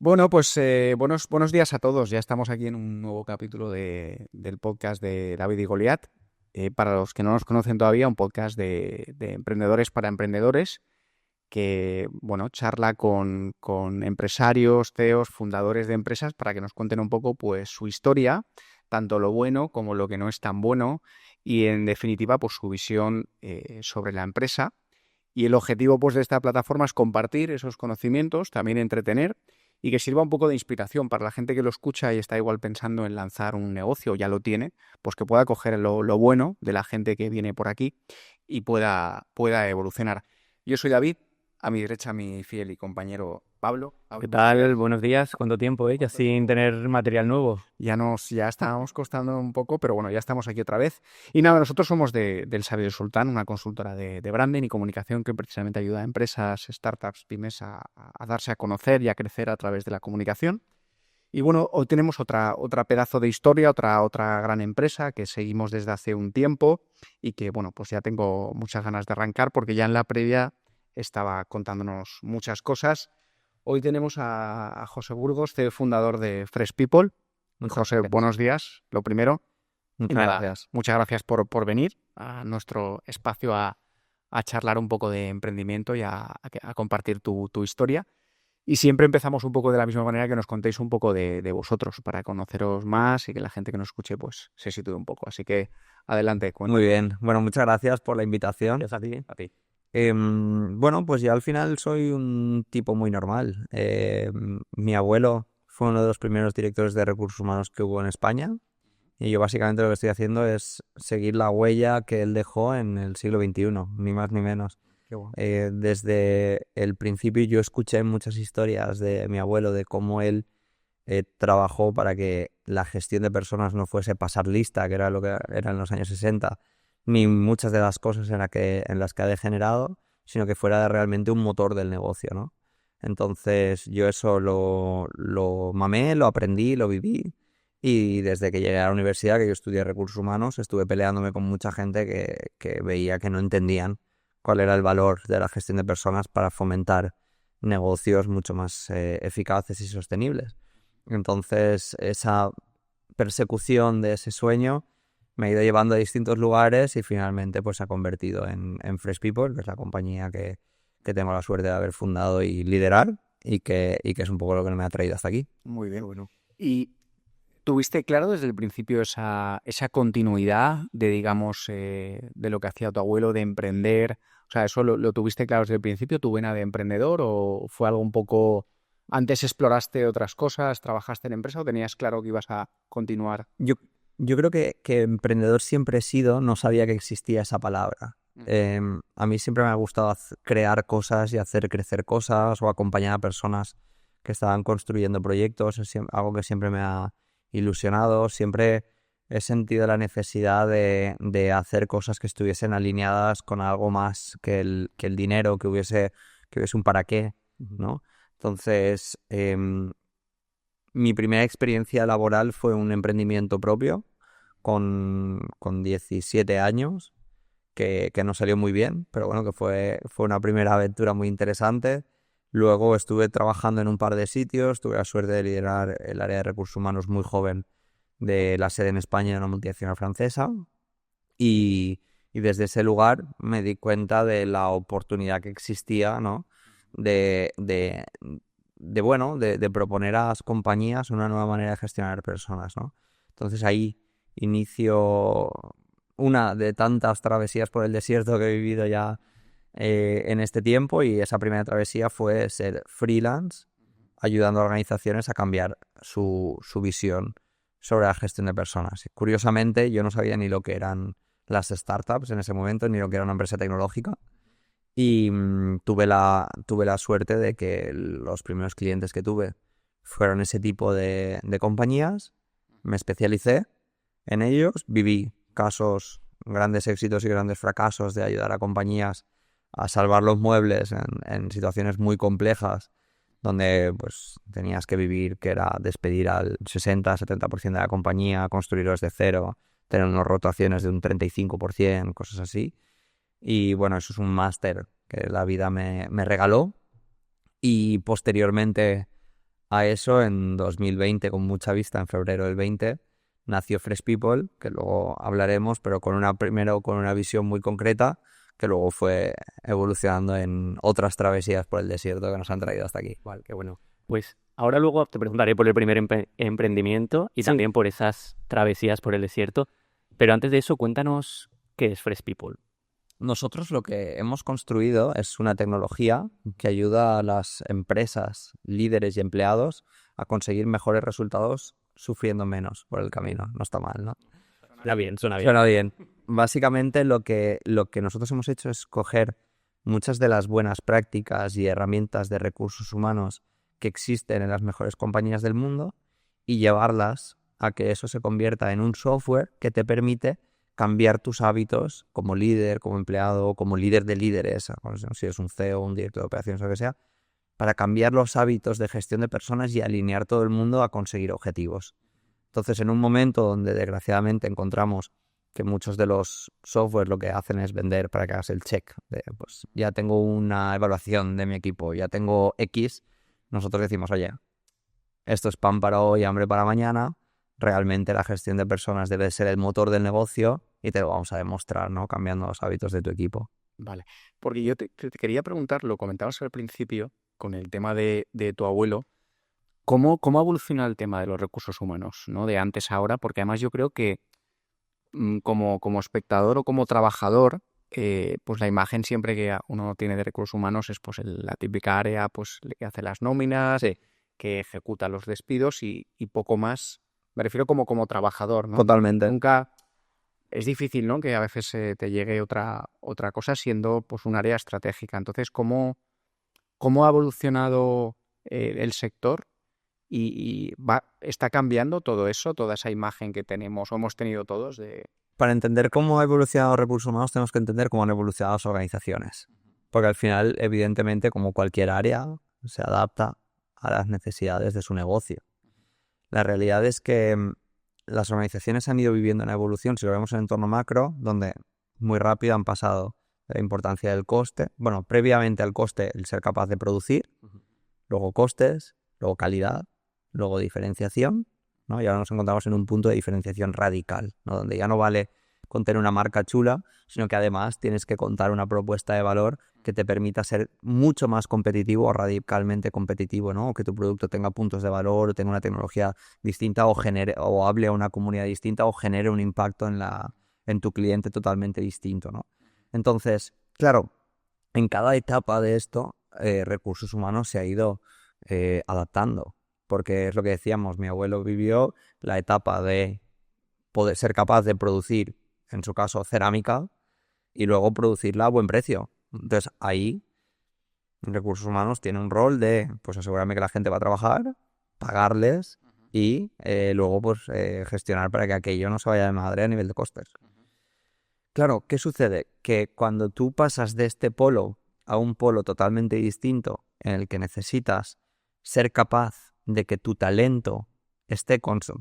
Bueno, pues buenos días a todos. Ya estamos aquí en un nuevo capítulo del podcast de David y Goliat. Para los que no nos conocen todavía, un podcast de emprendedores para emprendedores que, bueno, charla con empresarios, CEOs, fundadores de empresas para que nos cuenten un poco, pues, su historia, tanto lo bueno como lo que no es tan bueno y, en definitiva, pues, su visión sobre la empresa. Y el objetivo, pues, de esta plataforma es compartir esos conocimientos, también entretener y que sirva un poco de inspiración para la gente que lo escucha y está igual pensando en lanzar un negocio, o ya lo tiene, pues que pueda coger lo bueno de la gente que viene por aquí y pueda evolucionar. Yo soy David, a mi derecha mi fiel y compañero Pablo. ¿Qué Pablo, buenos días. tal? Buenos días. ¿Cuánto tiempo, ya sin tener material nuevo? Ya estábamos costando un poco, pero bueno, ya estamos aquí otra vez. Y nada, nosotros somos del Sabio Sultán, una consultora de branding y comunicación que precisamente ayuda a empresas, startups, pymes a darse a conocer y a crecer a través de la comunicación. Y bueno, hoy tenemos otra pedazo de historia, otra gran empresa que seguimos desde hace un tiempo y que, bueno, pues ya tengo muchas ganas de arrancar porque ya en la previa estaba contándonos muchas cosas. Hoy tenemos a José Burgos, CEO fundador de Fresh People. Muchas José, gracias. buenos días, lo primero. Y Muchas nada, gracias. muchas gracias por venir a nuestro espacio a charlar un poco de emprendimiento y a compartir tu historia. Y siempre empezamos un poco de la misma manera, que nos contéis un poco de vosotros para conoceros más y que la gente que nos escuche pues se sitúe un poco. Así que adelante, Muy cuéntanos. bien, bueno, muchas gracias por la invitación. Gracias a ti. A ti. Bueno, pues yo al final soy un tipo muy normal. Mi abuelo fue uno de los primeros directores de recursos humanos que hubo en España y yo básicamente lo que estoy haciendo es seguir la huella que él dejó en el siglo XXI, ni más ni menos. Qué bueno. Desde el principio yo escuché muchas historias de mi abuelo de cómo él trabajó para que la gestión de personas no fuese pasar lista, que era lo que era en los años 60, ni muchas de las cosas en las que ha degenerado, sino que fuera realmente un motor del negocio, ¿no? Entonces yo eso lo mamé, lo aprendí, lo viví y desde que llegué a la universidad, que yo estudié recursos humanos, estuve peleándome con mucha gente que veía que no entendían cuál era el valor de la gestión de personas para fomentar negocios mucho más eficaces y sostenibles. Entonces, esa persecución de ese sueño me ha ido llevando a distintos lugares y finalmente pues se ha convertido en Fresh People, que es la compañía que tengo la suerte de haber fundado y liderar y que es un poco lo que me ha traído hasta aquí. Muy bien. Bueno. ¿Y tuviste claro desde el principio esa continuidad de, digamos, de lo que hacía tu abuelo, de emprender? O sea, ¿eso lo tuviste claro desde el principio, tu vena de emprendedor, o fue algo un poco... Antes exploraste otras cosas, trabajaste en empresa o tenías claro que ibas a continuar? Yo, yo creo que emprendedor siempre he sido, no sabía que existía esa palabra. A mí siempre me ha gustado crear cosas y hacer crecer cosas o acompañar a personas que estaban construyendo proyectos. Es algo que siempre me ha ilusionado. Siempre he sentido la necesidad de hacer cosas que estuviesen alineadas con algo más que el dinero, que hubiese un para qué, ¿no? Entonces, mi primera experiencia laboral fue un emprendimiento propio con 17 años, que no salió muy bien, pero bueno, que fue una primera aventura muy interesante. Luego estuve trabajando en un par de sitios, tuve la suerte de liderar el área de recursos humanos muy joven de la sede en España de una multinacional francesa y desde ese lugar me di cuenta de la oportunidad que existía, ¿no? De, de, de proponer a las compañías una nueva manera de gestionar personas, ¿no? Entonces ahí inicio una de tantas travesías por el desierto que he vivido ya en este tiempo, y esa primera travesía fue ser freelance, ayudando a organizaciones a cambiar su visión sobre la gestión de personas. Curiosamente, yo no sabía ni lo que eran las startups en ese momento, ni lo que era una empresa tecnológica. Y tuve la suerte de que los primeros clientes que tuve fueron ese tipo de compañías. Me especialicé en ellos, viví casos, grandes éxitos y grandes fracasos de ayudar a compañías a salvar los muebles en situaciones muy complejas, donde pues tenías que vivir, que era despedir al 60-70% de la compañía, construirlos de cero, tener unas rotaciones de un 35%, cosas así. Y bueno, eso es un máster que la vida me regaló. Y posteriormente A eso, en 2020, con mucha vista, en febrero del 20, nació Fresh People, que luego hablaremos, pero primero con una visión muy concreta, que luego fue evolucionando en otras travesías por el desierto que nos han traído hasta aquí. Vale, qué bueno. Pues ahora luego te preguntaré por el primer emprendimiento y también por esas travesías por el desierto. Pero antes de eso, cuéntanos qué es Fresh People. Nosotros lo que hemos construido es una tecnología que ayuda a las empresas, líderes y empleados a conseguir mejores resultados sufriendo menos por el camino. No está mal, ¿no? Suena bien, suena bien. Suena bien. Básicamente lo que nosotros hemos hecho es coger muchas de las buenas prácticas y herramientas de recursos humanos que existen en las mejores compañías del mundo y llevarlas a que eso se convierta en un software que te permite cambiar tus hábitos como líder, como empleado, como líder de líderes, si es un CEO, un director de operaciones o lo que sea, para cambiar los hábitos de gestión de personas y alinear todo el mundo a conseguir objetivos. Entonces, en un momento donde desgraciadamente encontramos que muchos de los softwares lo que hacen es vender para que hagas el check de, pues ya tengo una evaluación de mi equipo, ya tengo X, nosotros decimos, oye, esto es pan para hoy, hambre para mañana. Realmente la gestión de personas debe ser el motor del negocio y te lo vamos a demostrar, ¿no? Cambiando los hábitos de tu equipo. Vale, porque yo te quería preguntar, lo comentabas al principio con el tema de tu abuelo, ¿cómo ha evolucionado el tema de los recursos humanos, ¿no? De antes a ahora? Porque además yo creo que como espectador o como trabajador, pues la imagen siempre que uno tiene de recursos humanos es pues la típica área pues que hace las nóminas, que ejecuta los despidos y poco más. Me refiero como trabajador, ¿no? Totalmente. Nunca es difícil, ¿no? Que a veces te llegue otra cosa siendo pues un área estratégica. Entonces, ¿cómo ha evolucionado el sector? Y está cambiando todo eso, toda esa imagen que tenemos o hemos tenido todos de... Para entender cómo ha evolucionado los recursos humanos tenemos que entender cómo han evolucionado las organizaciones. Porque al final, evidentemente, como cualquier área, se adapta a las necesidades de su negocio. La realidad es que las organizaciones han ido viviendo una evolución, si lo vemos en el entorno macro, donde muy rápido han pasado de la importancia del coste, bueno, previamente al coste el ser capaz de producir, luego costes, luego calidad, luego diferenciación, ¿no? Y ahora nos encontramos en un punto de diferenciación radical, ¿no? Donde ya no vale con tener una marca chula, sino que además tienes que contar una propuesta de valor que te permita ser mucho más competitivo o radicalmente competitivo, ¿no? O que tu producto tenga puntos de valor, o tenga una tecnología distinta, o hable a una comunidad distinta, o genere un impacto en tu cliente totalmente distinto, ¿no? Entonces, claro, en cada etapa de esto, recursos humanos se ha ido adaptando, porque es lo que decíamos, mi abuelo vivió la etapa de poder ser capaz de producir, en su caso, cerámica, y luego producirla a buen precio. Entonces, ahí, recursos humanos tiene un rol de pues asegurarme que la gente va a trabajar, pagarles y luego pues gestionar para que aquello no se vaya de madre a nivel de costes. Claro, ¿qué sucede? Que cuando tú pasas de este polo a un polo totalmente distinto en el que necesitas ser capaz de que tu talento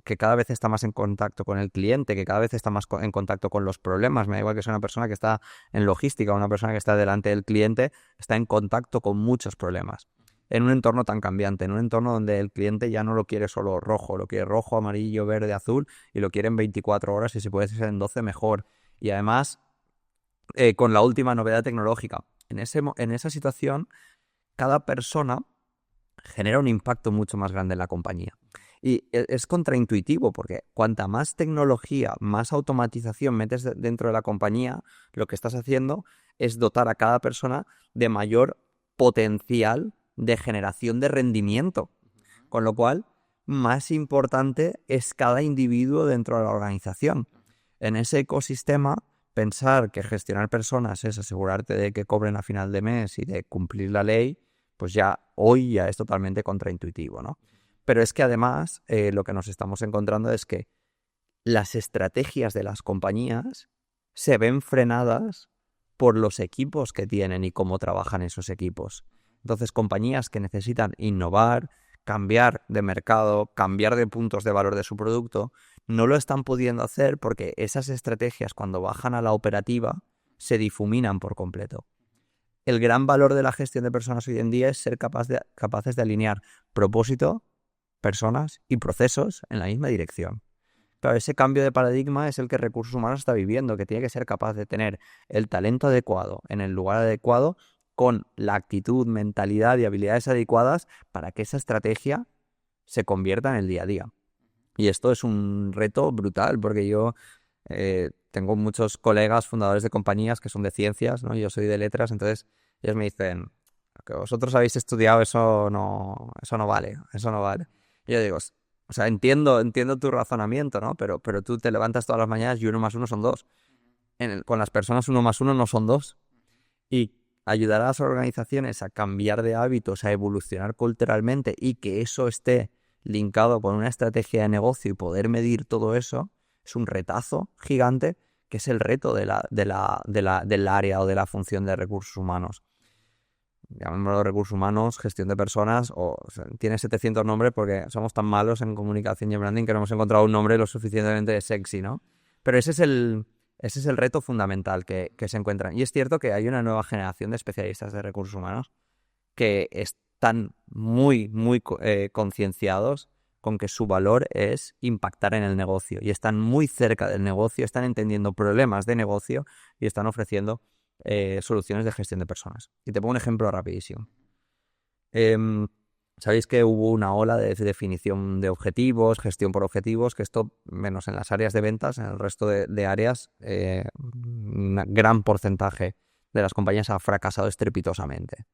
que cada vez está más en contacto con el cliente, que cada vez está más en contacto con los problemas. Me da igual que sea una persona que está en logística o una persona que está delante del cliente, está en contacto con muchos problemas. En un entorno tan cambiante, en un entorno donde el cliente ya no lo quiere solo rojo, lo quiere rojo, amarillo, verde, azul, y lo quiere en 24 horas y si puede ser en 12 mejor. Y además, con la última novedad tecnológica. En esa situación, cada persona genera un impacto mucho más grande en la compañía. Y es contraintuitivo porque cuanta más tecnología, más automatización metes dentro de la compañía, lo que estás haciendo es dotar a cada persona de mayor potencial de generación de rendimiento. Con lo cual, más importante es cada individuo dentro de la organización. En ese ecosistema, pensar que gestionar personas es asegurarte de que cobren a final de mes y de cumplir la ley, pues hoy ya es totalmente contraintuitivo, ¿no? Pero es que además lo que nos estamos encontrando es que las estrategias de las compañías se ven frenadas por los equipos que tienen y cómo trabajan esos equipos. Entonces, compañías que necesitan innovar, cambiar de mercado, cambiar de puntos de valor de su producto, no lo están pudiendo hacer porque esas estrategias, cuando bajan a la operativa, se difuminan por completo. El gran valor de la gestión de personas hoy en día es ser capaces de alinear propósito, personas y procesos en la misma dirección. Claro, ese cambio de paradigma es el que recursos humanos está viviendo, que tiene que ser capaz de tener el talento adecuado en el lugar adecuado, con la actitud, mentalidad y habilidades adecuadas para que esa estrategia se convierta en el día a día. Y esto es un reto brutal, porque yo tengo muchos colegas fundadores de compañías que son de ciencias, ¿no? Yo soy de letras, entonces ellos me dicen, lo que vosotros habéis estudiado, eso no vale. Y yo digo, o sea, entiendo tu razonamiento, ¿no? Pero tú te levantas todas las mañanas y 1 más 1 son 2. Con las personas 1 más 1 no son 2. Y ayudar a las organizaciones a cambiar de hábitos, a evolucionar culturalmente y que eso esté linkado con una estrategia de negocio y poder medir todo eso, es un retazo gigante, que es el reto del área o de la función de recursos humanos. Llamémoslo recursos humanos, gestión de personas, sea, tiene 700 nombres porque somos tan malos en comunicación y branding que no hemos encontrado un nombre lo suficientemente sexy, ¿no? Pero ese es el reto fundamental que se encuentran. Y es cierto que hay una nueva generación de especialistas de recursos humanos que están muy concienciados con que su valor es impactar en el negocio y están muy cerca del negocio, están entendiendo problemas de negocio y están ofreciendo soluciones de gestión de personas. Y te pongo un ejemplo rapidísimo. Sabéis que hubo una ola de definición de objetivos, gestión por objetivos, que esto, menos en las áreas de ventas, en el resto de áreas, un gran porcentaje de las compañías ha fracasado estrepitosamente.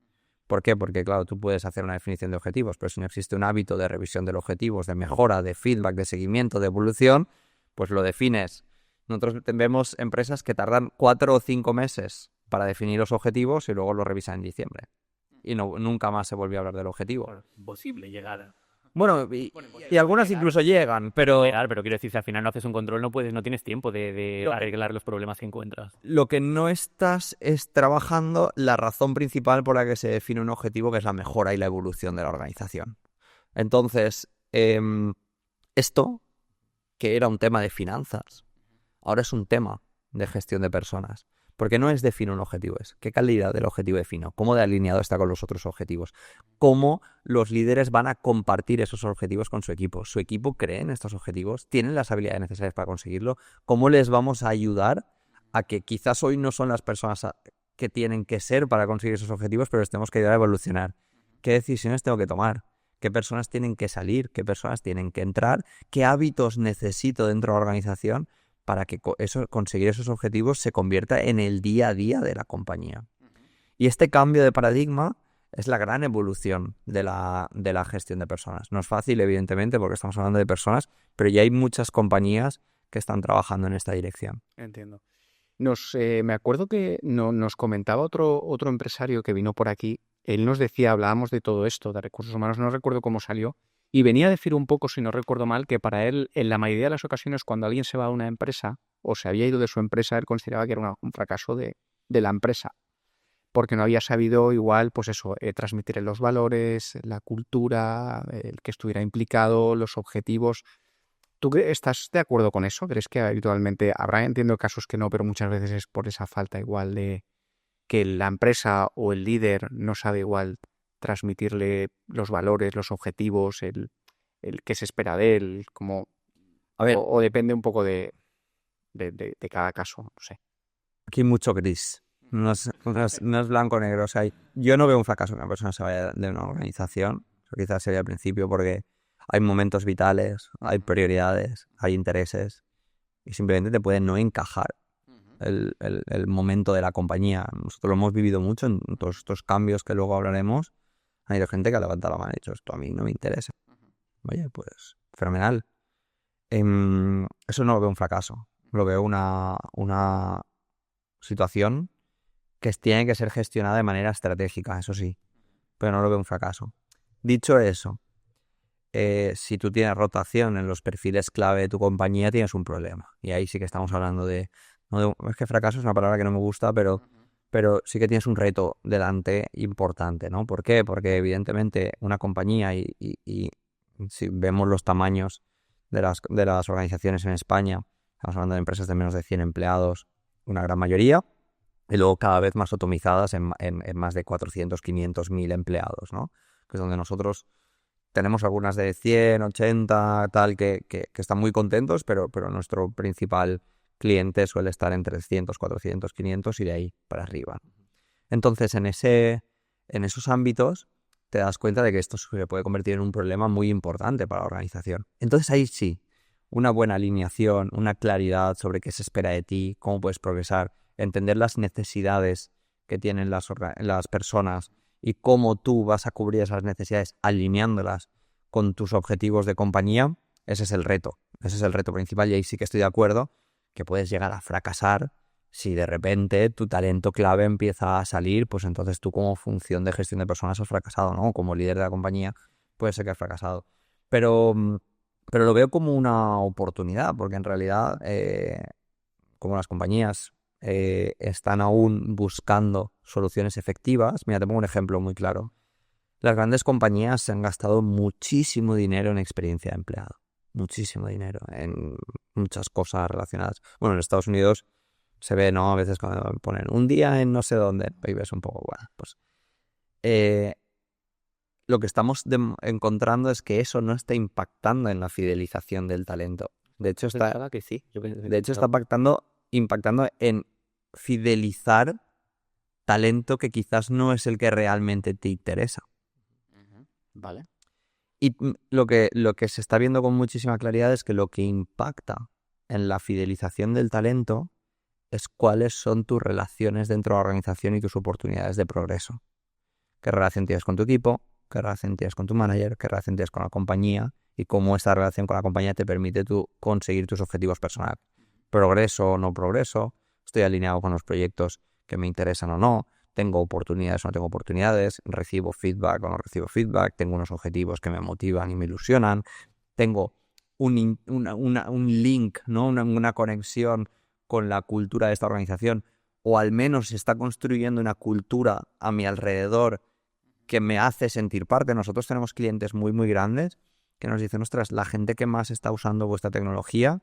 ¿Por qué? Porque, claro, tú puedes hacer una definición de objetivos, pero si no existe un hábito de revisión de los objetivos, de mejora, de feedback, de seguimiento, de evolución, pues lo defines. Nosotros vemos empresas que tardan 4 o 5 meses para definir los objetivos y luego los revisan en diciembre. Y nunca más se volvió a hablar del objetivo. Bueno, imposible llegar a... Bueno, y algunas incluso llegan, pero... Pero quiero decir, si al final no haces un control, no tienes tiempo de arreglar los problemas que encuentras. Lo que no estás es trabajando la razón principal por la que se define un objetivo, que es la mejora y la evolución de la organización. Entonces, esto, que era un tema de finanzas, ahora es un tema de gestión de personas. Porque no es definir un objetivo, es qué calidad del objetivo defino, cómo de alineado está con los otros objetivos, cómo los líderes van a compartir esos objetivos con su equipo cree en estos objetivos, tienen las habilidades necesarias para conseguirlo, cómo les vamos a ayudar a que quizás hoy no son las personas que tienen que ser para conseguir esos objetivos, pero les tenemos que ayudar a evolucionar. ¿Qué decisiones tengo que tomar? ¿Qué personas tienen que salir? ¿Qué personas tienen que entrar? ¿Qué hábitos necesito dentro de la organización para que conseguir esos objetivos se convierta en el día a día de la compañía? Y este cambio de paradigma es la gran evolución de la gestión de personas. No es fácil, evidentemente, porque estamos hablando de personas, pero ya hay muchas compañías que están trabajando en esta dirección. Entiendo. Me acuerdo que nos comentaba otro empresario que vino por aquí. Él nos decía, hablábamos de todo esto, de recursos humanos, no recuerdo cómo salió, y venía a decir un poco, si no recuerdo mal, que para él, en la mayoría de las ocasiones, cuando alguien se va a una empresa o se había ido de su empresa, él consideraba que era un fracaso de la empresa, porque no había sabido igual, pues eso, transmitir los valores, la cultura, el que estuviera implicado, los objetivos. ¿Tú estás de acuerdo con eso? ¿Crees que habitualmente habrá, entiendo casos que no, pero muchas veces es por esa falta igual de que la empresa o el líder no sabe igual transmitirle los valores, los objetivos, el qué se espera de él, como A ver, o depende un poco de cada caso, no sé. aquí hay mucho gris. No es blanco o negro. O sea, yo no veo un fracaso que una persona se vaya de una organización. Eso quizás sería al principio, porque hay momentos vitales, hay prioridades, hay intereses, y simplemente te puede no encajar el momento de la compañía. Nosotros lo hemos vivido mucho en todos estos cambios que luego hablaremos. Ha habido gente que ha levantado la mano y ha dicho, esto a mí no me interesa. Oye, pues fenomenal. Eso no lo veo un fracaso. Lo veo una situación que tiene que ser gestionada de manera estratégica, eso sí. Pero no lo veo un fracaso. Dicho eso, si tú tienes rotación en los perfiles clave de tu compañía, tienes un problema. Y ahí sí que estamos hablando es que fracaso es una palabra que no me gusta, pero sí que tienes un reto delante importante, ¿no? ¿Por qué? Porque evidentemente una compañía y si vemos los tamaños de las organizaciones en España, estamos hablando de empresas de menos de 100 empleados, una gran mayoría, y luego cada vez más atomizadas en más de 400, 500, 1000 empleados, ¿no? Que es donde nosotros tenemos algunas de 100, 80, tal, que están muy contentos, pero nuestro principal cliente suele estar en 300, 400, 500 y de ahí para arriba. Entonces, en esos ámbitos te das cuenta de que esto se puede convertir en un problema muy importante para la organización. Entonces ahí sí, una buena alineación, una claridad sobre qué se espera de ti, cómo puedes progresar, entender las necesidades que tienen las personas y cómo tú vas a cubrir esas necesidades alineándolas con tus objetivos de compañía, ese es el reto principal, y ahí sí que estoy de acuerdo que puedes llegar a fracasar si de repente tu talento clave empieza a salir, pues entonces tú como función de gestión de personas has fracasado, ¿no? Como líder de la compañía puede ser que has fracasado. Pero lo veo como una oportunidad, porque en realidad, como las compañías están aún buscando soluciones efectivas, mira, te pongo un ejemplo muy claro. Las grandes compañías se han gastado muchísimo dinero en experiencia de empleado. Muchísimo dinero en muchas cosas relacionadas. Bueno, en Estados Unidos se ve, ¿no? A veces cuando ponen un día en no sé dónde, y ves un poco, bueno, pues lo que estamos encontrando es que eso no está impactando en la fidelización del talento. De hecho, Pensaba que sí. está impactando en fidelizar talento que quizás no es el que realmente te interesa. Vale. Y lo que se está viendo con muchísima claridad es que lo que impacta en la fidelización del talento es cuáles son tus relaciones dentro de la organización y tus oportunidades de progreso. ¿Qué relación tienes con tu equipo? ¿Qué relación tienes con tu manager? ¿Qué relación tienes con la compañía? Y cómo esta relación con la compañía te permite tú conseguir tus objetivos personales. ¿Progreso o no progreso? ¿Estoy alineado con los proyectos que me interesan o no? ¿Tengo oportunidades o no tengo oportunidades? ¿Recibo feedback o no recibo feedback? ¿Tengo unos objetivos que me motivan y me ilusionan? ¿Tengo un link, ¿no? una conexión con la cultura de esta organización? O al menos se está construyendo una cultura a mi alrededor que me hace sentir parte. Nosotros tenemos clientes muy, muy grandes que nos dicen, ostras, la gente que más está usando vuestra tecnología,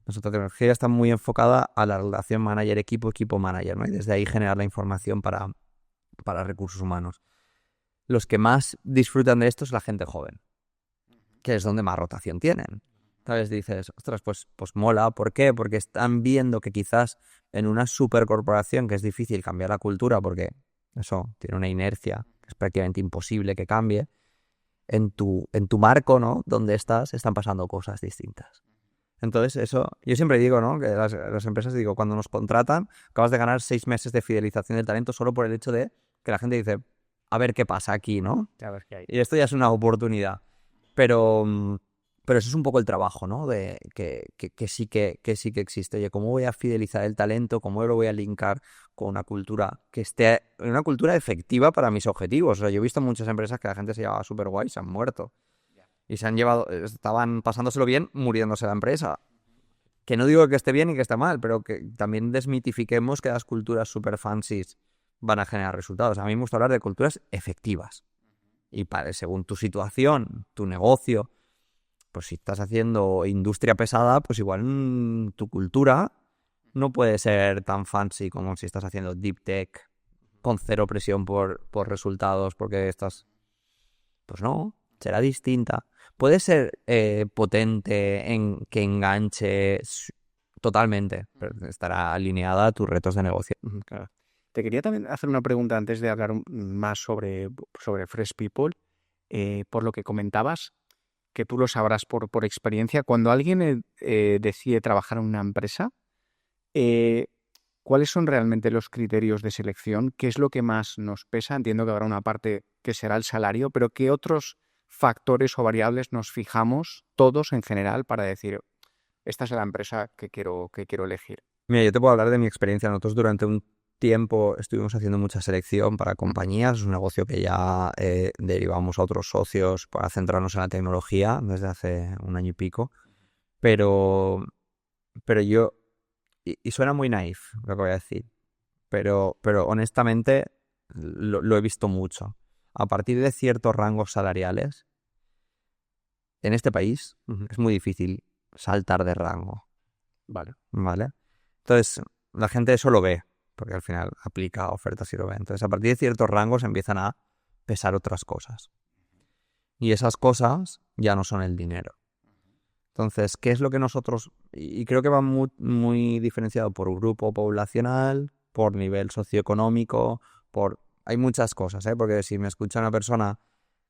nuestra tecnología está muy enfocada a la relación manager-equipo, equipo-manager, ¿no? Y desde ahí generar la información para recursos humanos. Los que más disfrutan de esto es la gente joven, que es donde más rotación tienen. ¿Sabes? Dices, ostras, pues mola. ¿Por qué? Porque están viendo que quizás en una supercorporación, que es difícil cambiar la cultura porque eso tiene una inercia que es prácticamente imposible que cambie, en tu marco, ¿no? Donde están pasando cosas distintas. Entonces, eso, yo siempre digo, ¿no? Que las empresas, digo, cuando nos contratan, acabas de ganar 6 meses de fidelización del talento solo por el hecho de que la gente dice, a ver qué pasa aquí, ¿no? A ver qué hay. Y esto ya es una oportunidad. Pero eso es un poco el trabajo, ¿no? De que sí que existe. Oye, ¿cómo voy a fidelizar el talento? ¿Cómo lo voy a linkar con una cultura que esté, una cultura efectiva para mis objetivos? O sea, yo he visto muchas empresas que la gente se llevaba súper guay y se han muerto. Y se han llevado, estaban pasándoselo bien, muriéndose la empresa. Que no digo que esté bien y que esté mal, pero que también desmitifiquemos que las culturas super fancies van a generar resultados. A mí me gusta hablar de culturas efectivas. Y según tu situación, tu negocio, pues si estás haciendo industria pesada, pues igual tu cultura no puede ser tan fancy como si estás haciendo deep tech con cero presión por resultados, porque estás... Pues no, será distinta. Puede ser potente en que enganche totalmente, pero estará alineada a tus retos de negocio. Claro. Te quería también hacer una pregunta antes de hablar más sobre Fresh People. Por lo que comentabas, que tú lo sabrás por experiencia, cuando alguien decide trabajar en una empresa, ¿cuáles son realmente los criterios de selección? ¿Qué es lo que más nos pesa? Entiendo que habrá una parte que será el salario, pero ¿qué otros factores o variables nos fijamos todos en general para decir, esta es la empresa que quiero elegir? Mira, yo te puedo hablar de mi experiencia. Nosotros durante un tiempo estuvimos haciendo mucha selección para compañías. Es un negocio que ya derivamos a otros socios para centrarnos en la tecnología desde hace 1 año y pico. Pero yo... Y suena muy naif lo que voy a decir. Pero honestamente lo he visto mucho. A partir de ciertos rangos salariales, en este país es muy difícil saltar de rango. Vale. Entonces, la gente eso lo ve, porque al final aplica ofertas y lo ve. Entonces, a partir de ciertos rangos empiezan a pesar otras cosas. Y esas cosas ya no son el dinero. Entonces, ¿qué es lo que nosotros...? Y creo que va muy, muy diferenciado por grupo poblacional, por nivel socioeconómico, hay muchas cosas, ¿eh? Porque si me escucha una persona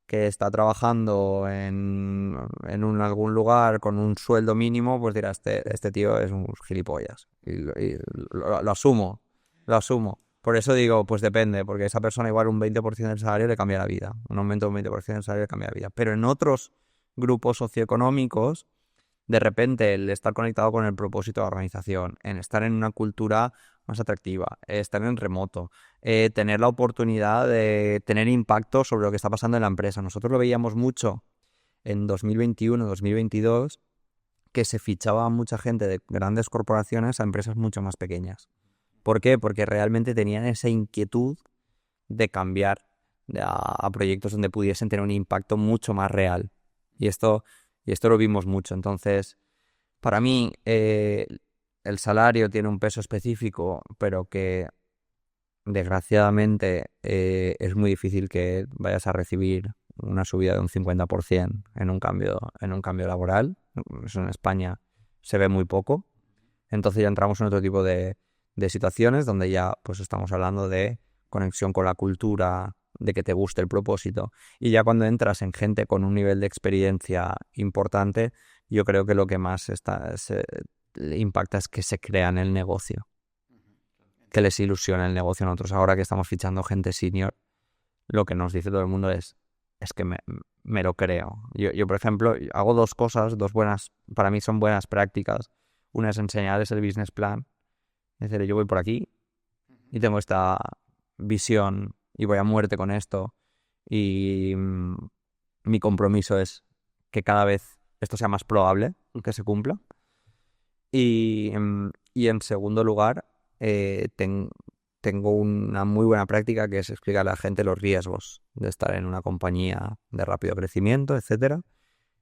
que está trabajando en algún lugar con un sueldo mínimo, pues dirá, este tío es un gilipollas. Y lo asumo. Por eso digo, pues depende, porque esa persona igual un 20% del salario le cambia la vida. Un aumento de un 20% del salario le cambia la vida. Pero en otros grupos socioeconómicos, de repente el estar conectado con el propósito de la organización, en estar en una cultura más atractiva, estar en remoto, tener la oportunidad de tener impacto sobre lo que está pasando en la empresa. Nosotros lo veíamos mucho en 2021, 2022, que se fichaba mucha gente de grandes corporaciones a empresas mucho más pequeñas. ¿Por qué? Porque realmente tenían esa inquietud de cambiar a proyectos donde pudiesen tener un impacto mucho más real. Y esto lo vimos mucho. Entonces, para mí, el salario tiene un peso específico, pero que desgraciadamente es muy difícil que vayas a recibir una subida de un 50% en un cambio laboral. Eso en España se ve muy poco. Entonces ya entramos en otro tipo de situaciones donde ya pues estamos hablando de conexión con la cultura, de que te guste el propósito. Y ya cuando entras en gente con un nivel de experiencia importante, yo creo que lo que más impacta es que se crea en el negocio, que les ilusiona el negocio. Nosotros ahora que estamos fichando gente senior, lo que nos dice todo el mundo es que me lo creo. Yo, por ejemplo, hago dos cosas, para mí son buenas prácticas. Una es enseñarles el business plan. Es decir, yo voy por aquí y tengo esta visión y voy a muerte con esto. Y mi compromiso es que cada vez esto sea más probable que se cumpla. Y en segundo lugar, tengo una muy buena práctica que es explicarle a la gente los riesgos de estar en una compañía de rápido crecimiento, etcétera,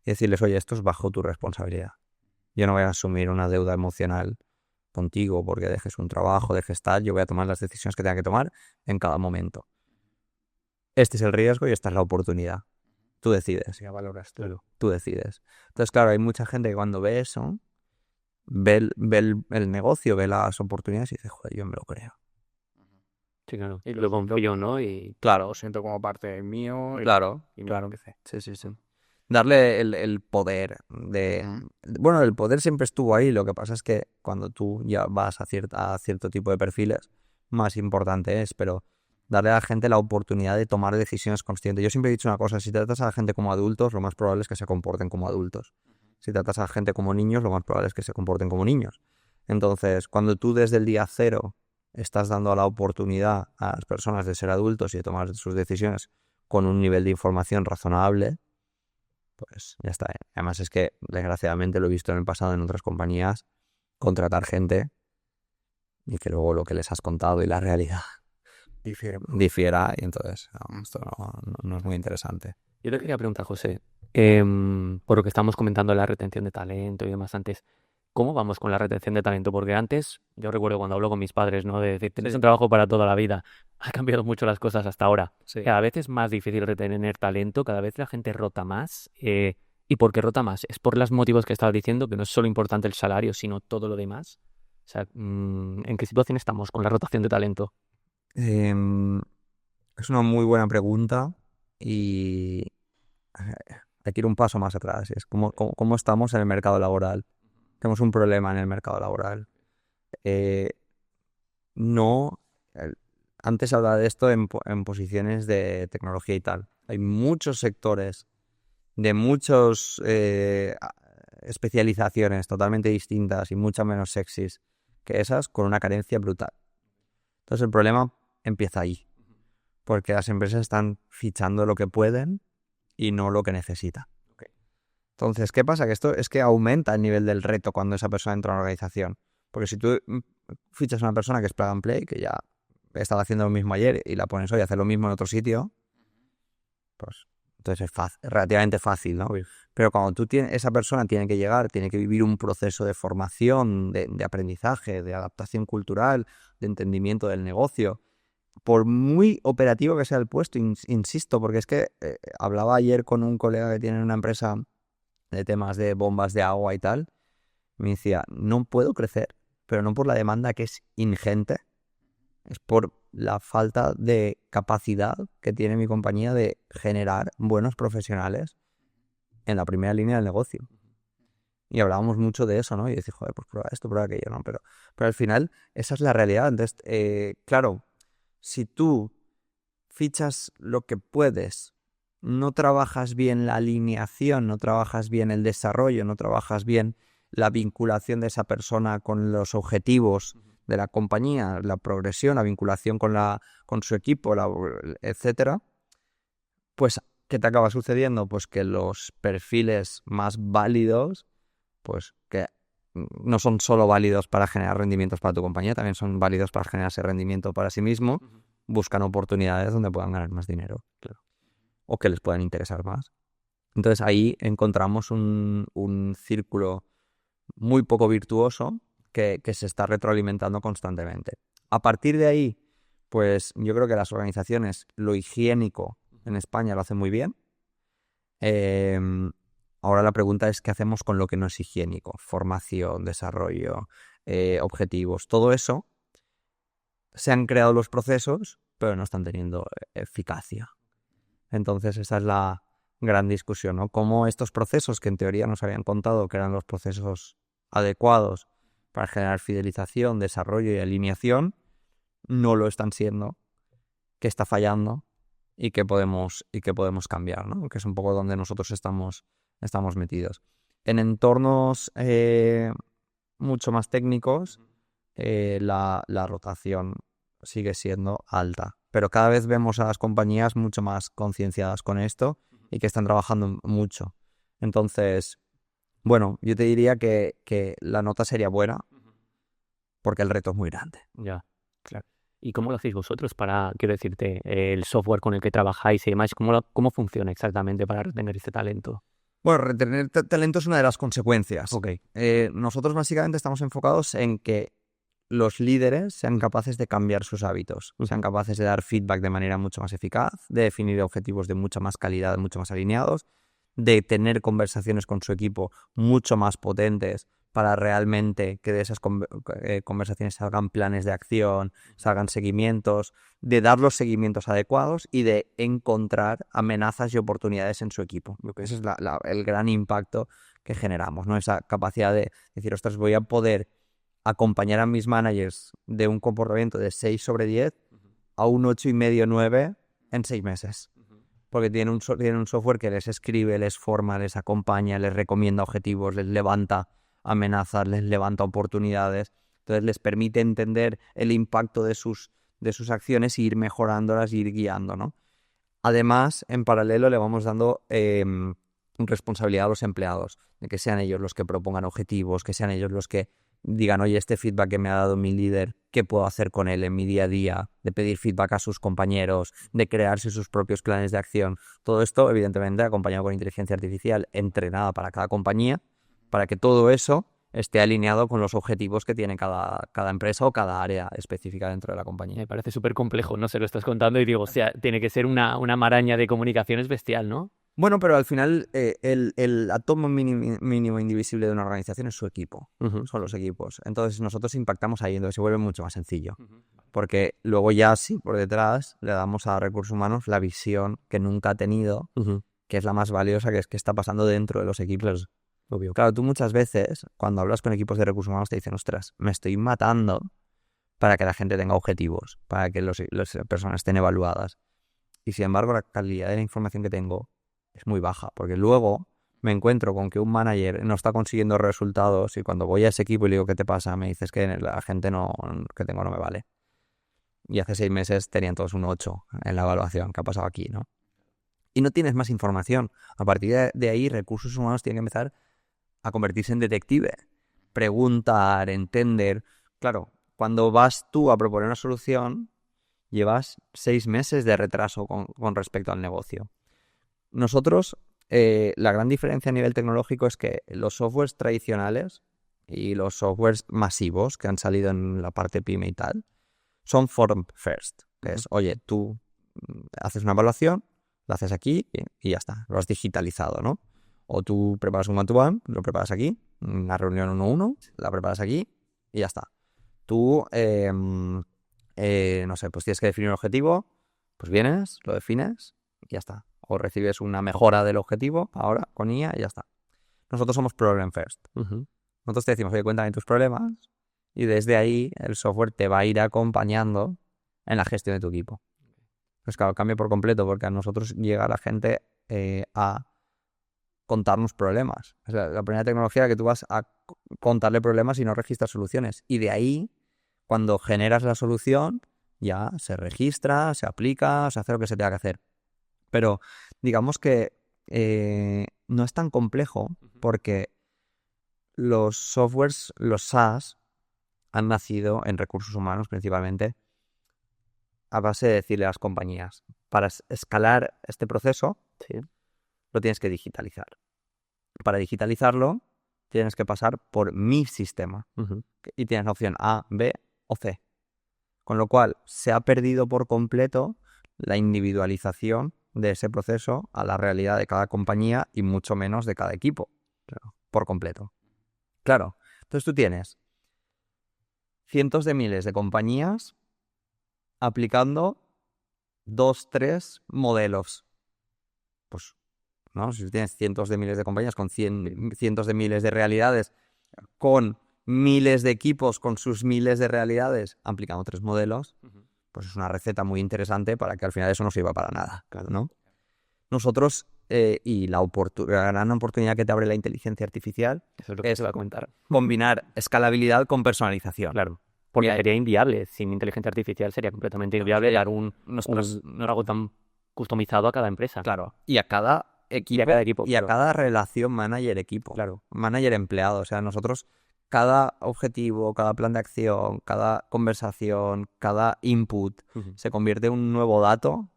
y decirles, oye, esto es bajo tu responsabilidad. Yo no voy a asumir una deuda emocional contigo porque dejes un trabajo, dejes tal. Yo voy a tomar las decisiones que tenga que tomar en cada momento. Este es el riesgo y esta es la oportunidad. Tú decides. Ya valoras Tú decides. Entonces, claro, hay mucha gente que cuando ve eso, ve el negocio, ve las oportunidades y dice, joder, yo me lo creo. Sí, claro. Y lo confío, ¿no? Y claro, lo siento como parte mío. Claro. Sí. Darle el poder de... Bueno, el poder siempre estuvo ahí. Lo que pasa es que cuando tú ya vas a cierto tipo de perfiles, más importante es, pero darle a la gente la oportunidad de tomar decisiones conscientes. Yo siempre he dicho una cosa, si tratas a la gente como adultos, lo más probable es que se comporten como adultos. Si tratas a la gente como niños, lo más probable es que se comporten como niños. Entonces, cuando tú desde el día cero estás dando la oportunidad a las personas de ser adultos y de tomar sus decisiones con un nivel de información razonable, pues ya está. Además es que, desgraciadamente, lo he visto en el pasado en otras compañías, contratar gente y que luego lo que les has contado y la realidad difiera, y entonces esto no es muy interesante. yo te quería preguntar, José, por lo que estamos comentando de la retención de talento y demás antes, ¿cómo vamos con la retención de talento? Porque antes, yo recuerdo cuando hablo con mis padres, ¿no? De decir, tienes un trabajo para toda la vida. Ha cambiado mucho las cosas hasta ahora. Sí. Cada vez es más difícil retener talento, cada vez la gente rota más. ¿Y por qué rota más? ¿Es por los motivos que estabas diciendo, que no es solo importante el salario, sino todo lo demás? O sea, ¿en qué situación estamos con la rotación de talento? Es una muy buena pregunta y hay que ir un paso más atrás. Es cómo estamos en el mercado laboral. Tenemos un problema en el mercado laboral. Antes hablaba de esto en posiciones de tecnología y tal. Hay muchos sectores de muchas especializaciones totalmente distintas y mucho menos sexys que esas, con una carencia brutal. Entonces el problema empieza ahí, porque las empresas están fichando lo que pueden y no lo que necesitan. Entonces, ¿qué pasa? Que esto es que aumenta el nivel del reto cuando esa persona entra a una organización. Porque si tú fichas a una persona que es plug and play, que ya estaba haciendo lo mismo ayer y la pones hoy a hacer lo mismo en otro sitio, pues entonces es relativamente fácil, ¿no? Pero cuando esa persona tiene que llegar, tiene que vivir un proceso de formación, de aprendizaje, de adaptación cultural, de entendimiento del negocio, por muy operativo que sea el puesto, insisto, porque es que hablaba ayer con un colega que tiene una empresa de temas de bombas de agua y tal, me decía, no puedo crecer, pero no por la demanda que es ingente, es por la falta de capacidad que tiene mi compañía de generar buenos profesionales en la primera línea del negocio. Y hablábamos mucho de eso, ¿no? Y decía, joder, pues prueba esto, prueba aquello, ¿no? Pero al final esa es la realidad. Entonces, claro, si tú fichas lo que puedes, no trabajas bien la alineación, no trabajas bien el desarrollo, no trabajas bien la vinculación de esa persona con los objetivos de la compañía, la progresión, la vinculación con su equipo, etcétera, pues ¿qué te acaba sucediendo? Pues que los perfiles más válidos, pues que no son solo válidos para generar rendimientos para tu compañía, también son válidos para generar ese rendimiento para sí mismo, buscan oportunidades donde puedan ganar más dinero, claro, o que les puedan interesar más. Entonces ahí encontramos un círculo muy poco virtuoso que se está retroalimentando constantemente. A partir de ahí, pues yo creo que las organizaciones, lo higiénico en España lo hacen muy bien. Ahora la pregunta es qué hacemos con lo que no es higiénico. Formación, desarrollo, objetivos, todo eso. Se han creado los procesos, pero no están teniendo eficacia. Entonces esa es la gran discusión, ¿no? Cómo estos procesos que en teoría nos habían contado que eran los procesos adecuados para generar fidelización, desarrollo y alineación, no lo están siendo, que está fallando y que podemos cambiar, ¿no? Que es un poco donde nosotros estamos metidos. En entornos mucho más técnicos, la rotación sigue siendo alta, pero cada vez vemos a las compañías mucho más concienciadas con esto y que están trabajando mucho. Entonces, bueno, yo te diría que la nota sería buena porque el reto es muy grande. Ya, claro. ¿Y cómo lo hacéis vosotros para, quiero decirte, el software con el que trabajáis y demás, cómo funciona exactamente para retener este talento? Bueno, retener talento es una de las consecuencias. Ok. Nosotros básicamente estamos enfocados en que los líderes sean capaces de cambiar sus hábitos, sean capaces de dar feedback de manera mucho más eficaz, de definir objetivos de mucha más calidad, mucho más alineados, de tener conversaciones con su equipo mucho más potentes para realmente que de esas conversaciones salgan planes de acción, salgan seguimientos, de dar los seguimientos adecuados y de encontrar amenazas y oportunidades en su equipo. Ese es el gran impacto que generamos, ¿no? Esa capacidad de decir, ostras, voy a poder acompañar a mis managers de un comportamiento de 6/10 a un 8,5, 9 en 6 meses. Porque tienen un software que les escribe, les forma, les acompaña, les recomienda objetivos, les levanta amenazas, les levanta oportunidades. Entonces les permite entender el impacto de sus acciones e ir mejorándolas y ir guiando, ¿no? Además, en paralelo le vamos dando responsabilidad a los empleados, de que sean ellos los que propongan objetivos, que sean ellos los que digan, oye, este feedback que me ha dado mi líder, ¿qué puedo hacer con él en mi día a día? De pedir feedback a sus compañeros, de crearse sus propios planes de acción. Todo esto, evidentemente, acompañado con inteligencia artificial entrenada para cada compañía, para que todo eso esté alineado con los objetivos que tiene cada empresa o cada área específica dentro de la compañía. Me parece súper complejo, ¿no? Se lo estás contando y digo, o sea, tiene que ser una maraña de comunicaciones bestial, ¿no? Bueno, pero al final el átomo mínimo indivisible de una organización es su equipo, son los equipos. Entonces nosotros impactamos ahí, entonces se vuelve mucho más sencillo. Porque luego ya sí, por detrás, le damos a recursos humanos la visión que nunca ha tenido, que es la más valiosa, que es qué está pasando dentro de los equipos. Obvio. Claro, tú muchas veces, cuando hablas con equipos de recursos humanos, te dicen, ostras, me estoy matando para que la gente tenga objetivos, para que las personas estén evaluadas. Y sin embargo, la calidad de la información que tengo es muy baja, porque luego me encuentro con que un manager no está consiguiendo resultados y cuando voy a ese equipo y le digo, ¿qué te pasa? Me dices que la gente que tengo no me vale. Y hace 6 meses tenían todos un 8 en la evaluación. ¿Qué ha pasado aquí, no? Y no tienes más información. A partir de ahí, recursos humanos tienen que empezar a convertirse en detective. Preguntar, entender. Claro, cuando vas tú a proponer una solución, llevas 6 meses de retraso con respecto al negocio. Nosotros, la gran diferencia a nivel tecnológico es que los softwares tradicionales y los softwares masivos que han salido en la parte PyME y tal, son form first. que es, oye, tú haces una evaluación, lo haces aquí y ya está, lo has digitalizado, ¿no? O tú preparas un one-to-one, lo preparas aquí, una reunión 1-1, la preparas aquí y ya está. Tú, no sé, pues tienes que definir un objetivo, pues vienes, lo defines y ya está. O recibes una mejora del objetivo ahora con IA y ya está. Nosotros somos Problem First. Nosotros te decimos, oye, cuéntame tus problemas y desde ahí el software te va a ir acompañando en la gestión de tu equipo. Pues claro, cambia por completo porque a nosotros llega la gente a contarnos problemas. O sea, la primera tecnología que tú vas a contarle problemas y no registras soluciones. Y de ahí, cuando generas la solución, ya se registra, se aplica, se hace lo que se tenga que hacer. Pero digamos que no es tan complejo porque los softwares, los SaaS, han nacido en recursos humanos principalmente a base de decirle a las compañías, para escalar este proceso, Sí. lo tienes que digitalizar. Para digitalizarlo, tienes que pasar por mi sistema. Y tienes la opción A, B o C. Con lo cual, se ha perdido por completo la individualización de ese proceso a la realidad de cada compañía y mucho menos de cada equipo. Claro, por completo. Claro, entonces tú tienes cientos de miles de compañías aplicando 2, 3 modelos. Pues, ¿no? Si tienes cientos de miles de compañías con cientos de miles de realidades, con miles de equipos con sus miles de realidades, aplicando 3 modelos, pues es una receta muy interesante para que al final eso no sirva para nada, ¿no? Nosotros, y la gran oportunidad que te abre la inteligencia artificial Eso es lo que se va a comentar. combinar escalabilidad con personalización. Claro. Porque Mira, sería inviable. Sin inteligencia artificial sería completamente inviable dar algo tan customizado a cada empresa. Claro. Y a cada equipo. Y a cada equipo, Y a claro. cada relación manager-equipo. Claro. Manager-empleado. O sea, nosotros, cada objetivo, cada plan de acción, cada conversación, cada input, se convierte en un nuevo dato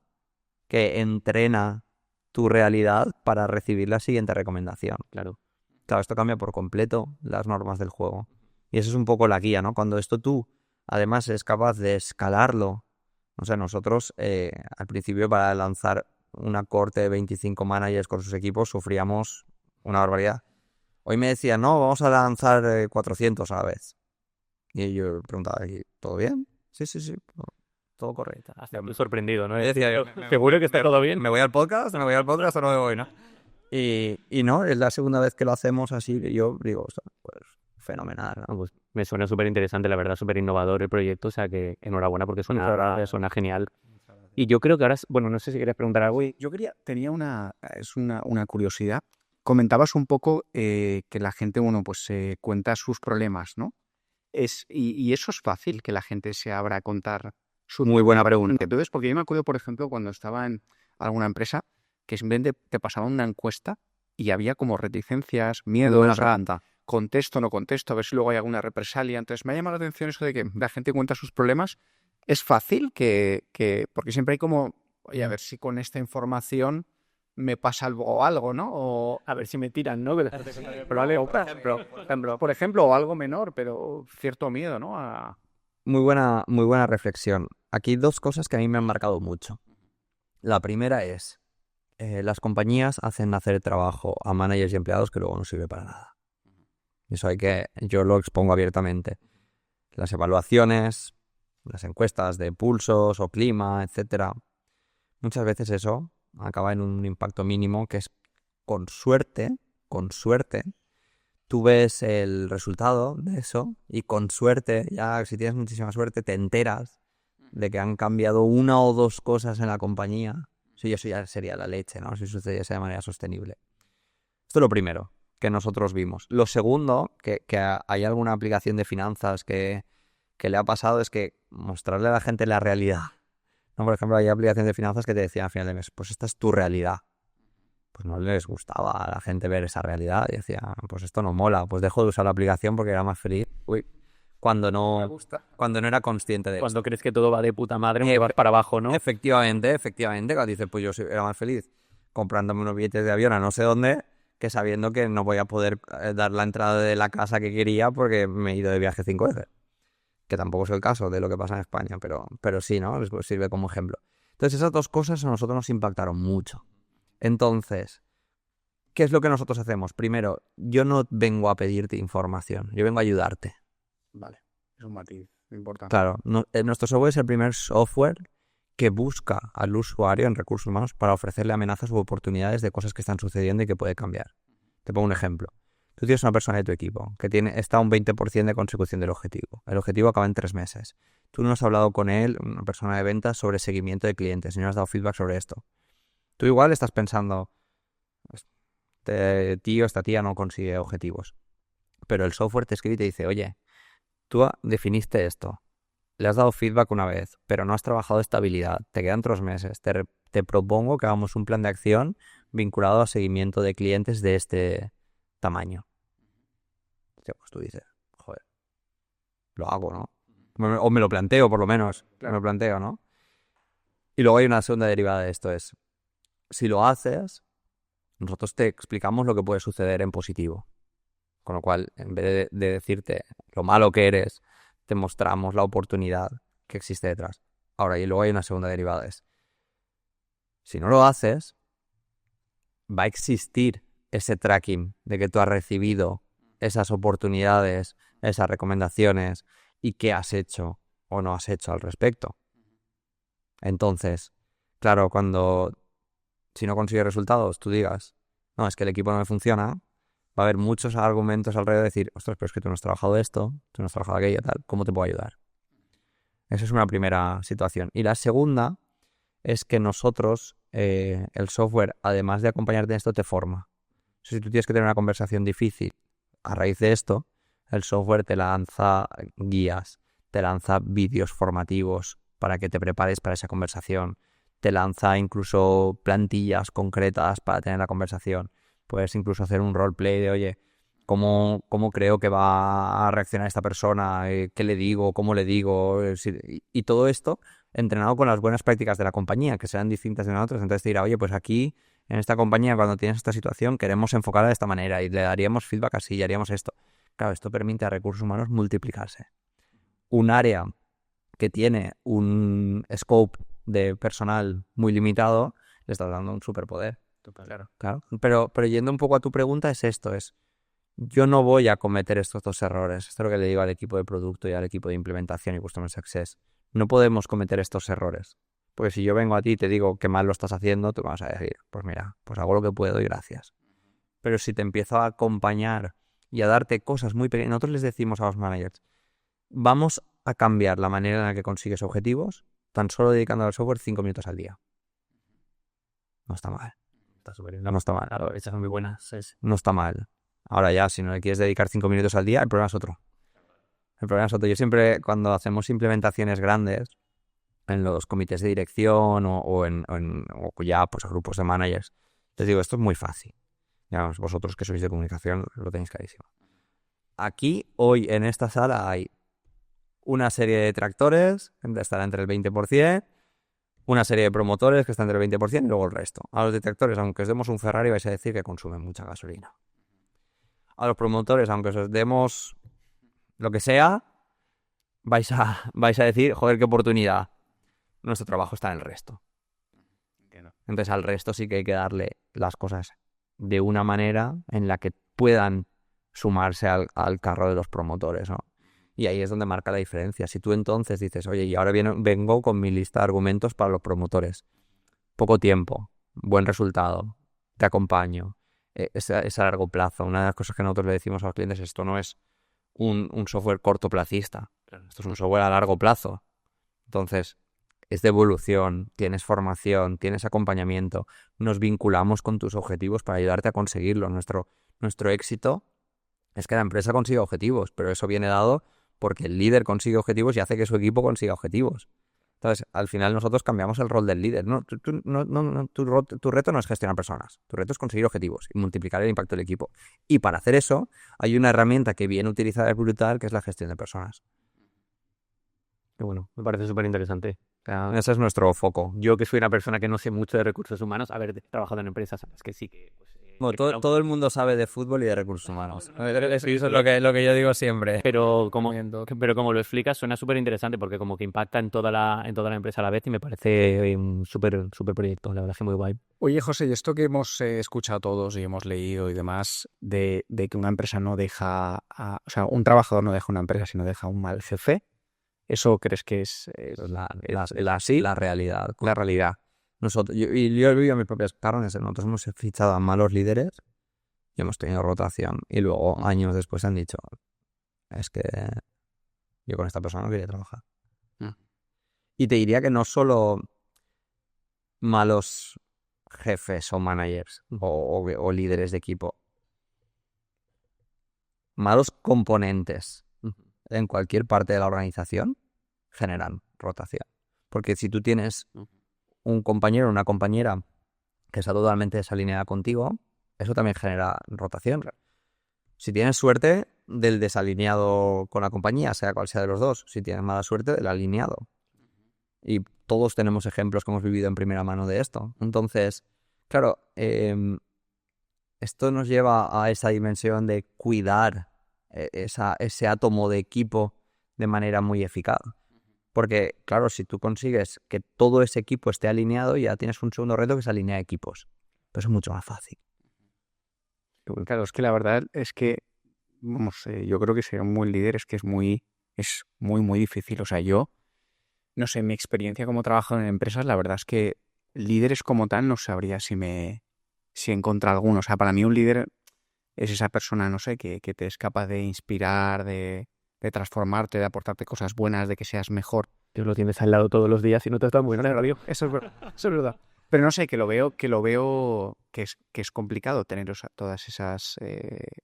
que entrena tu realidad para recibir la siguiente recomendación. Claro. Claro, esto cambia por completo las normas del juego. Y eso es un poco la guía, ¿no? Cuando esto tú, además, eres capaz de escalarlo. O sea, nosotros, al principio, para lanzar una corte de 25 managers con sus equipos, sufríamos una barbaridad. Hoy me decían, no, vamos a lanzar 400 a la vez. Y yo preguntaba, ¿todo bien? Sí, todo correcto. Hasta muy sorprendido, ¿no? Decía yo, ¿Seguro que está todo bien? ¿me voy al podcast? ¿Me voy al podcast o no me voy, no? Y no, es la segunda vez que lo hacemos así. Y yo digo, o sea, pues fenomenal, ¿no? Pues me suena súper interesante, la verdad, súper innovador el proyecto, o sea que enhorabuena porque suena genial. Y yo creo que ahora, bueno, no sé si quieres preguntar algo. Yo tenía una curiosidad. Comentabas un poco que la gente, bueno, pues cuenta sus problemas, ¿no? Y eso es fácil, que la gente se abra a contar sus... Muy buena pregunta. Entonces, porque yo me acuerdo, por ejemplo, cuando estaba en alguna empresa, que simplemente te pasaban una encuesta y había como reticencias, miedos, contesto, no contesto, a ver si luego hay alguna represalia. Entonces me ha llamado la atención eso de que la gente cuenta sus problemas. Es fácil porque siempre hay como, oye, a ver si con esta información me pasa algo, ¿no? O A ver si me tiran, ¿no? por ejemplo, o algo menor, pero cierto miedo, ¿no? Muy buena reflexión. Aquí hay 2 cosas que a mí me han marcado mucho. La primera es, las compañías hacen hacer trabajo a managers y empleados que luego no sirve para nada. Eso yo lo expongo abiertamente. Las evaluaciones, las encuestas de pulsos o clima, etcétera. Muchas veces eso acaba en un impacto mínimo que es, con suerte, tú ves el resultado de eso y con suerte, ya si tienes muchísima suerte, te enteras de que han cambiado 1 o 2 cosas en la compañía. Sí, eso ya sería la leche, ¿no? Si sucediese de manera sostenible. Esto es lo primero que nosotros vimos. Lo segundo, que hay alguna aplicación de finanzas que le ha pasado, es que mostrarle a la gente la realidad. ¿No? Por ejemplo, hay aplicaciones de finanzas que te decían al final de mes, pues esta es tu realidad. Pues no les gustaba a la gente ver esa realidad y decía, pues esto no mola, pues dejo de usar la aplicación porque era más feliz. Cuando no era consciente de Cuando crees que todo va de puta madre, vas para abajo, ¿no? Efectivamente, cuando dices, pues yo era más feliz comprándome unos billetes de avión a no sé dónde, que sabiendo que no voy a poder dar la entrada de la casa que quería porque me he ido de viaje 5 veces. que tampoco es el caso de lo que pasa en España, pero sí, ¿no? Les sirve como ejemplo. Entonces, esas dos cosas a nosotros nos impactaron mucho. Entonces, ¿qué es lo que nosotros hacemos? Primero, yo no vengo a pedirte información, yo vengo a ayudarte. Vale, es un matiz importante. Claro, nuestro software es el primer software que busca al usuario en recursos humanos para ofrecerle amenazas u oportunidades de cosas que están sucediendo y que puede cambiar. Te pongo un ejemplo. Tú tienes una persona de tu equipo que está a un 20% de consecución del objetivo. El objetivo acaba en 3 meses. Tú no has hablado con él, una persona de ventas, sobre seguimiento de clientes y no has dado feedback sobre esto. Tú igual estás pensando, este tío, esta tía no consigue objetivos. Pero el software te escribe y te dice, oye, tú definiste esto, le has dado feedback una vez, pero no has trabajado esta habilidad, te quedan 3 meses, te propongo que hagamos un plan de acción vinculado a seguimiento de clientes de este tamaño. Pues tú dices, joder, lo hago, ¿no? O me lo planteo, por lo menos, me lo planteo, ¿no? Y luego hay una segunda derivada de esto, es, si lo haces, nosotros te explicamos lo que puede suceder en positivo. Con lo cual, en vez de decirte lo malo que eres, te mostramos la oportunidad que existe detrás. Ahora, y luego hay una segunda derivada, es, si no lo haces, va a existir ese tracking de que tú has recibido esas oportunidades, esas recomendaciones y qué has hecho o no has hecho al respecto. Entonces, claro, si no consigues resultados, tú digas, no, es que el equipo no me funciona, va a haber muchos argumentos alrededor de decir, ostras, pero es que tú no has trabajado esto, tú no has trabajado aquello, tal, ¿cómo te puedo ayudar? Esa es una primera situación. Y la segunda es que nosotros, el software, además de acompañarte en esto, te forma. Si tú tienes que tener una conversación difícil a raíz de esto, el software te lanza guías, te lanza vídeos formativos para que te prepares para esa conversación, te lanza incluso plantillas concretas para tener la conversación. Puedes incluso hacer un roleplay de, oye, ¿cómo creo que va a reaccionar esta persona? ¿Qué le digo? ¿Cómo le digo? Y todo esto entrenado con las buenas prácticas de la compañía, que sean distintas de nosotros. Entonces te dirá, oye, pues aquí en esta compañía, cuando tienes esta situación, queremos enfocarla de esta manera y le daríamos feedback así y haríamos esto. Claro, esto permite a recursos humanos multiplicarse. Un área que tiene un scope de personal muy limitado, le estás dando un superpoder. Claro. Pero yendo un poco a tu pregunta, es esto, yo no voy a cometer estos dos errores. Esto es lo que le digo al equipo de producto y al equipo de implementación y Customer Success. No podemos cometer estos errores. Porque si yo vengo a ti y te digo que mal lo estás haciendo, tú me vas a decir, pues mira, pues hago lo que puedo y gracias. Pero si te empiezo a acompañar y a darte cosas muy pequeñas, nosotros les decimos a los managers, vamos a cambiar la manera en la que consigues objetivos, tan solo dedicando al software 5 minutos al día. No está mal. Está súper bien. No está mal. Claro, esas son muy buenas. Sí. No está mal. Ahora ya, si no le quieres dedicar 5 minutos al día, el problema es otro. El problema es otro. Yo siempre, cuando hacemos implementaciones grandes, en los comités de dirección o ya pues a grupos de managers, les digo, esto es muy fácil. Ya vosotros que sois de comunicación lo tenéis clarísimo. Aquí, hoy, en esta sala hay una serie de detractores, que estará entre el 20%, una serie de promotores que están entre el 20% y luego el resto. A los detractores, aunque os demos un Ferrari, vais a decir que consumen mucha gasolina. A los promotores, aunque os demos lo que sea, vais a decir, joder, qué oportunidad. Nuestro trabajo está en el resto. Entonces al resto sí que hay que darle las cosas de una manera en la que puedan sumarse al carro de los promotores, ¿no? Y ahí es donde marca la diferencia. Si tú entonces dices, oye, y ahora vengo con mi lista de argumentos para los promotores. Poco tiempo, buen resultado, te acompaño. Es a largo plazo. Una de las cosas que nosotros le decimos a los clientes, esto no es un software cortoplacista. Esto es un software a largo plazo. Entonces, es de evolución, tienes formación, tienes acompañamiento. Nos vinculamos con tus objetivos para ayudarte a conseguirlo. Nuestro éxito es que la empresa consiga objetivos, pero eso viene dado porque el líder consigue objetivos y hace que su equipo consiga objetivos. Entonces, al final nosotros cambiamos el rol del líder. Tu reto no es gestionar personas, tu reto es conseguir objetivos y multiplicar el impacto del equipo. Y para hacer eso, hay una herramienta que bien utilizada es brutal, que es la gestión de personas. Qué bueno, me parece súper interesante. O sea, ese es nuestro foco. Yo que soy una persona que no sé mucho de recursos humanos, haber trabajado en empresas en las que sí que pues, Bueno, todo el mundo sabe de fútbol y de recursos humanos. Eso es lo que yo digo siempre. Pero como lo explicas, suena súper interesante porque como que impacta en toda la empresa a la vez y me parece un súper proyecto, la verdad es que muy guay. Oye, José, y esto que hemos escuchado todos y hemos leído y demás, de que una empresa no deja, o sea, un trabajador no deja una empresa, sino deja un mal jefe, ¿eso crees que es La realidad. la realidad? Yo he vivido mis propias carnes. Nosotros hemos fichado a malos líderes y hemos tenido rotación. Y luego, años después, han dicho, es que yo con esta persona no quería trabajar. Y te diría que no solo malos jefes o managers o líderes de equipo, malos componentes en cualquier parte de la organización generan rotación. Porque si tú tienes un compañero o una compañera que está totalmente desalineada contigo, eso también genera rotación. Si tienes suerte del desalineado con la compañía, sea cual sea de los dos, si tienes mala suerte del alineado. Y todos tenemos ejemplos que hemos vivido en primera mano de esto. Entonces, claro, esto nos lleva a esa dimensión de cuidar ese átomo de equipo de manera muy eficaz. Porque, claro, si tú consigues que todo ese equipo esté alineado, ya tienes un segundo reto que es alinear equipos. Pero eso es mucho más fácil. Claro, es que la verdad es que, vamos, yo creo que ser un buen líder es que es muy, muy difícil. O sea, yo, no sé, mi experiencia como trabajo en empresas, la verdad es que líderes como tal no sabría si he encontrado alguno. O sea, para mí un líder es esa persona, no sé, que te es capaz de inspirar, de transformarte, de aportarte cosas buenas, de que seas mejor. Tú lo tienes al lado todos los días y no te está muy bien en la radio. Eso es verdad. Pero no sé, que lo veo que es complicado tener todas esas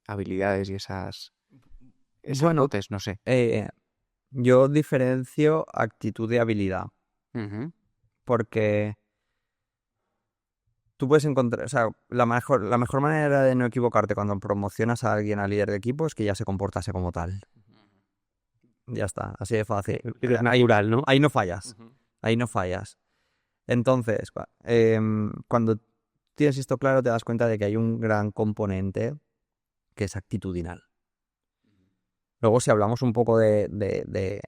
habilidades y esas Bueno, dotes, no sé. Yo diferencio actitud de habilidad. Porque tú puedes encontrar, o sea, la mejor manera de no equivocarte cuando promocionas a alguien a líder de equipo es que ya se comportase como tal. Ya está, así de fácil. Es natural, ¿no? Ahí no fallas. Ahí no fallas. Entonces, cuando tienes esto claro, te das cuenta de que hay un gran componente que es actitudinal. Luego, si hablamos un poco de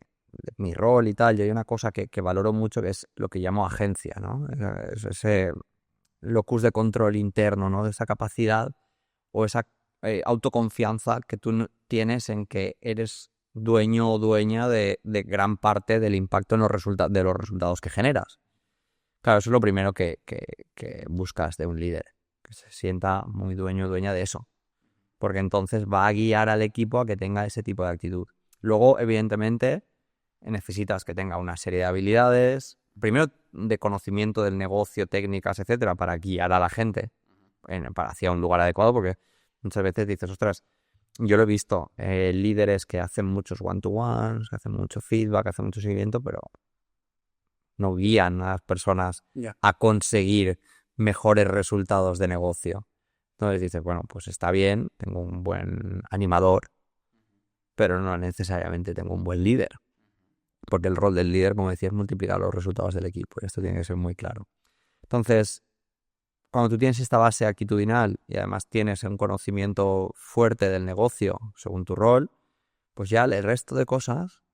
mi rol y tal, yo hay una cosa que valoro mucho que es lo que llamo agencia, ¿no? Es ese locus de control interno, ¿no? De esa capacidad o esa autoconfianza que tú tienes en que eres dueño o dueña de gran parte del impacto en de los resultados que generas. Claro, eso es lo primero que buscas de un líder, que se sienta muy dueño o dueña de eso, porque entonces va a guiar al equipo a que tenga ese tipo de actitud. Luego, evidentemente, necesitas que tenga una serie de habilidades, primero de conocimiento del negocio, técnicas, etcétera, para guiar a la gente hacia un lugar adecuado, porque muchas veces dices, ostras, yo lo he visto, líderes que hacen muchos one-to-ones, que hacen mucho feedback, que hacen mucho seguimiento, pero no guían a las personas a conseguir mejores resultados de negocio. Entonces dices, bueno, pues está bien, tengo un buen animador, pero no necesariamente tengo un buen líder. Porque el rol del líder, como decía, es multiplicar los resultados del equipo. Y esto tiene que ser muy claro. Entonces, cuando tú tienes esta base actitudinal y además tienes un conocimiento fuerte del negocio según tu rol, pues ya el resto de cosas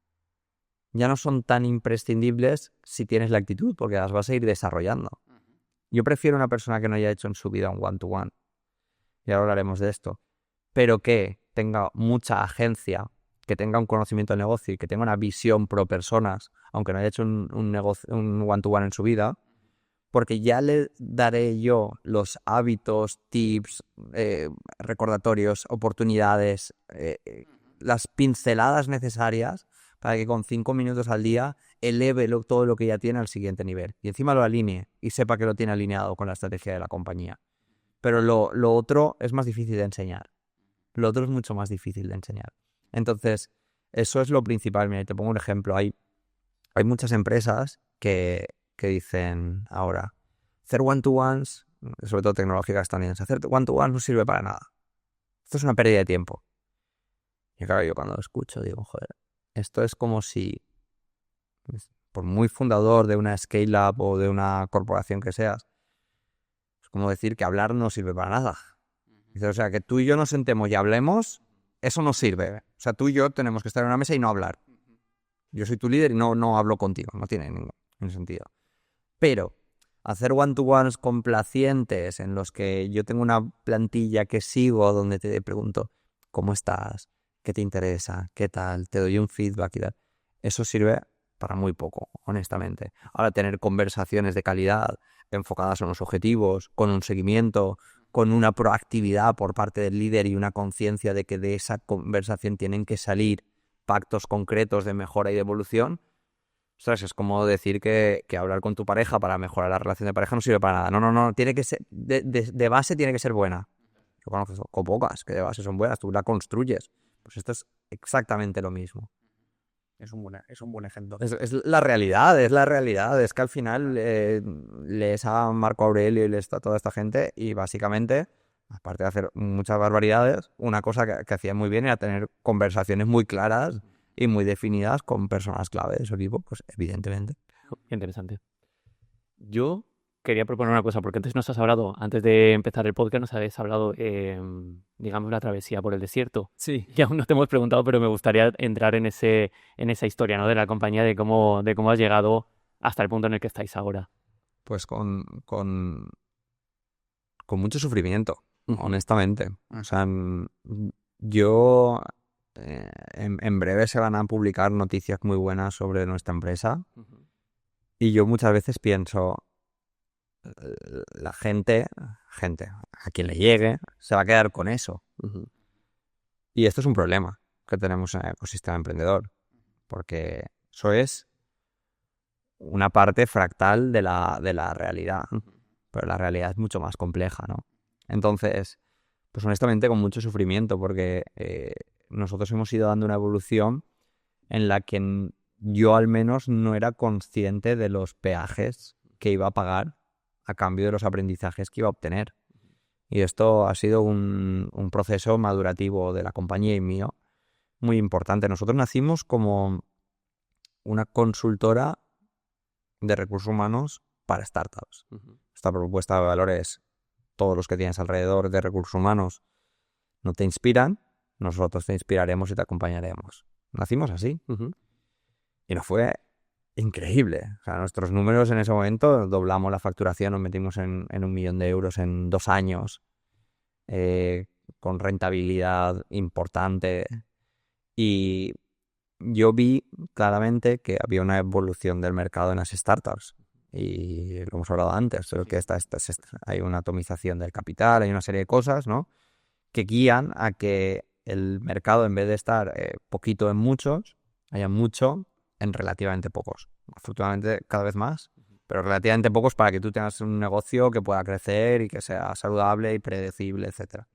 ya no son tan imprescindibles si tienes la actitud, porque las vas a ir desarrollando. Yo prefiero una persona que no haya hecho en su vida un one-to-one, y ahora hablaremos de esto, pero que tenga mucha agencia, que tenga un conocimiento del negocio y que tenga una visión pro personas, aunque no haya hecho un one-to-one en su vida, porque ya le daré yo los hábitos, tips, recordatorios, oportunidades, las pinceladas necesarias para que con 5 minutos al día eleve todo lo que ya tiene al siguiente nivel. Y encima lo alinee y sepa que lo tiene alineado con la estrategia de la compañía. Pero lo otro es más difícil de enseñar. Lo otro es mucho más difícil de enseñar. Entonces, eso es lo principal. Mira, te pongo un ejemplo. Hay muchas empresas que dicen ahora, hacer one-to-ones, sobre todo tecnológicas también, hacer one-to-ones no sirve para nada. Esto es una pérdida de tiempo. Y claro, yo cuando lo escucho digo, joder, esto es como si, por muy fundador de una scale-up o de una corporación que seas, es como decir que hablar no sirve para nada. Dice, o sea, que tú y yo nos sentemos y hablemos, eso no sirve. O sea, tú y yo tenemos que estar en una mesa y no hablar. Yo soy tu líder y no hablo contigo, no tiene ningún sentido. Pero hacer one-to-ones complacientes en los que yo tengo una plantilla que sigo donde te pregunto ¿cómo estás? ¿Qué te interesa? ¿Qué tal? Te doy un feedback y tal. Eso sirve para muy poco, honestamente. Ahora, tener conversaciones de calidad enfocadas en los objetivos, con un seguimiento, con una proactividad por parte del líder y una conciencia de que de esa conversación tienen que salir pactos concretos de mejora y de evolución. Ostras, es como decir que hablar con tu pareja para mejorar la relación de pareja no sirve para nada. No, tiene que ser, de base tiene que ser buena. Yo conozco pocas que de base son buenas, tú la construyes. Pues esto es exactamente lo mismo. Es un buen ejemplo. Es la realidad, es que al final lees a Marco Aurelio y lees a toda esta gente y básicamente, aparte de hacer muchas barbaridades, una cosa que hacía muy bien era tener conversaciones muy claras y muy definidas con personas clave de su equipo, pues evidentemente. Interesante. Yo quería proponer una cosa, porque antes de empezar el podcast, nos habéis hablado, digamos, la travesía por el desierto. Sí. Y aún no te hemos preguntado, pero me gustaría entrar en esa historia, ¿no? De la compañía, de cómo has llegado hasta el punto en el que estáis ahora. Pues con mucho sufrimiento, honestamente. O sea, yo en breve se van a publicar noticias muy buenas sobre nuestra empresa y yo muchas veces pienso, la gente, a quien le llegue, se va a quedar con eso. Y esto es un problema que tenemos en el ecosistema emprendedor, porque eso es una parte fractal de la realidad, pero la realidad es mucho más compleja, ¿no? Entonces, pues honestamente con mucho sufrimiento, porque nosotros hemos ido dando una evolución en la que yo al menos no era consciente de los peajes que iba a pagar a cambio de los aprendizajes que iba a obtener. Y esto ha sido un proceso madurativo de la compañía y mío muy importante. Nosotros nacimos como una consultora de recursos humanos para startups. Esta propuesta de valor es: todos los que tienes alrededor de recursos humanos no te inspiran, nosotros te inspiraremos y te acompañaremos. Nacimos así. Y nos fue increíble. O sea, nuestros números en ese momento, doblamos la facturación, nos metimos en 1 millón de euros en 2 años, con rentabilidad importante. Y yo vi claramente que había una evolución del mercado en las startups. Y lo hemos hablado antes, creo que hay una atomización del capital, hay una serie de cosas, ¿no?, que guían a que el mercado, en vez de estar poquito en muchos, haya mucho en relativamente pocos. Afortunadamente cada vez más, pero relativamente pocos para que tú tengas un negocio que pueda crecer y que sea saludable y predecible, etc.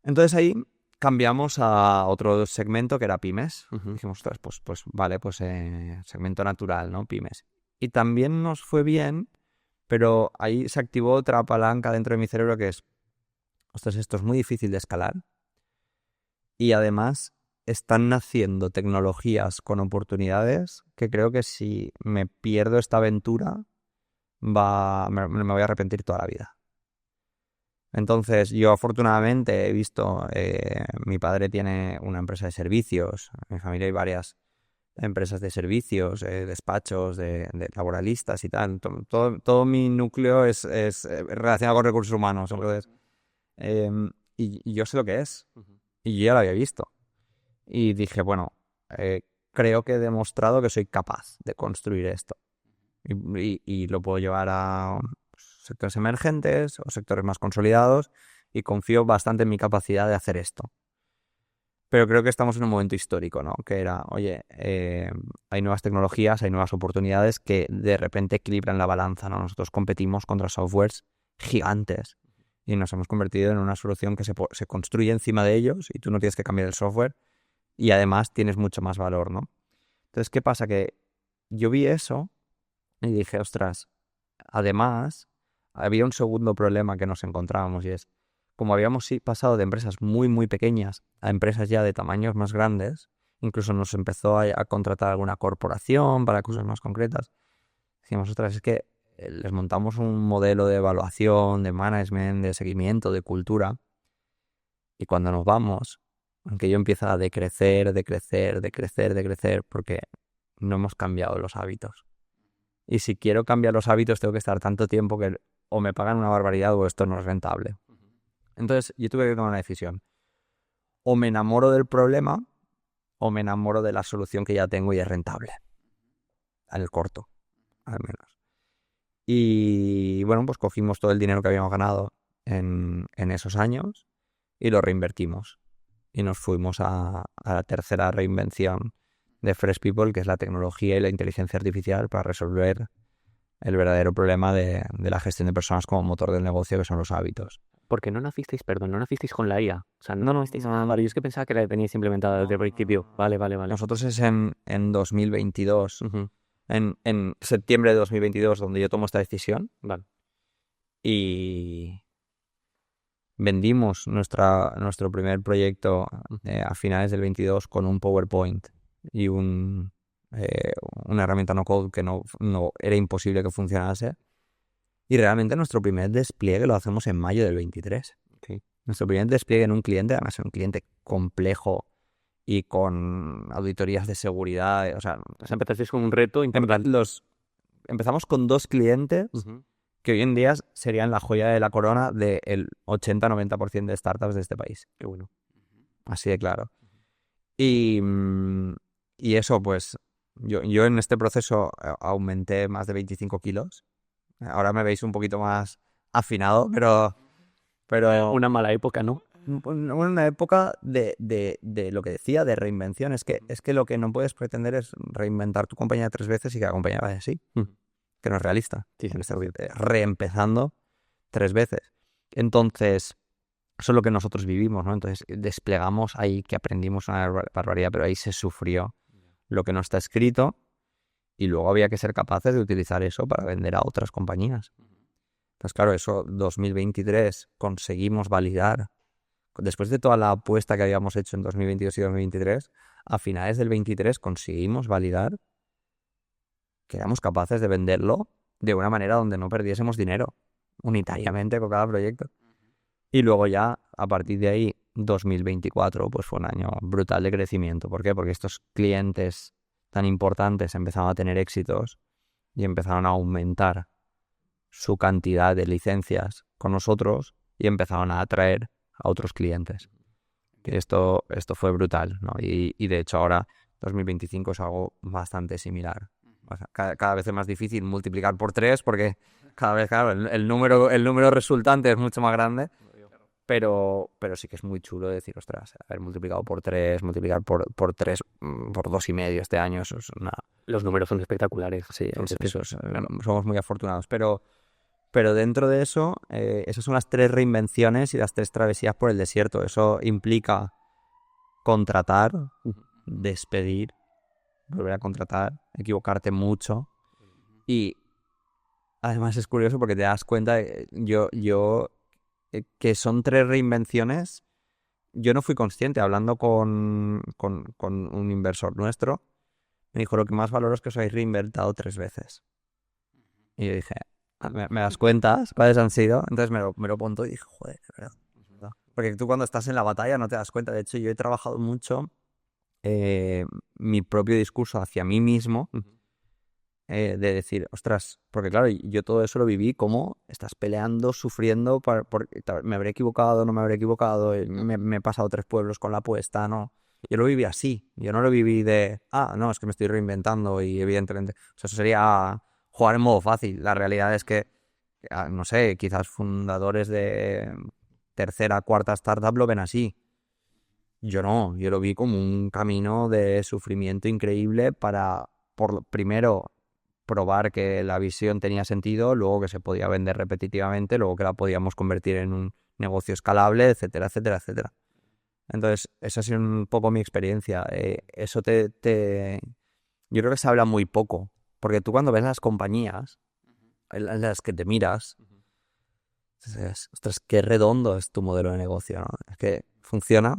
Entonces ahí cambiamos a otro segmento que era pymes. Dijimos, pues vale, pues segmento natural, ¿no? Pymes. Y también nos fue bien, pero ahí se activó otra palanca dentro de mi cerebro que es, ostras, esto es muy difícil de escalar y además están naciendo tecnologías con oportunidades que creo que si me pierdo esta aventura me voy a arrepentir toda la vida. Entonces yo afortunadamente he visto, mi padre tiene una empresa de servicios, en mi familia hay varias empresas de servicios, despachos de laboralistas y tal. Todo mi núcleo es relacionado con recursos humanos. Entonces, y yo sé lo que es. Y yo ya lo había visto. Y dije, bueno, creo que he demostrado que soy capaz de construir esto. Y lo puedo llevar a sectores emergentes o sectores más consolidados y confío bastante en mi capacidad de hacer esto. Pero creo que estamos en un momento histórico, ¿no? Que era, oye, hay nuevas tecnologías, hay nuevas oportunidades que de repente equilibran la balanza, ¿no? Nosotros competimos contra softwares gigantes y nos hemos convertido en una solución que se construye encima de ellos y tú no tienes que cambiar el software y además tienes mucho más valor, ¿no? Entonces, ¿qué pasa? Que yo vi eso y dije, ostras, además había un segundo problema que nos encontrábamos y es, como habíamos pasado de empresas muy, muy pequeñas a empresas ya de tamaños más grandes, incluso nos empezó a contratar alguna corporación para cosas más concretas, decíamos, ostras, es que les montamos un modelo de evaluación, de management, de seguimiento, de cultura. Y cuando nos vamos, aunque yo empieza a decrecer, porque no hemos cambiado los hábitos. Y si quiero cambiar los hábitos, tengo que estar tanto tiempo que o me pagan una barbaridad o esto no es rentable. Entonces, yo tuve que tomar una decisión. O me enamoro del problema o me enamoro de la solución que ya tengo y es rentable. En el corto, al menos. Y bueno, pues cogimos todo el dinero que habíamos ganado en esos años y lo reinvertimos. Y nos fuimos a la tercera reinvención de Fresh People, que es la tecnología y la inteligencia artificial para resolver el verdadero problema de la gestión de personas como motor del negocio, que son los hábitos. Porque no nacisteis con la IA. O sea, no nacisteis... Vale, yo es que pensaba que la teníais implementada desde el principio. Vale. Nosotros es en 2022, Ujú. en septiembre de 2022, donde yo tomo esta decisión. Vale. Y vendimos nuestro primer proyecto a finales del 22 con un PowerPoint y una herramienta no code que no era imposible que funcionase. Y realmente nuestro primer despliegue lo hacemos en mayo del 23. Sí. Nuestro primer despliegue en un cliente, además un cliente complejo y con auditorías de seguridad. O sea, empezasteis con un reto importante. Empezamos con 2 clientes que hoy en día serían la joya de la corona del 80-90% de startups de este país. Qué bueno. Así de claro. Y eso, pues, yo en este proceso aumenté más de 25 kilos. Ahora me veis un poquito más afinado, pero Una mala época, ¿no? una época de lo que decía, de reinvención. Es que lo que no puedes pretender es reinventar tu compañía 3 veces y que la compañía vaya así. Que no es realista. Sí. Reempezando 3 veces. Entonces, eso es lo que nosotros vivimos, ¿no? Entonces, desplegamos ahí que aprendimos una barbaridad, pero ahí se sufrió lo que no está escrito y luego había que ser capaces de utilizar eso para vender a otras compañías. Entonces, claro, eso 2023 conseguimos validar. Después de toda la apuesta que habíamos hecho en 2022 y 2023, a finales del 23 conseguimos validar que éramos capaces de venderlo de una manera donde no perdiésemos dinero unitariamente con cada proyecto. Y luego ya, a partir de ahí, 2024, pues fue un año brutal de crecimiento. ¿Por qué? Porque estos clientes tan importantes empezaron a tener éxitos y empezaron a aumentar su cantidad de licencias con nosotros y empezaron a atraer a otros clientes. Y esto fue brutal, ¿no? Y de hecho ahora 2025 es algo bastante similar. O sea, cada vez es más difícil multiplicar por 3 porque cada vez, claro, el número resultante es mucho más grande. Pero sí que es muy chulo decir, ostras, haber multiplicado por 3, multiplicar por 3, por 2,5 este año, eso es una... Los números son espectaculares. Sí, somos muy afortunados. Pero dentro de eso, esas son las 3 reinvenciones y las 3 travesías por el desierto. Eso implica contratar, despedir, volver a contratar, equivocarte mucho. Y además es curioso porque te das cuenta, que son 3 reinvenciones. Yo no fui consciente, hablando con un inversor nuestro, me dijo, lo que más valoro es que os habéis reinventado 3 veces. Y yo dije, ¿me das cuentas cuáles han sido? Entonces me lo apuntó y dije, joder, de verdad. Porque tú cuando estás en la batalla no te das cuenta. De hecho, yo he trabajado mucho mi propio discurso hacia mí mismo, de decir, ostras, porque claro, yo todo eso lo viví como estás peleando, sufriendo, me habré equivocado, no me habré equivocado, me he pasado 3 pueblos con la apuesta, ¿no? Yo lo viví así, yo no lo viví de, no, es que me estoy reinventando y evidentemente, o sea, eso sería jugar en modo fácil. La realidad es que, no sé, quizás fundadores de tercera, cuarta startup lo ven así. Yo no, yo lo vi como un camino de sufrimiento increíble para, primero, probar que la visión tenía sentido, luego que se podía vender repetitivamente, luego que la podíamos convertir en un negocio escalable, etcétera, etcétera, etcétera. Entonces, esa ha sido un poco mi experiencia. Eso yo creo que se habla muy poco, porque tú cuando ves las compañías en las que te miras, dices, ostras, qué redondo es tu modelo de negocio, ¿no? Es que funciona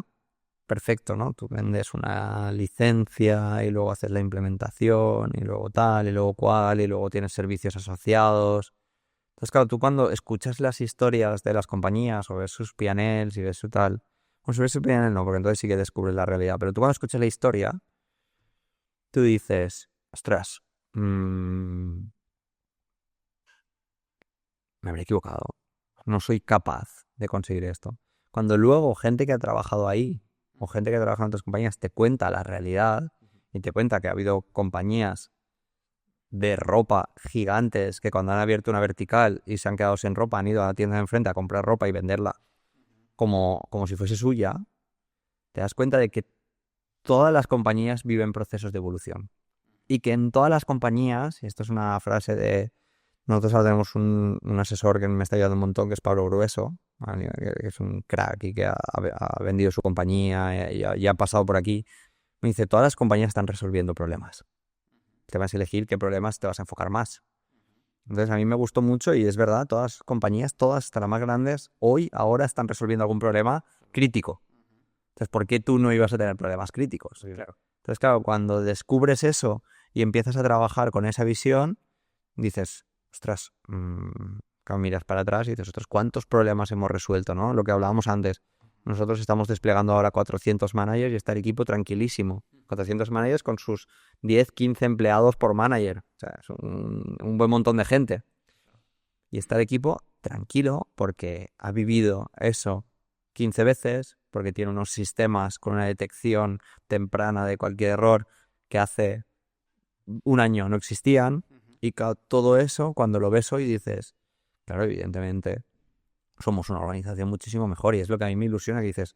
perfecto, ¿no? Tú vendes una licencia y luego haces la implementación y luego tal y luego cual y luego tienes servicios asociados. Entonces, claro, tú cuando escuchas las historias de las compañías o ves sus P&Ls y ves su tal... Bueno, si ves su P&L no, porque entonces sí que descubres la realidad. Pero tú cuando escuchas la historia, tú dices, ostras, me habré equivocado. No soy capaz de conseguir esto. Cuando luego gente que ha trabajado ahí o gente que ha trabajado en otras compañías te cuenta la realidad y te cuenta que ha habido compañías de ropa gigantes que cuando han abierto una vertical y se han quedado sin ropa han ido a la tienda de enfrente a comprar ropa y venderla como si fuese suya, te das cuenta de que todas las compañías viven procesos de evolución. Y que en todas las compañías, y esto es una frase de... Nosotros ahora tenemos un asesor que me está ayudando un montón, que es Pablo Grueso, ¿vale? Que es un crack y que ha vendido su compañía y ha pasado por aquí. Me dice, todas las compañías están resolviendo problemas. Te vas a elegir qué problemas te vas a enfocar más. Entonces a mí me gustó mucho y es verdad, todas las compañías, todas hasta las más grandes, ahora están resolviendo algún problema crítico. Entonces, ¿por qué tú no ibas a tener problemas críticos? Claro. Entonces, claro, cuando descubres eso y empiezas a trabajar con esa visión, dices, ostras, claro, miras para atrás y dices, ostras, ¿cuántos problemas hemos resuelto, no? Lo que hablábamos antes. Nosotros estamos desplegando ahora 400 managers y está el equipo tranquilísimo. 400 managers con sus 10, 15 empleados por manager. O sea, es un buen montón de gente. Y está el equipo tranquilo porque ha vivido eso 15 veces, porque tiene unos sistemas con una detección temprana de cualquier error que hace un año no existían. Y todo eso, cuando lo ves hoy, dices, claro, evidentemente somos una organización muchísimo mejor. Y es lo que a mí me ilusiona, que dices,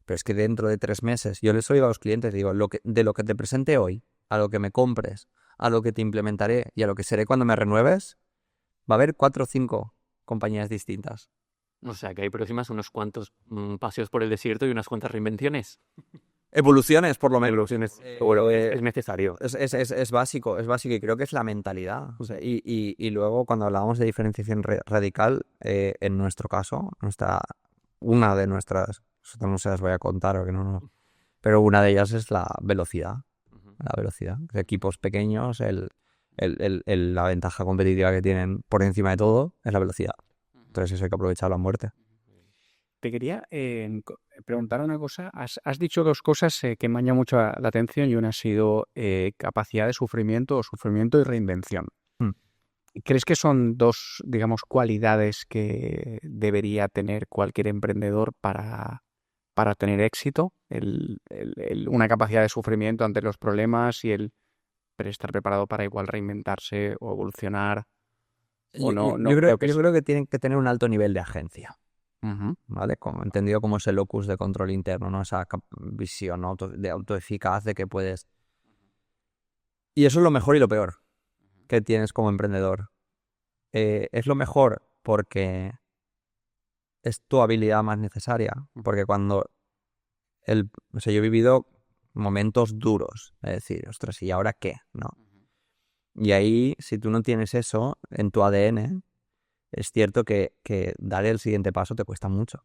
pero es que dentro de 3 meses, yo les oigo a los clientes, digo, de lo que te presente hoy, a lo que me compres, a lo que te implementaré y a lo que seré cuando me renueves, va a haber 4 o 5 compañías distintas. O sea, que hay próximas unos cuantos paseos por el desierto y unas cuantas reinvenciones. Evoluciones, por lo menos. Evoluciones, bueno, es necesario. Es básico y creo que es la mentalidad. O sea, y luego cuando hablábamos de diferenciación radical, en nuestro caso, una de nuestras, no se las voy a contar, porque pero una de ellas es la velocidad. La velocidad. Equipos pequeños, la ventaja competitiva que tienen por encima de todo es la velocidad. Entonces eso hay que aprovecharlo a muerte. Te quería preguntar una cosa. Has dicho 2 cosas que me han llamado mucho la atención y una ha sido capacidad de sufrimiento o sufrimiento y reinvención. ¿Crees que son 2, digamos, cualidades que debería tener cualquier emprendedor para tener éxito? Una capacidad de sufrimiento ante los problemas y el estar preparado para igual reinventarse o evolucionar. O no Yo que creo que tienen que tener un alto nivel de agencia. Uh-huh. ¿Vale? Entendido como ese locus de control interno, ¿no? Esa visión, ¿no? de autoeficaz de que puedes... Y eso es lo mejor y lo peor que tienes como emprendedor. Es lo mejor porque es tu habilidad más necesaria. Porque cuando... O sea, yo he vivido momentos duros. Es decir, ostras, ¿y ahora qué? ¿No? Y ahí, si tú no tienes eso en tu ADN, es cierto que dar el siguiente paso te cuesta mucho.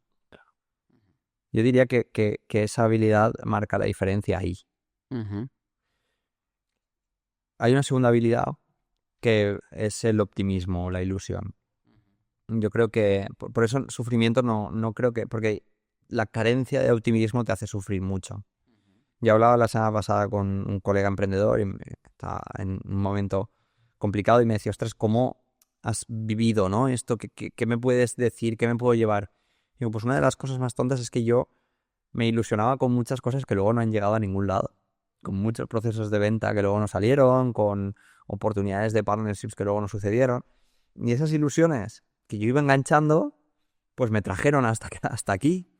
Yo diría que esa habilidad marca la diferencia ahí. Uh-huh. Hay una segunda habilidad que es el optimismo, la ilusión. Yo creo que, por eso el sufrimiento no creo que, porque la carencia de optimismo te hace sufrir mucho. Yo hablaba la semana pasada con un colega emprendedor y está en un momento complicado y me decía, ostras, ¿cómo has vivido, ¿no? Esto, ¿qué me puedes decir? ¿Qué me puedo llevar? Y digo, pues una de las cosas más tontas es que yo me ilusionaba con muchas cosas que luego no han llegado a ningún lado. Con muchos procesos de venta que luego no salieron, con oportunidades de partnerships que luego no sucedieron. Y esas ilusiones que yo iba enganchando, pues me trajeron hasta aquí.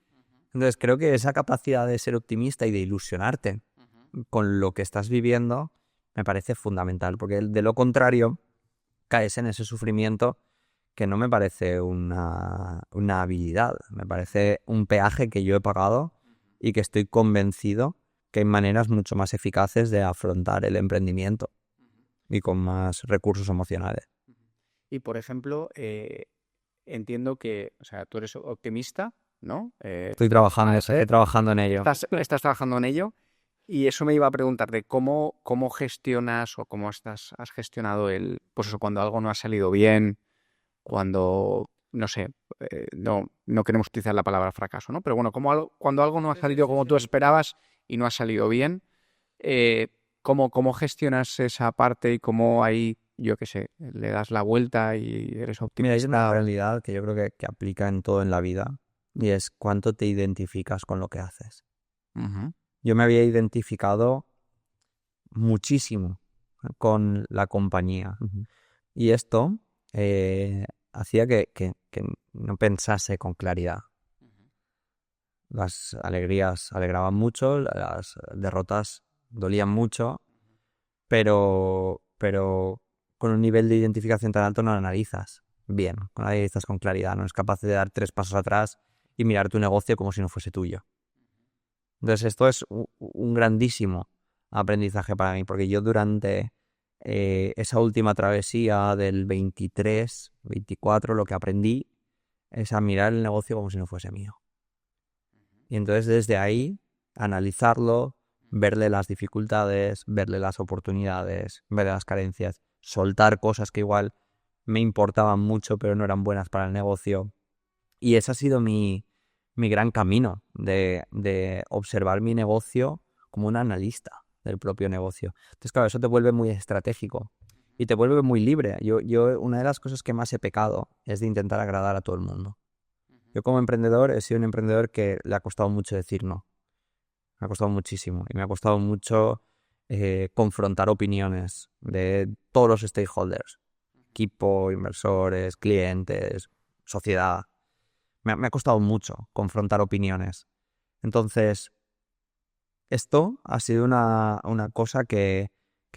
Entonces creo que esa capacidad de ser optimista y de ilusionarte con lo que estás viviendo me parece fundamental, porque de lo contrario caes en ese sufrimiento que no me parece una habilidad, me parece un peaje que yo he pagado y que estoy convencido que hay maneras mucho más eficaces de afrontar el emprendimiento y con más recursos emocionales. Y, por ejemplo, entiendo que, o sea, tú eres optimista, ¿no? Estoy trabajando en ello. Estás trabajando en ello y eso me iba a preguntar de cómo gestionas o cómo has gestionado pues eso, cuando algo no ha salido bien, cuando, no sé, no queremos utilizar la palabra fracaso, ¿no? Pero bueno, cuando algo no ha salido como tú esperabas y no ha salido bien, ¿cómo gestionas esa parte y cómo ahí, yo qué sé, le das la vuelta y eres Mira, hay una optimista? realidad que yo creo que aplica en todo en la vida y es cuánto te identificas con lo que haces. Ujú. Yo me había identificado muchísimo con la compañía y esto hacía que no pensase con claridad. Las alegrías alegraban mucho, las derrotas dolían mucho, pero con un nivel de identificación tan alto no lo analizas bien, no lo analizas con claridad, no es capaz de dar 3 pasos atrás y mirar tu negocio como si no fuese tuyo. Entonces esto es un grandísimo aprendizaje para mí, porque yo durante esa última travesía del 23, 24, lo que aprendí es a mirar el negocio como si no fuese mío. Y entonces desde ahí analizarlo, verle las dificultades, verle las oportunidades, verle las carencias, soltar cosas que igual me importaban mucho pero no eran buenas para el negocio. Y ese ha sido mi gran camino de observar mi negocio como un analista del propio negocio. Entonces, claro, eso te vuelve muy estratégico y te vuelve muy libre. Una de las cosas que más he pecado es de intentar agradar a todo el mundo. Yo como emprendedor he sido un emprendedor que le ha costado mucho decir no. Me ha costado muchísimo y me ha costado mucho confrontar opiniones de todos los stakeholders, equipo, inversores, clientes, sociedad. Me ha costado mucho confrontar opiniones. Entonces, esto ha sido una cosa que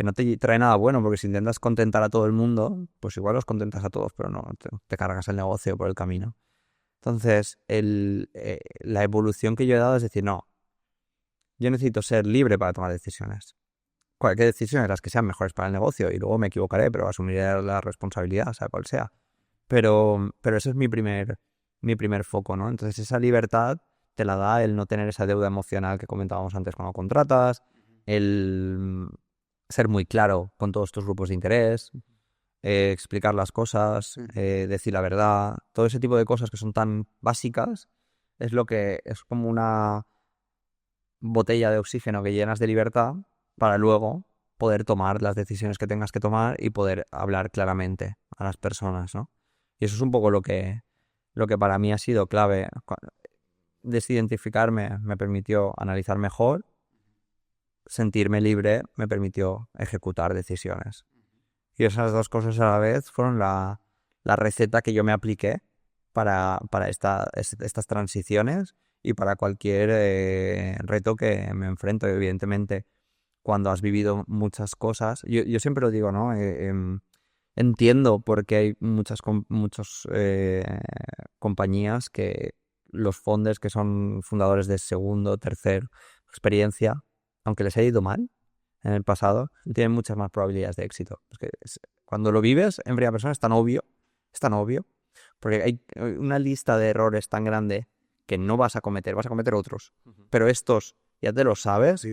no te trae nada bueno, porque si intentas contentar a todo el mundo, pues igual los contentas a todos, pero no, te cargas el negocio por el camino. Entonces, la evolución que yo he dado es decir, no, yo necesito ser libre para tomar decisiones. Cualquier decisión, las que sean mejores para el negocio, y luego me equivocaré, pero asumiré la responsabilidad, sea cual sea. Pero ese es mi primer foco, ¿no? Entonces esa libertad te la da el no tener esa deuda emocional que comentábamos antes cuando contratas, el ser muy claro con todos tus grupos de interés, explicar las cosas, decir la verdad, todo ese tipo de cosas que son tan básicas, es lo que es como una botella de oxígeno que llenas de libertad para luego poder tomar las decisiones que tengas que tomar y poder hablar claramente a las personas, ¿no? Y eso es un poco lo que para mí ha sido clave. Desidentificarme me permitió analizar mejor, sentirme libre me permitió ejecutar decisiones. Y esas dos cosas a la vez fueron la receta que yo me apliqué para estas transiciones y para cualquier reto que me enfrento. Evidentemente, cuando has vivido muchas cosas, yo siempre lo digo, ¿no? Entiendo por qué hay muchas compañías que los founders que son fundadores de segundo, tercer experiencia, aunque les haya ido mal en el pasado, tienen muchas más probabilidades de éxito. Porque cuando lo vives en primera persona es tan obvio, porque hay una lista de errores tan grande que no vas a cometer otros, pero estos ya te los sabes,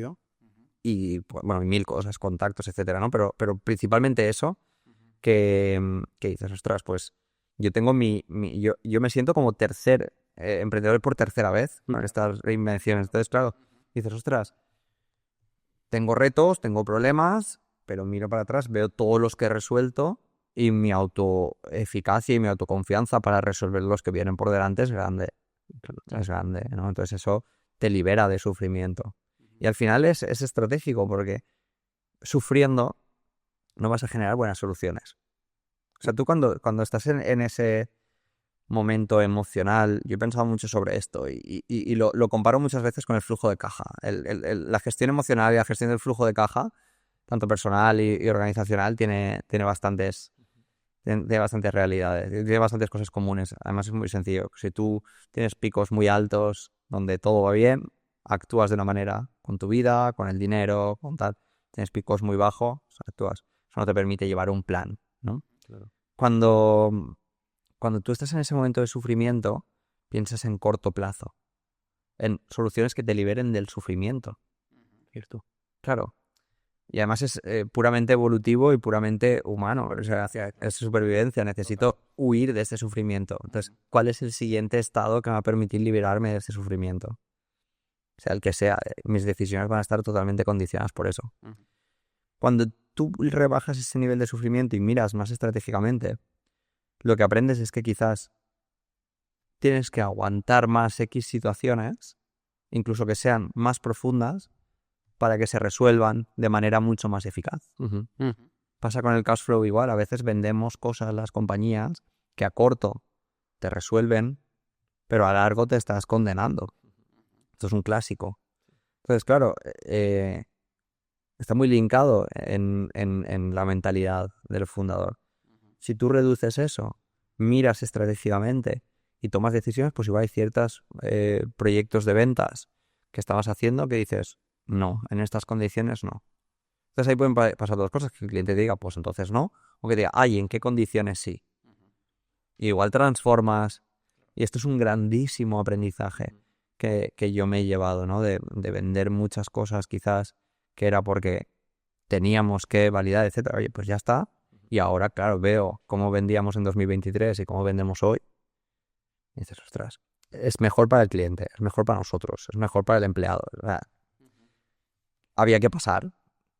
y pues, bueno, y mil cosas, contactos, etcétera, ¿no? Pero principalmente eso, que dices, ostras, pues yo tengo yo me siento como tercer emprendedor por tercera vez con estas reinvenciones. Entonces, claro, dices, ostras, tengo retos, tengo problemas, pero miro para atrás, veo todos los que he resuelto y mi autoeficacia y mi autoconfianza para resolver los que vienen por delante es grande. Es grande, ¿no? Entonces eso te libera de sufrimiento. Y al final es estratégico porque sufriendo no vas a generar buenas soluciones. O sea, tú cuando estás en ese momento emocional, yo he pensado mucho sobre esto y lo comparo muchas veces con el flujo de caja. La gestión emocional y la gestión del flujo de caja, tanto personal y organizacional, tiene bastantes realidades, tiene bastantes cosas comunes. Además es muy sencillo. Si tú tienes picos muy altos donde todo va bien, actúas de una manera con tu vida, con el dinero, con tal. Tienes picos muy bajos, actúas. Eso no te permite llevar un plan, ¿no? Claro. Cuando tú estás en ese momento de sufrimiento, piensas en corto plazo, en soluciones que te liberen del sufrimiento. ¿Cierto? Claro. Y además es puramente evolutivo y puramente humano. O sea, es supervivencia. Necesito huir de este sufrimiento. Entonces, ¿cuál es el siguiente estado que me va a permitir liberarme de este sufrimiento? Sea el que sea, mis decisiones van a estar totalmente condicionadas por eso. Cuando tú rebajas ese nivel de sufrimiento y miras más estratégicamente, lo que aprendes es que quizás tienes que aguantar más X situaciones, incluso que sean más profundas, para que se resuelvan de manera mucho más eficaz. Pasa con el cash flow igual. A veces vendemos cosas a las compañías que a corto te resuelven, pero a largo te estás condenando. Esto es un clásico. Entonces, claro, está muy linkado en la mentalidad del fundador. Si tú reduces eso, miras estratégicamente y tomas decisiones, pues igual hay ciertos proyectos de ventas que estabas haciendo que dices, no, en estas condiciones no. Entonces ahí pueden pasar dos cosas, que el cliente te diga, pues entonces no, o que te diga, ay, ¿en qué condiciones sí? Y igual transformas, y esto es un grandísimo aprendizaje que yo me he llevado, ¿no? De vender muchas cosas quizás que era porque teníamos que validar, etcétera. Oye, pues ya está. Y ahora, claro, veo cómo vendíamos en 2023 y cómo vendemos hoy. Y dices, ostras, es mejor para el cliente, es mejor para nosotros, es mejor para el empleado. Había que pasar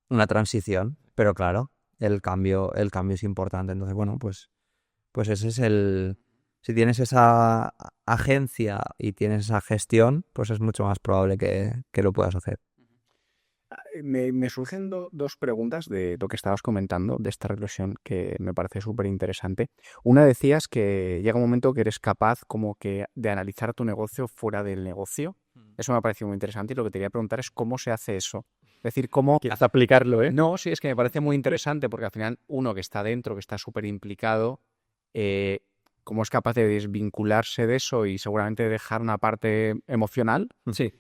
una transición, pero claro, el cambio es importante. Entonces, bueno, pues ese es el... Si tienes esa agencia y tienes esa gestión, pues es mucho más probable que lo puedas hacer. Me surgen dos preguntas de lo que estabas comentando, de esta reflexión que me parece súper interesante. Una, decías que llega un momento que eres capaz como que de analizar tu negocio fuera del negocio. Eso me ha parecido muy interesante y lo que te quería preguntar es cómo se hace eso. Es decir, cómo... Quieres aplicarlo, ¿eh? No, sí, es que me parece muy interesante porque al final uno que está dentro, que está súper implicado, cómo es capaz de desvincularse de eso y seguramente dejar una parte emocional. Sí.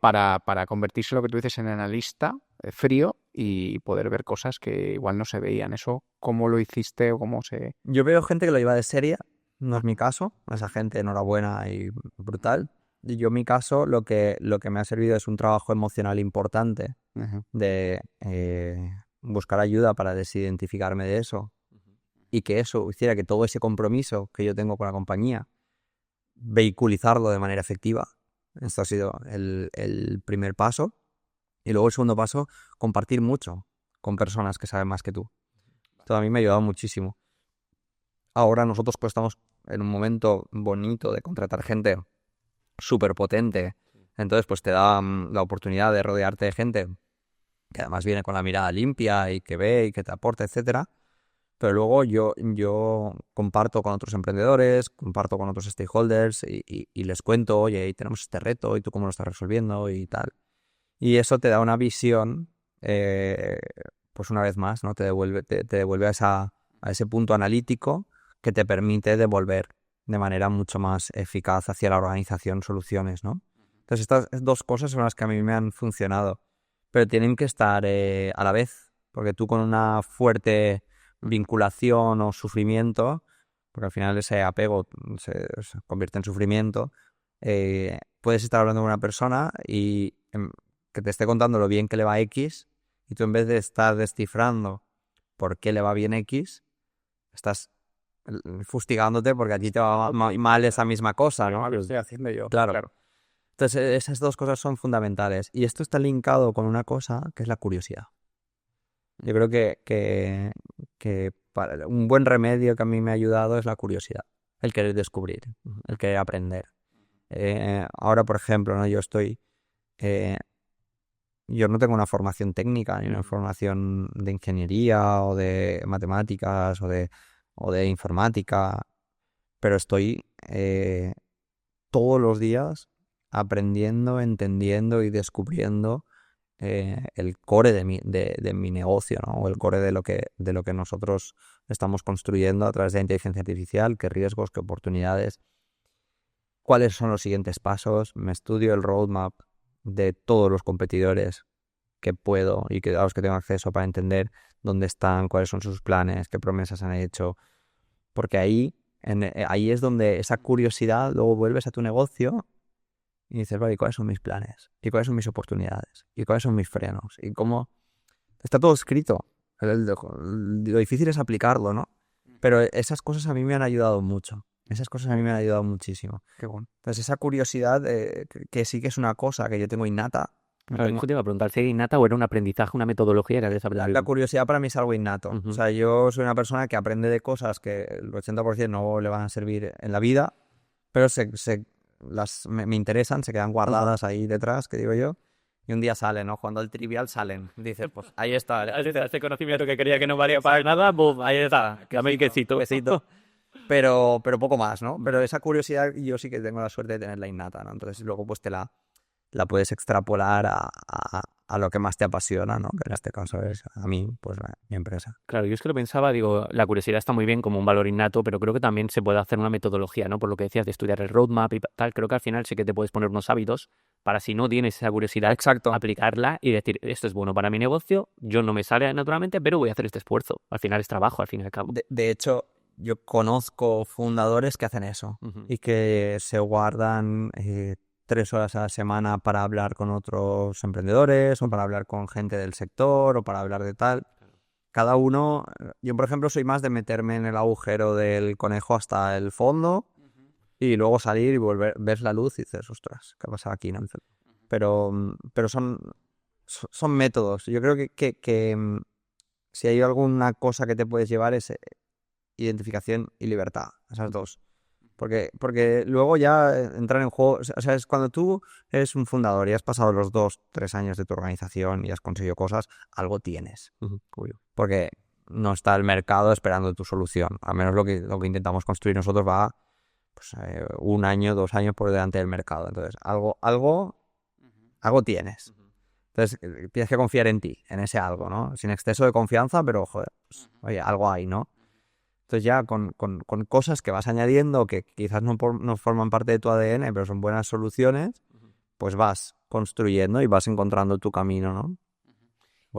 Para convertirse, lo que tú dices, en analista frío y poder ver cosas que igual no se veían. ¿Eso cómo lo hiciste o cómo se...? Yo veo gente que lo lleva de serie, no es mi caso. Esa gente, enhorabuena y brutal. Y yo, en mi caso, lo que me ha servido es un trabajo emocional importante de buscar ayuda para desidentificarme de eso y que eso hiciera que todo ese compromiso que yo tengo con la compañía, vehiculizarlo de manera efectiva. Esto ha sido el primer paso. Y luego el segundo paso, compartir mucho con personas que saben más que tú. Esto a mí me ha ayudado muchísimo. Ahora nosotros pues estamos en un momento bonito de contratar gente súper potente. Entonces pues te da la oportunidad de rodearte de gente que además viene con la mirada limpia y que ve y que te aporta, etcétera. Pero luego yo comparto con otros emprendedores, comparto con otros stakeholders y les cuento, oye, y tenemos este reto y tú cómo lo estás resolviendo y tal. Y eso te da una visión, pues una vez más, ¿no? Te devuelve a ese punto analítico que te permite devolver de manera mucho más eficaz hacia la organización soluciones, ¿no? Entonces estas dos cosas son las que a mí me han funcionado, pero tienen que estar a la vez, porque tú con una fuerte vinculación o sufrimiento, porque al final ese apego se convierte en sufrimiento, puedes estar hablando con una persona y que te esté contando lo bien que le va a X y tú en vez de estar descifrando por qué le va bien X, estás fustigándote porque a ti te va mal esa misma cosa, ¿no? Lo estoy haciendo yo. Claro. Entonces esas dos cosas son fundamentales y esto está linkado con una cosa que es la curiosidad. Yo creo que para un buen remedio que a mí me ha ayudado es la curiosidad, el querer descubrir, el querer aprender. Ahora, por ejemplo, ¿no? Yo no tengo una formación técnica ni una formación de ingeniería o de matemáticas o de informática, pero estoy todos los días aprendiendo, entendiendo y descubriendo el core de mi negocio, ¿no? O el core de lo que nosotros estamos construyendo a través de la inteligencia artificial, qué riesgos, qué oportunidades, cuáles son los siguientes pasos. Me estudio el roadmap de todos los competidores que puedo y a los que tengo acceso para entender dónde están, cuáles son sus planes, qué promesas han hecho, porque ahí Ahí es donde esa curiosidad, luego vuelves a tu negocio y dices, vale, ¿y cuáles son mis planes? ¿Y cuáles son mis oportunidades? ¿Y cuáles son mis frenos? ¿Y cómo? Está todo escrito. Lo difícil es aplicarlo, ¿no? Pero esas cosas a mí me han ayudado mucho. Esas cosas a mí me han ayudado muchísimo. Qué bueno. Entonces, esa curiosidad, que sí que es una cosa que yo tengo innata. Claro, yo te iba a preguntar si era innata o era un aprendizaje, una metodología que habías aprendido. La curiosidad para mí es algo innato. Ujú. O sea, yo soy una persona que aprende de cosas que el 80% no le van a servir en la vida, pero me interesan, se quedan guardadas ahí detrás, que digo yo. Y un día salen, ¿no? Cuando el trivial salen. Dices, pues ahí está. Este conocimiento que creía que no valía para nada, boom, ahí está. Dame el quesito. Pero poco más, ¿no? Pero esa curiosidad yo sí que tengo la suerte de tenerla innata, ¿no? Entonces luego pues la puedes extrapolar a lo que más te apasiona, ¿no? Que en este caso es a mí, pues mi empresa. Claro, yo es que lo pensaba, digo, la curiosidad está muy bien como un valor innato, pero creo que también se puede hacer una metodología, ¿no? Por lo que decías de estudiar el roadmap y tal, creo que al final sí que te puedes poner unos hábitos para si no tienes esa curiosidad, Exacto. aplicarla y decir, esto es bueno para mi negocio, yo no me sale naturalmente, pero voy a hacer este esfuerzo. Al final es trabajo, al fin y al cabo. De hecho, yo conozco fundadores que hacen eso y que se guardan 3 horas a la semana para hablar con otros emprendedores o para hablar con gente del sector o para hablar de tal. Cada uno, yo por ejemplo soy más de meterme en el agujero del conejo hasta el fondo y luego salir y volver, ves la luz y dices, ostras, ¿qué ha pasado aquí? ¿No? Pero son métodos. Yo creo que si hay alguna cosa que te puedes llevar es identificación y libertad, esas dos. Porque luego ya entrar en juego, o sea, es cuando tú eres un fundador y has pasado los 2-3 años de tu organización y has conseguido cosas, algo tienes. Porque no está el mercado esperando tu solución. Al menos lo que intentamos construir nosotros va pues, 1 año, 2 años por delante del mercado. Entonces, algo tienes. Entonces, tienes que confiar en ti, en ese algo, ¿no? Sin exceso de confianza, pero, joder, pues, oye, algo hay, ¿no? Entonces ya con cosas que vas añadiendo que quizás no forman parte de tu ADN, pero son buenas soluciones, pues vas construyendo y vas encontrando tu camino, ¿no?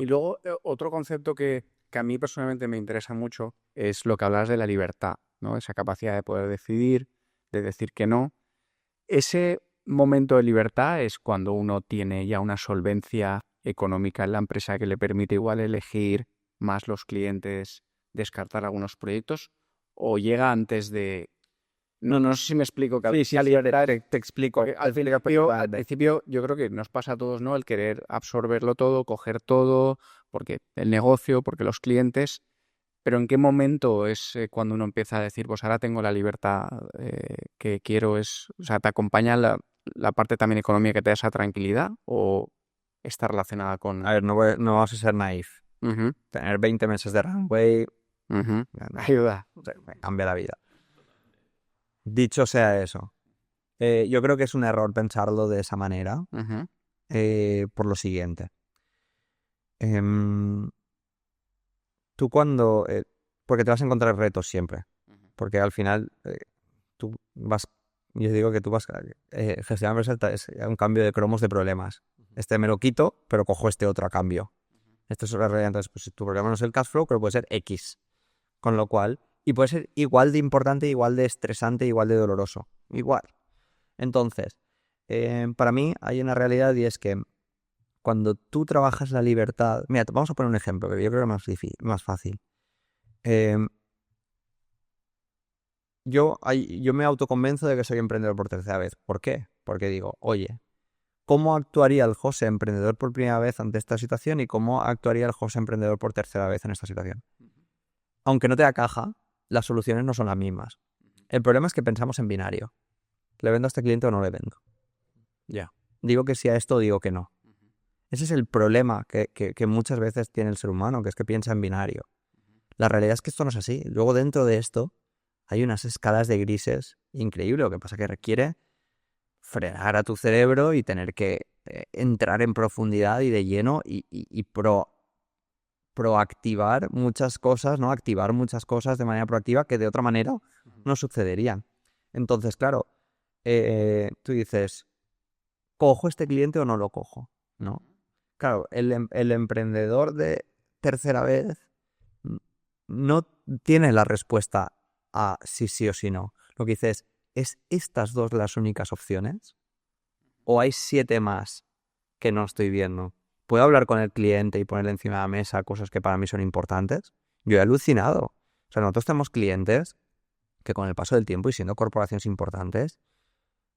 Y luego otro concepto que a mí personalmente me interesa mucho es lo que hablas de la libertad, ¿no? Esa capacidad de poder decidir, de decir que no. Ese momento de libertad es cuando uno tiene ya una solvencia económica en la empresa que le permite igual elegir más los clientes, descartar algunos proyectos, o llega antes de... No sé si me explico. Sí, te explico. Al principio yo creo que nos pasa a todos, ¿no? El querer absorberlo todo, coger todo, porque el negocio, porque los clientes, pero ¿en qué momento es cuando uno empieza a decir, pues ahora tengo la libertad que quiero? O sea, ¿te acompaña la parte también económica que te da esa tranquilidad o está relacionada con...? A ver, no vamos a ser naif. Tener 20 meses de runway ayuda. Me cambia la vida. Dicho sea eso, yo creo que es un error pensarlo de esa manera por lo siguiente. Tú cuando... porque te vas a encontrar retos siempre. Porque al final tú vas... Yo digo que tú vas gestionar es un cambio de cromos de problemas. Este me lo quito, pero cojo este otro a cambio. Esto es la realidad. Entonces, pues, tu problema no es el cash flow, pero puede ser X. Con lo cual... Y puede ser igual de importante, igual de estresante, igual de doloroso. Igual. Entonces, para mí hay una realidad y es que cuando tú trabajas la libertad... Mira, vamos a poner un ejemplo que yo creo que es más fácil. Yo me autoconvenzo de que soy emprendedor por tercera vez. ¿Por qué? Porque digo, oye, ¿cómo actuaría el José emprendedor por primera vez ante esta situación y cómo actuaría el José emprendedor por tercera vez en esta situación? Aunque no te da caja, las soluciones no son las mismas. El problema es que pensamos en binario. ¿Le vendo a este cliente o no le vendo? Ya. Digo que sí a esto o digo que no. Ese es el problema que muchas veces tiene el ser humano, que es que piensa en binario. La realidad es que esto no es así. Luego dentro de esto hay unas escalas de grises increíbles. Lo que pasa es que requiere frenar a tu cerebro y tener que entrar en profundidad y de lleno y proactivar muchas cosas, ¿no? Activar muchas cosas de manera proactiva que de otra manera no sucederían. Entonces, claro, tú dices, ¿cojo este cliente o no lo cojo? ¿No? Claro, el emprendedor de tercera vez no tiene la respuesta a sí o sí no. Lo que dices, ¿es estas dos las únicas opciones? ¿O hay 7 más que no estoy viendo? ¿Puedo hablar con el cliente y ponerle encima de la mesa cosas que para mí son importantes? Yo he alucinado. O sea, nosotros tenemos clientes que con el paso del tiempo y siendo corporaciones importantes,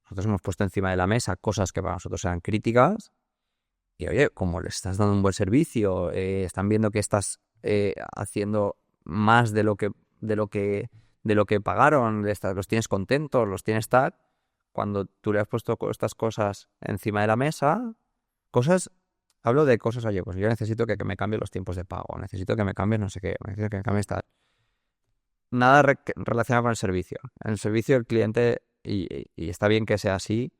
nosotros hemos puesto encima de la mesa cosas que para nosotros eran críticas y, oye, como les estás dando un buen servicio, están viendo que estás haciendo más de lo que pagaron, los tienes contentos, los tienes tal. Cuando tú le has puesto estas cosas encima de la mesa, hablo de cosas, oye, pues yo necesito que me cambien los tiempos de pago, necesito que me cambies no sé qué, necesito que me cambies tal. Nada relacionado con el servicio. En el servicio el cliente, y está bien que sea así,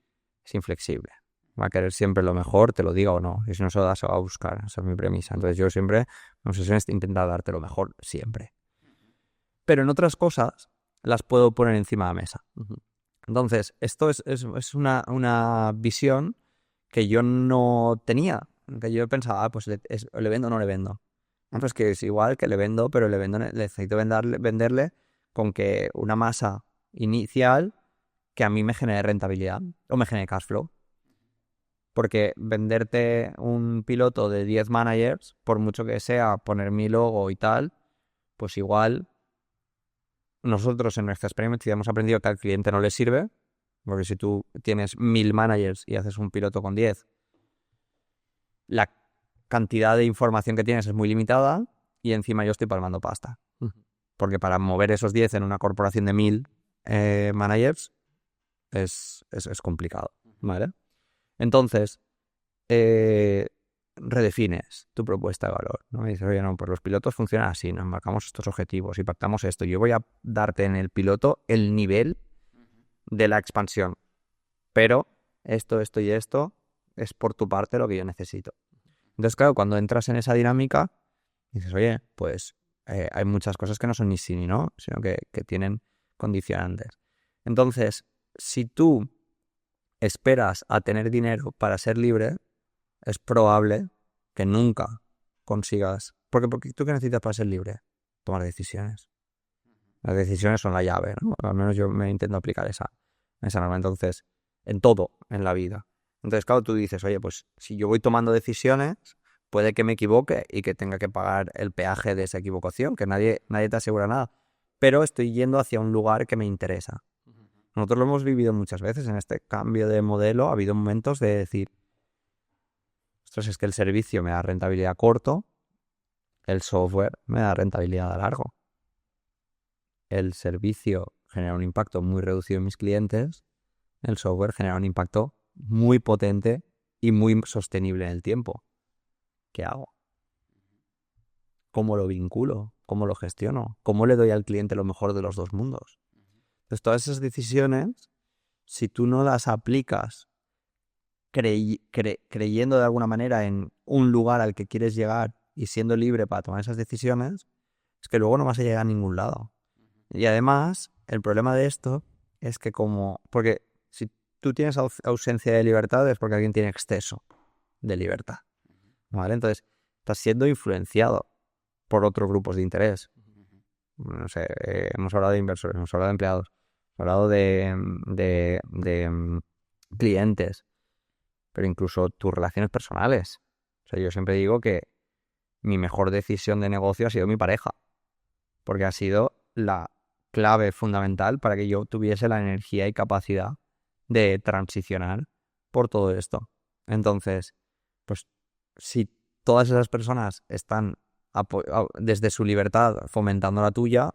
es inflexible. Va a querer siempre lo mejor, te lo diga o no. Y si no se lo das, se va a buscar. Esa es mi premisa. Entonces yo siempre, mi obsesión es intentar darte lo mejor siempre. Pero en otras cosas las puedo poner encima de la mesa. Entonces, esto es una visión que yo no tenía. Que yo pensaba, pues le vendo o no le vendo. Pues que es igual que le vendo, pero necesito venderle con que una masa inicial que a mí me genere rentabilidad o me genere cash flow. Porque venderte un piloto de 10 managers, por mucho que sea poner mi logo y tal, pues igual nosotros en nuestra experiencia hemos aprendido que al cliente no le sirve, porque si tú tienes 1000 managers y haces un piloto con 10, la cantidad de información que tienes es muy limitada y encima yo estoy palmando pasta. Porque para mover esos 10 en una corporación de 1000 managers es complicado, ¿vale? Entonces, redefines tu propuesta de valor, ¿no? Y dices, oye, no, pues los pilotos funcionan así, nos marcamos estos objetivos y pactamos esto. Yo voy a darte en el piloto el nivel de la expansión, pero esto y esto es por tu parte lo que yo necesito. Entonces, claro, cuando entras en esa dinámica, dices, oye, pues hay muchas cosas que no son ni sí ni no, sino que tienen condicionantes. Entonces, si tú esperas a tener dinero para ser libre, es probable que nunca consigas. Porque ¿tú qué necesitas para ser libre? Tomar decisiones. Las decisiones son la llave, ¿no? Al menos yo me intento aplicar esa norma. Entonces, en todo en la vida. Entonces, claro, tú dices, oye, pues si yo voy tomando decisiones, puede que me equivoque y que tenga que pagar el peaje de esa equivocación, que nadie te asegura nada. Pero estoy yendo hacia un lugar que me interesa. Nosotros lo hemos vivido muchas veces en este cambio de modelo. Ha habido momentos de decir, ostras, es que el servicio me da rentabilidad a corto, el software me da rentabilidad a largo. El servicio genera un impacto muy reducido en mis clientes, el software genera un impacto muy potente y muy sostenible en el tiempo. ¿Qué hago? ¿Cómo lo vinculo? ¿Cómo lo gestiono? ¿Cómo le doy al cliente lo mejor de los dos mundos? Entonces, todas esas decisiones, si tú no las aplicas creyendo de alguna manera en un lugar al que quieres llegar y siendo libre para tomar esas decisiones, es que luego no vas a llegar a ningún lado. Y además, el problema de esto es que porque si tú tienes ausencia de libertad es porque alguien tiene exceso de libertad, ¿vale? Entonces, estás siendo influenciado por otros grupos de interés. No sé, hemos hablado de inversores, hemos hablado de empleados, hemos hablado de clientes, pero incluso tus relaciones personales. O sea, yo siempre digo que mi mejor decisión de negocio ha sido mi pareja, porque ha sido la clave fundamental para que yo tuviese la energía y capacidad de transicionar por todo esto. Entonces, pues si todas esas personas están desde su libertad fomentando la tuya,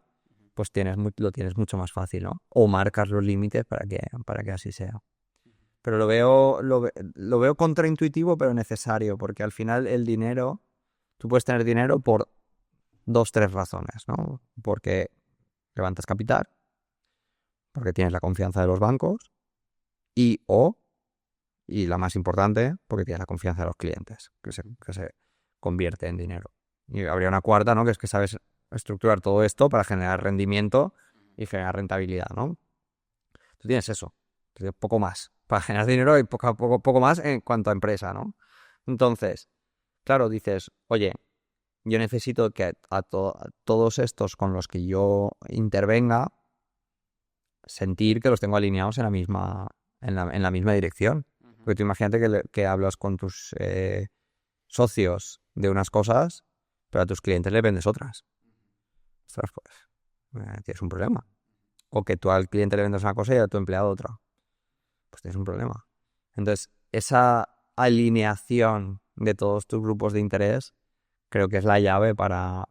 pues lo tienes mucho más fácil, ¿no? O marcas los límites para que así sea. Pero lo veo contraintuitivo, pero necesario, porque al final el dinero, tú puedes tener dinero por 2-3 razones, ¿no? Porque levantas capital, porque tienes la confianza de los bancos y la más importante, porque tienes la confianza de los clientes, que se convierte en dinero. Y habría una cuarta, ¿no? Que es que sabes estructurar todo esto para generar rendimiento y generar rentabilidad, ¿no? Tú tienes eso, tienes poco más para generar dinero y poco más en cuanto a empresa, ¿no? Entonces, claro, dices, oye, yo necesito que a todos estos con los que yo intervenga, sentir que los tengo alineados en la misma dirección. Porque tú imagínate que hablas con tus socios de unas cosas, pero a tus clientes les vendes otras. Ostras, pues tienes un problema. O que tú al cliente le vendas una cosa y a tu empleado otra. Pues tienes un problema. Entonces, esa alineación de todos tus grupos de interés creo que es la llave para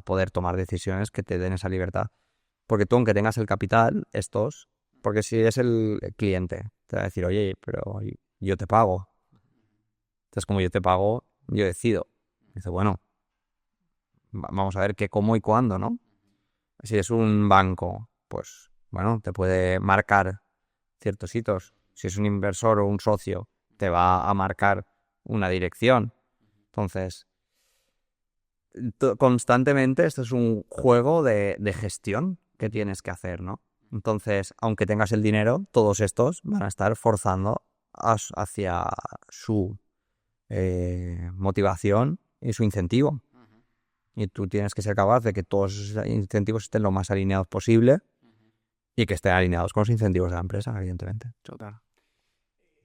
poder tomar decisiones que te den esa libertad. Porque tú, aunque tengas el capital, porque si es el cliente, te va a decir, oye, pero yo te pago. Entonces, como yo te pago, yo decido. Dice, bueno, vamos a ver qué, cómo y cuándo, ¿no? Si es un banco, pues, bueno, te puede marcar ciertos hitos. Si es un inversor o un socio, te va a marcar una dirección. Entonces, constantemente esto es un juego de gestión que tienes que hacer, ¿no? Entonces, aunque tengas el dinero, todos estos van a estar forzando hacia su motivación y su incentivo. Y tú tienes que ser capaz de que todos esos incentivos estén lo más alineados posible y que estén alineados con los incentivos de la empresa, evidentemente. Total.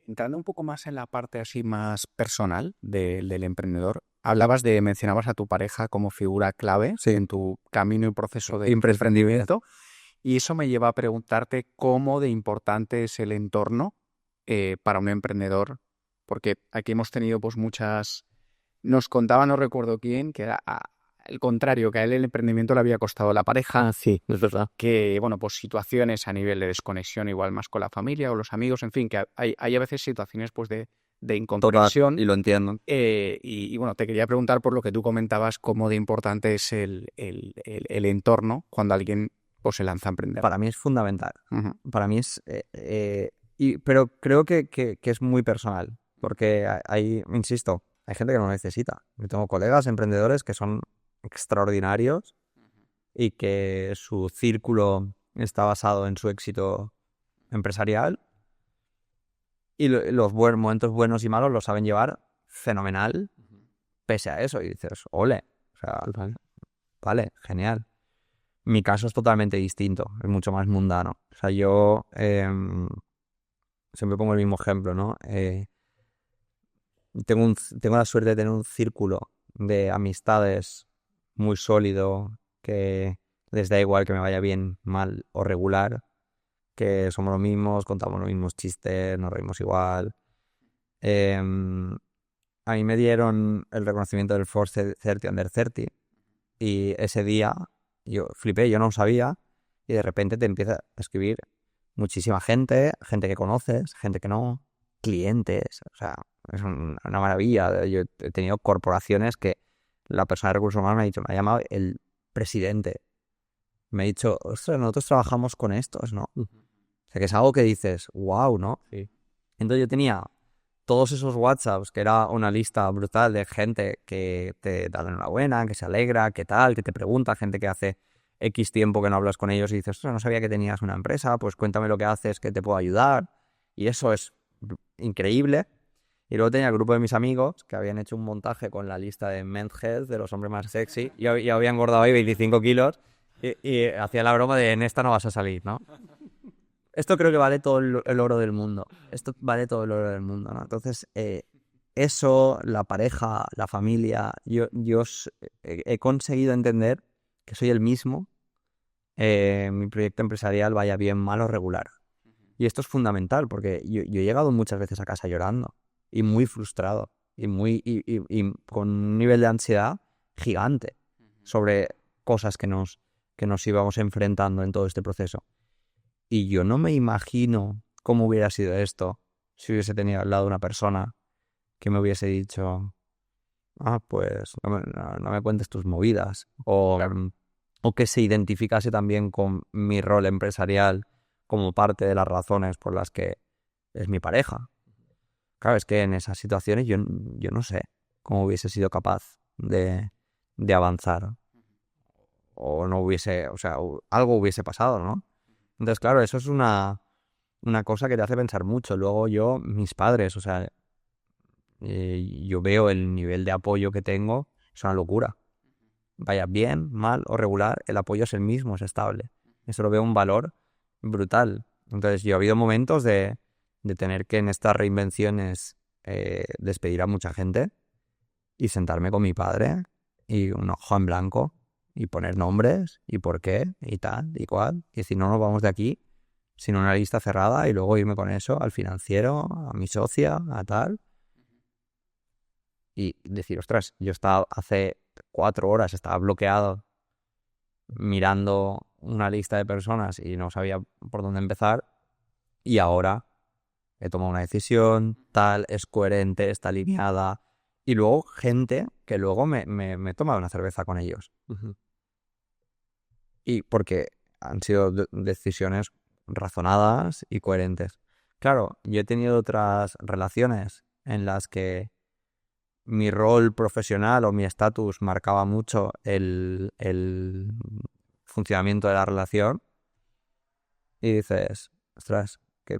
Entrando un poco más en la parte así más personal del emprendedor, mencionabas a tu pareja como figura clave en tu camino y proceso de emprendimiento, y eso me lleva a preguntarte cómo de importante es el entorno para un emprendedor, porque aquí hemos tenido pues nos contaba, no recuerdo quién, que era al contrario, que a él el emprendimiento le había costado la pareja. Ah, sí, es verdad. Que, bueno, pues situaciones a nivel de desconexión igual más con la familia o los amigos, en fin, que hay a veces situaciones pues de incomprensión. Total, y lo entiendo. Y bueno, te quería preguntar por lo que tú comentabas, cómo de importante es el entorno cuando alguien pues se lanza a emprender. Para mí es fundamental. Uh-huh. Para mí es... pero creo que es muy personal, porque insisto, hay gente que no lo necesita. Yo tengo colegas emprendedores que son extraordinarios y que su círculo está basado en su éxito empresarial y los momentos buenos y malos los saben llevar fenomenal pese a eso. Y dices, ole, o sea, vale, genial. Mi caso es totalmente distinto, es mucho más mundano. O sea, yo siempre pongo el mismo ejemplo, ¿no? Tengo la suerte de tener un círculo de amistades muy sólido, que les da igual que me vaya bien, mal o regular, que somos los mismos, contamos los mismos chistes, nos reímos igual. A mí me dieron el reconocimiento del Forbes 30 Under 30 y ese día yo flipé, yo no lo sabía, y de repente te empieza a escribir muchísima gente que conoces, gente que no, clientes, o sea, es una maravilla. Yo he tenido corporaciones que la persona de recursos humanos me ha llamado el presidente. Me ha dicho, ostras, nosotros trabajamos con estos, ¿no? O sea, que es algo que dices, wow, ¿no? Sí. Entonces yo tenía todos esos WhatsApps, que era una lista brutal de gente que te da la enhorabuena, que se alegra, que tal, que te pregunta, gente que hace X tiempo que no hablas con ellos y dices, ostras, no sabía que tenías una empresa, pues cuéntame lo que haces, que te puedo ayudar. Y eso es increíble. Y luego tenía el grupo de mis amigos que habían hecho un montaje con la lista de men's health, de los hombres más sexy, y había engordado ahí 25 kilos y hacía la broma de en esta no vas a salir, ¿no? Esto creo que vale todo el oro del mundo. Esto vale todo el oro del mundo, ¿no? Entonces, eso, la pareja, la familia, yo he conseguido entender que soy el mismo, mi proyecto empresarial vaya bien, mal o regular. Y esto es fundamental porque yo he llegado muchas veces a casa llorando y muy frustrado y con un nivel de ansiedad gigante sobre cosas que nos íbamos enfrentando en todo este proceso. Y yo no me imagino cómo hubiera sido esto si hubiese tenido al lado una persona que me hubiese dicho, pues no me cuentes tus movidas, o que se identificase también con mi rol empresarial como parte de las razones por las que es mi pareja. Claro, es que en esas situaciones yo no sé cómo hubiese sido capaz de avanzar. O no hubiese, o sea, algo hubiese pasado, ¿no? Entonces, claro, eso es una cosa que te hace pensar mucho. Luego mis padres, o sea, yo veo el nivel de apoyo que tengo, es una locura. Vaya bien, mal o regular, el apoyo es el mismo, es estable. Eso lo veo un valor brutal. Entonces yo he habido momentos de tener que en estas reinvenciones despedir a mucha gente y sentarme con mi padre y un ojo en blanco y poner nombres y por qué y tal y cual. Y decir, no nos vamos de aquí sin una lista cerrada y luego irme con eso al financiero, a mi socia, a tal. Y decir, ostras, yo estaba hace 4 horas, estaba bloqueado mirando una lista de personas y no sabía por dónde empezar y ahora he tomado una decisión, tal, es coherente, está alineada y luego gente que luego me he tomado una cerveza con ellos. Y porque han sido decisiones razonadas y coherentes. Claro, yo he tenido otras relaciones en las que mi rol profesional o mi estatus marcaba mucho el funcionamiento de la relación y dices, ostras, qué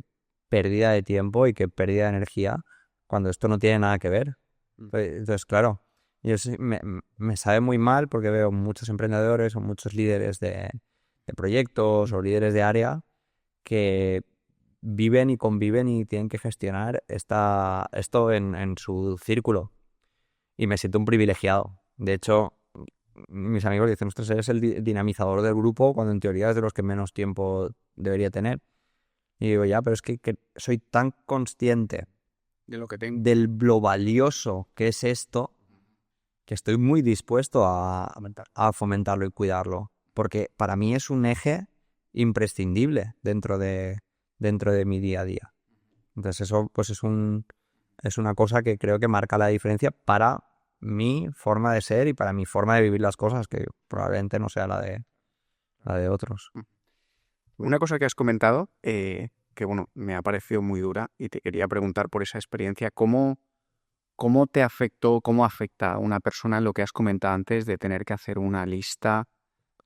pérdida de tiempo y qué pérdida de energía cuando esto no tiene nada que ver. Entonces, claro, me sabe muy mal porque veo muchos emprendedores o muchos líderes de proyectos o líderes de área que viven y conviven y tienen que gestionar esto en su círculo. Y me siento un privilegiado. De hecho, mis amigos dicen, ostras, eres el dinamizador del grupo cuando en teoría es de los que menos tiempo debería tener. Y digo, ya, pero es que soy tan consciente De lo que tengo. de lo valioso que es esto que estoy muy dispuesto a fomentarlo y cuidarlo. Porque para mí es un eje imprescindible dentro de mi día a día. Entonces eso pues es una cosa que creo que marca la diferencia para mi forma de ser y para mi forma de vivir las cosas, que probablemente no sea la de otros. Una cosa que has comentado, que bueno, me ha parecido muy dura y te quería preguntar por esa experiencia, ¿cómo te afectó, cómo afecta a una persona lo que has comentado antes de tener que hacer una lista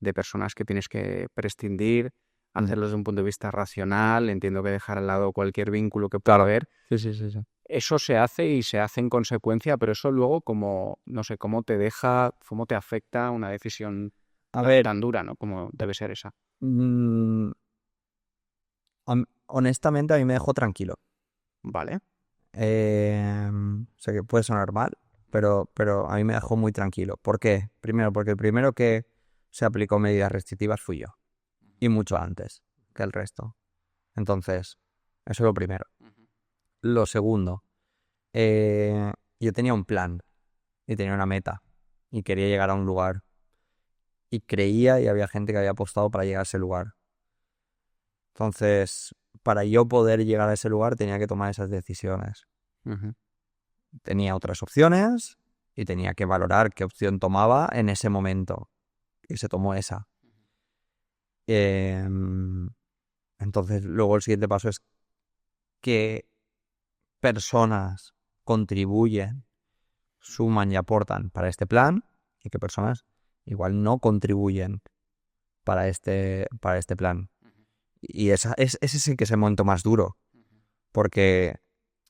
de personas que tienes que prescindir, hacerlo desde un punto de vista racional? Entiendo que dejar al lado cualquier vínculo que pueda haber. Sí. Eso se hace y se hace en consecuencia, pero eso luego como, no sé, cómo te deja, cómo te afecta una decisión A ver, tan dura, ¿no? Como debe ser esa. honestamente a mí me dejó tranquilo. Vale. Sé que puede sonar mal, pero a mí me dejó muy tranquilo. ¿Por qué? Primero, porque el primero que se aplicó medidas restrictivas fui yo. Y mucho antes que el resto. Entonces, eso es lo primero. Lo segundo, yo tenía un plan y tenía una meta y quería llegar a un lugar. Y creía y había gente que había apostado para llegar a ese lugar. Entonces, para yo poder llegar a ese lugar tenía que tomar esas decisiones. Tenía otras opciones y tenía que valorar qué opción tomaba en ese momento. Y se tomó esa. Entonces, luego el siguiente paso es qué personas contribuyen, suman y aportan para este plan y qué personas igual no contribuyen para este plan. Y ese es el que es el momento más duro, porque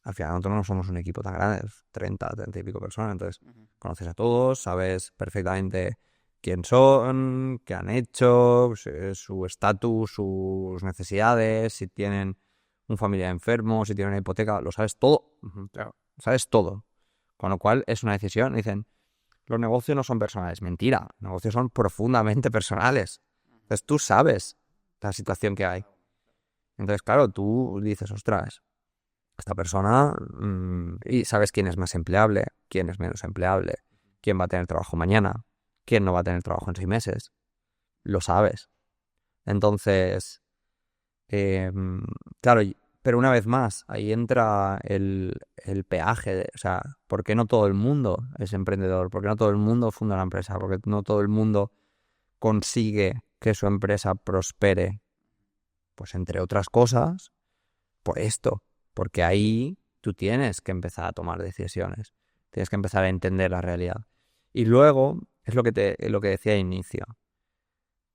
al final nosotros no somos un equipo tan grande, 30 y pico personas, entonces conoces a todos, sabes perfectamente quién son, qué han hecho, su estatus, sus necesidades, si tienen un familiar enfermo, si tienen una hipoteca, lo sabes todo, Claro. sabes todo. Con lo cual es una decisión, dicen, los negocios no son personales, mentira, los negocios son profundamente personales. Entonces tú sabes la situación que hay. Entonces, claro, tú dices, ostras, esta persona, y sabes quién es más empleable, quién es menos empleable, quién va a tener trabajo mañana, quién no va a tener trabajo en 6 meses. Lo sabes. Entonces, claro, pero una vez más, ahí entra el peaje. O sea, ¿por qué no todo el mundo es emprendedor? ¿Por qué no todo el mundo funda una empresa? ¿Por qué no todo el mundo consigue que su empresa prospere? Pues entre otras cosas, por esto. Porque ahí tú tienes que empezar a tomar decisiones. Tienes que empezar a entender la realidad. Y luego, es lo que decía al inicio.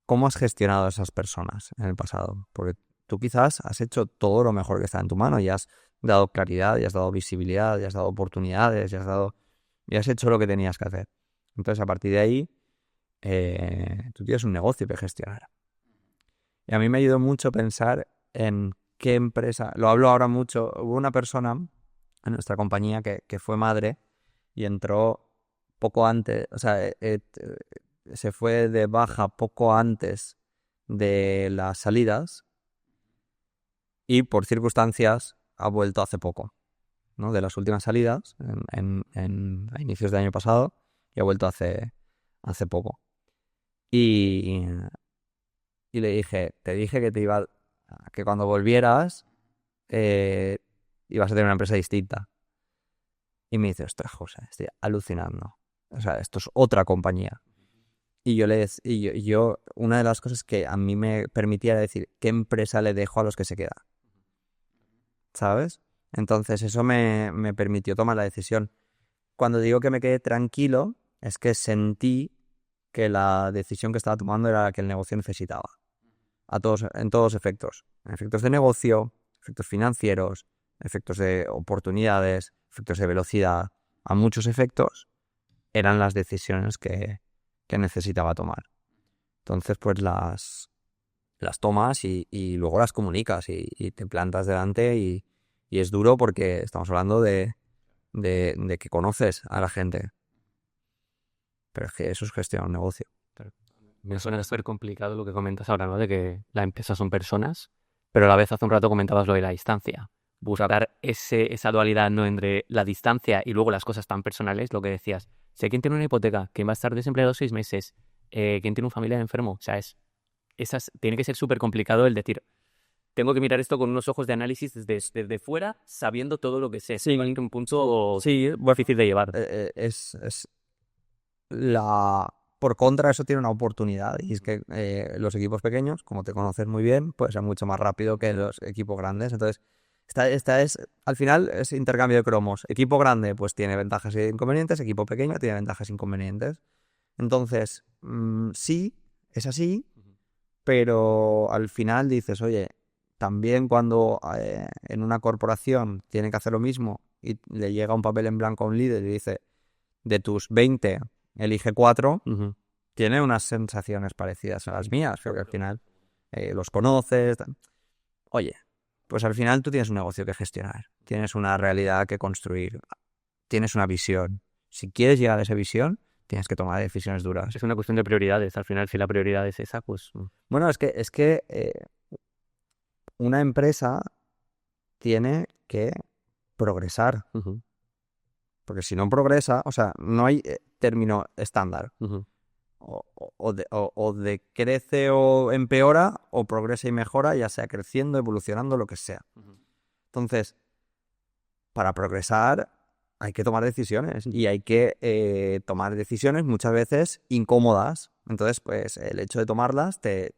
¿Cómo has gestionado a esas personas en el pasado? Porque tú quizás has hecho todo lo mejor que está en tu mano y has dado claridad, y has dado visibilidad, y has dado oportunidades, y has hecho lo que tenías que hacer. Entonces, a partir de ahí, tú tienes un negocio que gestionar. Y a mí me ayudó mucho pensar en qué empresa, lo hablo ahora mucho, hubo una persona en nuestra compañía que fue madre y entró poco antes, o sea, se fue de baja poco antes de las salidas y por circunstancias ha vuelto hace poco, ¿no? De las últimas salidas, a inicios del año pasado, y ha vuelto hace poco. Y le dije, te dije que cuando volvieras ibas a tener una empresa distinta. Y me dice, ostras, José, estoy alucinando. O sea, esto es otra compañía. Y yo, una de las cosas que a mí me permitía era decir, ¿qué empresa le dejo a los que se quedan? ¿Sabes? Entonces eso me permitió tomar la decisión. Cuando digo que me quedé tranquilo, es que sentí que la decisión que estaba tomando era la que el negocio necesitaba. En todos efectos. Efectos de negocio, efectos financieros, efectos de oportunidades, efectos de velocidad. A muchos efectos eran las decisiones que necesitaba tomar. Entonces, pues las tomas y luego las comunicas y te plantas delante y es duro porque estamos hablando de que conoces a la gente. Pero es que eso es gestión de un negocio. Me suena súper complicado lo que comentas ahora, ¿no? De que la empresa son personas, pero a la vez hace un rato comentabas lo de la distancia. Buscar esa dualidad, ¿no? Entre la distancia y luego las cosas tan personales, lo que decías. Sé quién tiene una hipoteca, quién va a estar desempleado 6 meses, quién tiene un familiar enfermo. O sea, tiene que ser súper complicado el decir, tengo que mirar esto con unos ojos de análisis desde fuera, sabiendo todo lo que sé. Sí. Es un punto Sí, difícil de llevar. Por contra, eso tiene una oportunidad y es que los equipos pequeños, como te conoces muy bien, pueden ser mucho más rápido que los equipos grandes. Entonces, al final es intercambio de cromos. Equipo grande pues tiene ventajas e inconvenientes, equipo pequeño tiene ventajas e inconvenientes. Entonces, sí, es así, pero al final dices, oye, también cuando en una corporación tiene que hacer lo mismo y le llega un papel en blanco a un líder y dice, de tus 20, elige 4, tiene unas sensaciones parecidas a las mías, porque al final los conoces. Oye, pues al final tú tienes un negocio que gestionar, tienes una realidad que construir, tienes una visión. Si quieres llegar a esa visión, tienes que tomar decisiones duras. Es una cuestión de prioridades. Al final, si la prioridad es esa, pues... Bueno, es que una empresa tiene que progresar. Porque si no progresa, o sea, no hay término estándar. O decrece o empeora, o progresa y mejora, ya sea creciendo, evolucionando, lo que sea. Entonces, para progresar hay que tomar decisiones y hay que tomar decisiones muchas veces incómodas. Entonces, pues el hecho de tomarlas te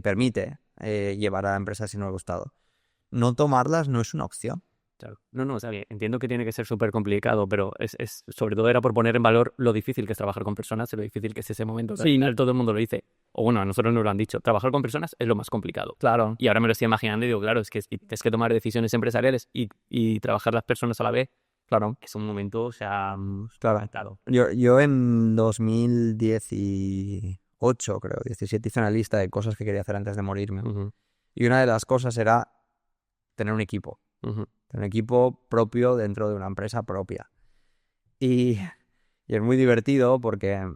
permite llevar a la empresa sin no gustado. No tomarlas no es una opción. Claro. No, o sea, entiendo que tiene que ser súper complicado, pero sobre todo era por poner en valor lo difícil que es trabajar con personas y lo difícil que es ese momento. Sí, todo el mundo lo dice. O bueno, a nosotros nos lo han dicho. Trabajar con personas es lo más complicado. Claro. Y ahora me lo estoy imaginando y digo, claro, es que tienes que tomar decisiones empresariales y trabajar las personas a la vez. Claro. Es un momento, o sea... Claro. Yo en 2018, creo, 17, hice una lista de cosas que quería hacer antes de morirme. Y una de las cosas era tener un equipo. Tener un equipo propio dentro de una empresa propia. Y es muy divertido porque,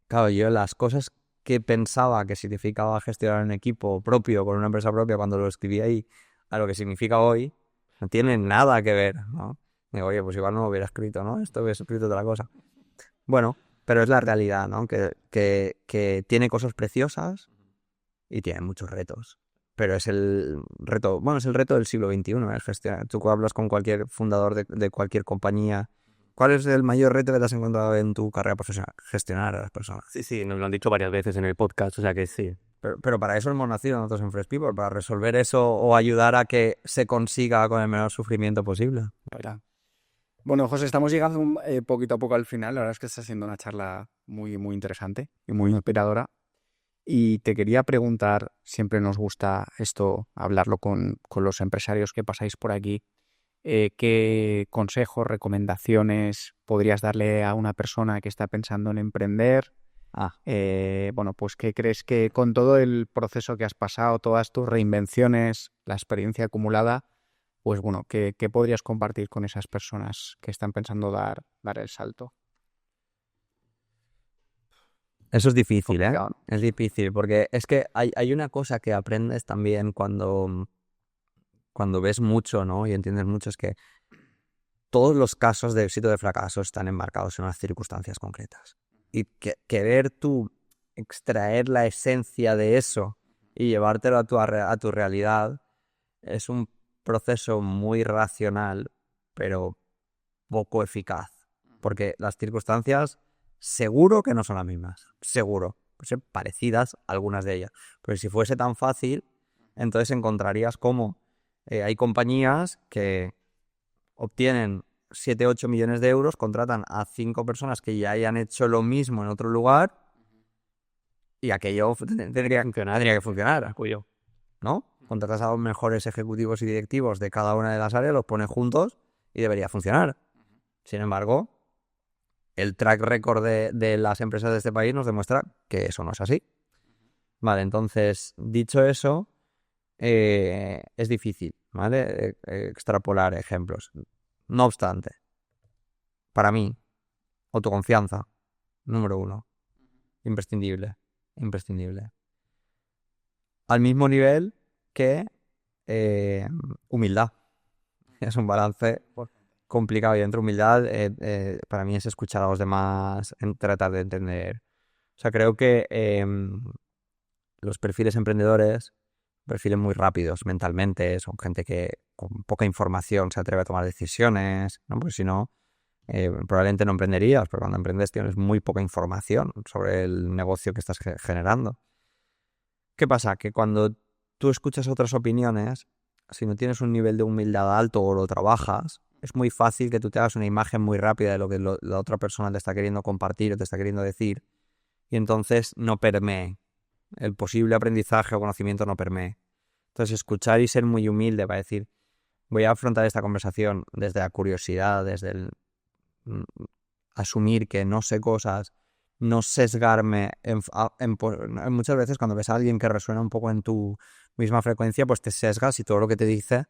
claro, yo las cosas que pensaba que significaba gestionar un equipo propio con una empresa propia cuando lo escribí ahí, a lo que significa hoy, no tienen nada que ver, ¿no? Digo, oye, pues igual no lo hubiera escrito, ¿no? Esto hubiera escrito otra cosa. Bueno, pero es la realidad, ¿no? Que tiene cosas preciosas y tiene muchos retos. Pero es el reto del siglo XXI, el gestionar. Tú hablas con cualquier fundador de cualquier compañía. ¿Cuál es el mayor reto que te has encontrado en tu carrera profesional? Gestionar a las personas. Sí, nos lo han dicho varias veces en el podcast, o sea que sí. Pero para eso hemos nacido nosotros en Fresh People, para resolver eso o ayudar a que se consiga con el menor sufrimiento posible. Bueno, José, estamos llegando poquito a poco al final. La verdad es que está siendo una charla muy, muy interesante y muy inspiradora. Y te quería preguntar, siempre nos gusta esto, hablarlo con los empresarios que pasáis por aquí, ¿qué consejos, recomendaciones podrías darle a una persona que está pensando en emprender? Bueno, pues ¿qué crees que con todo el proceso que has pasado, todas tus reinvenciones, la experiencia acumulada, pues bueno, ¿qué podrías compartir con esas personas que están pensando dar el salto? Eso es difícil, ¿eh? Complicado, ¿no? Es difícil, porque es que hay una cosa que aprendes también cuando ves mucho, ¿no? Y entiendes mucho, es que todos los casos de éxito o de fracaso están enmarcados en unas circunstancias concretas. Y querer tú extraer la esencia de eso y llevártelo a tu realidad es un proceso muy racional, pero poco eficaz. Porque las circunstancias seguro que no son las mismas. Seguro. Pueden ser parecidas algunas de ellas. Pero si fuese tan fácil, entonces encontrarías cómo hay compañías que obtienen 7-8 millones de euros, contratan a 5 personas que ya hayan hecho lo mismo en otro lugar y aquello tendría que funcionar, ¿no? Contratas a los mejores ejecutivos y directivos de cada una de las áreas, los pones juntos y debería funcionar. Sin embargo, el track record de las empresas de este país nos demuestra que eso no es así. Vale, entonces, dicho eso, es difícil, ¿vale? Extrapolar ejemplos. No obstante, para mí, autoconfianza, número 1, imprescindible, imprescindible. Al mismo nivel que humildad. Es un balance complicado y entre humildad para mí es escuchar a los demás, tratar de entender. O sea, creo que los perfiles emprendedores, perfiles muy rápidos mentalmente, son gente que con poca información se atreve a tomar decisiones, ¿no? Porque si no, probablemente no emprenderías, pero cuando emprendes tienes muy poca información sobre el negocio que estás generando. ¿Qué pasa? Que cuando tú escuchas otras opiniones, si no tienes un nivel de humildad alto o lo trabajas, es muy fácil que tú te hagas una imagen muy rápida de lo que la otra persona te está queriendo compartir o te está queriendo decir y entonces no permee. El posible aprendizaje o conocimiento no permee. Entonces escuchar y ser muy humilde para decir, voy a afrontar esta conversación desde la curiosidad, desde el asumir que no sé cosas, no sesgarme muchas veces cuando ves a alguien que resuena un poco en tu misma frecuencia, pues te sesgas y todo lo que te dice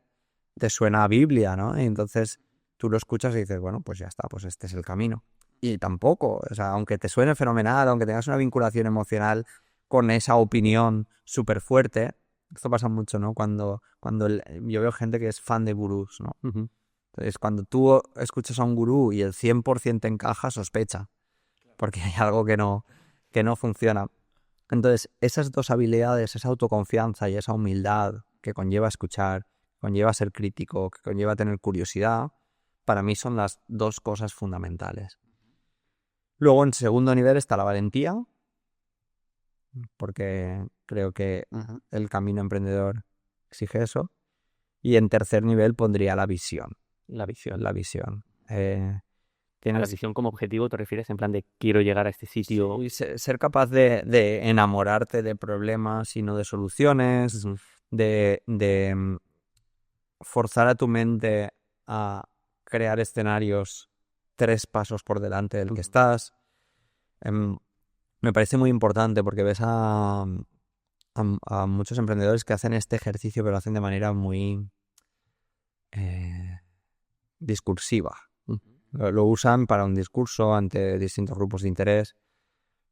te suena a Biblia, ¿no? Y entonces tú lo escuchas y dices, bueno, pues ya está, pues este es el camino. Y tampoco, o sea, aunque te suene fenomenal, aunque tengas una vinculación emocional con esa opinión súper fuerte, esto pasa mucho, ¿no? Cuando yo veo gente que es fan de gurús, ¿no? Entonces, cuando tú escuchas a un gurú y el 100% te encaja, sospecha, porque hay algo que no funciona. Entonces, esas dos habilidades, esa autoconfianza y esa humildad que conlleva escuchar, conlleva ser crítico, que conlleva tener curiosidad, para mí son las dos cosas fundamentales. Luego, en segundo nivel está la valentía, porque creo que el camino emprendedor exige eso. Y en tercer nivel pondría la visión. La visión. ¿A la visión como objetivo te refieres en plan de quiero llegar a este sitio? Sí, ser capaz de enamorarte de problemas y no de soluciones, de forzar a tu mente a crear escenarios 3 pasos por delante del que estás. Me parece muy importante porque ves a muchos emprendedores que hacen este ejercicio, pero lo hacen de manera muy discursiva. Lo usan para un discurso ante distintos grupos de interés,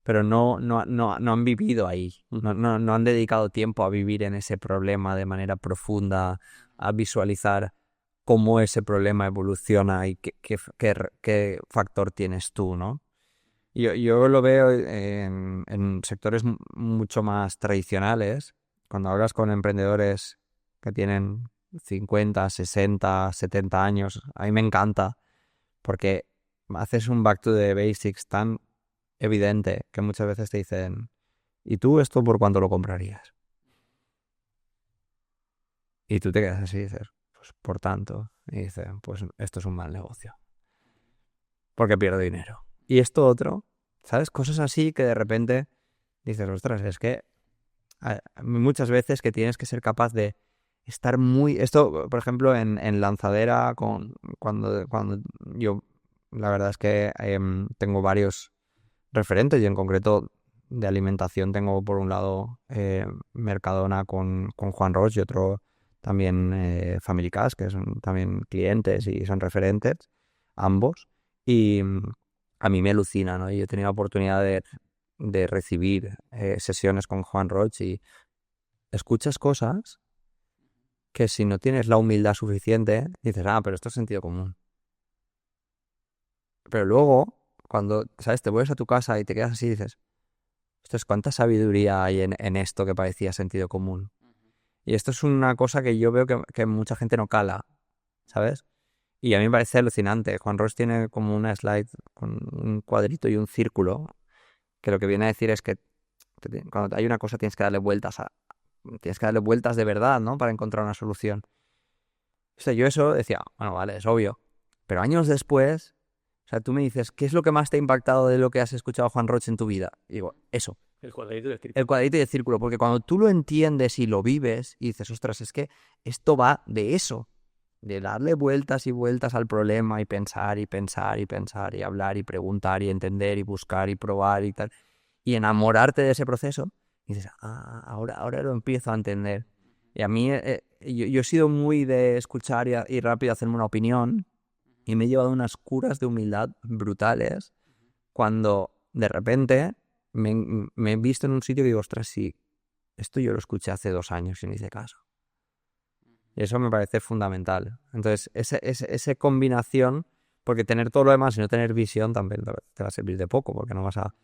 pero no han vivido ahí, no han dedicado tiempo a vivir en ese problema de manera profunda, a visualizar cómo ese problema evoluciona y qué factor tienes tú, ¿no? Yo lo veo en sectores mucho más tradicionales. Cuando hablas con emprendedores que tienen 50, 60, 70 años, a mí me encanta porque haces un back to the basics tan evidente que muchas veces te dicen, ¿y tú esto por cuánto lo comprarías? Y tú te quedas así y dices, pues por tanto. Y dicen, pues esto es un mal negocio. Porque pierdo dinero. Y esto otro, ¿sabes? Cosas así que de repente dices, ostras, es que hay muchas veces que tienes que ser capaz de estar muy... Esto, por ejemplo, en lanzadera, cuando yo, la verdad es que tengo varios referentes y en concreto de alimentación tengo por un lado Mercadona con Juan Roig y otro también Family Cash, que son también clientes y son referentes, ambos. Y a mí me alucina, ¿no? Yo he tenido la oportunidad de recibir sesiones con Juan Roig y escuchas cosas que si no tienes la humildad suficiente, dices, pero esto es sentido común. Pero luego, cuando, ¿sabes? Te vuelves a tu casa y te quedas así y dices, ostras, ¿cuánta sabiduría hay en esto que parecía sentido común? Y esto es una cosa que yo veo que mucha gente no cala, ¿sabes? Y a mí me parece alucinante. Juan Roig tiene como una slide con un cuadrito y un círculo, que lo que viene a decir es que cuando hay una cosa tienes que darle vueltas de verdad, ¿no? Para encontrar una solución. O sea, yo eso decía, bueno, vale, es obvio. Pero años después, o sea, tú me dices, ¿qué es lo que más te ha impactado de lo que has escuchado a Juan Roig en tu vida? Y digo, eso. El cuadradito del El cuadrito y el círculo, porque cuando tú lo entiendes y lo vives y dices, ostras, es que esto va de eso, de darle vueltas y vueltas al problema y pensar y pensar y pensar y hablar y preguntar y entender y buscar y probar y tal, y enamorarte de ese proceso, y dices, ahora lo empiezo a entender. Y a mí, yo he sido muy de escuchar y rápido hacerme una opinión, y me he llevado unas curas de humildad brutales cuando de repente me he visto en un sitio y digo, ostras, sí, esto yo lo escuché hace 2 años y no hice caso. Y eso me parece fundamental. Entonces, esa combinación, porque tener todo lo demás y no tener visión también te va a servir de poco, porque no vas a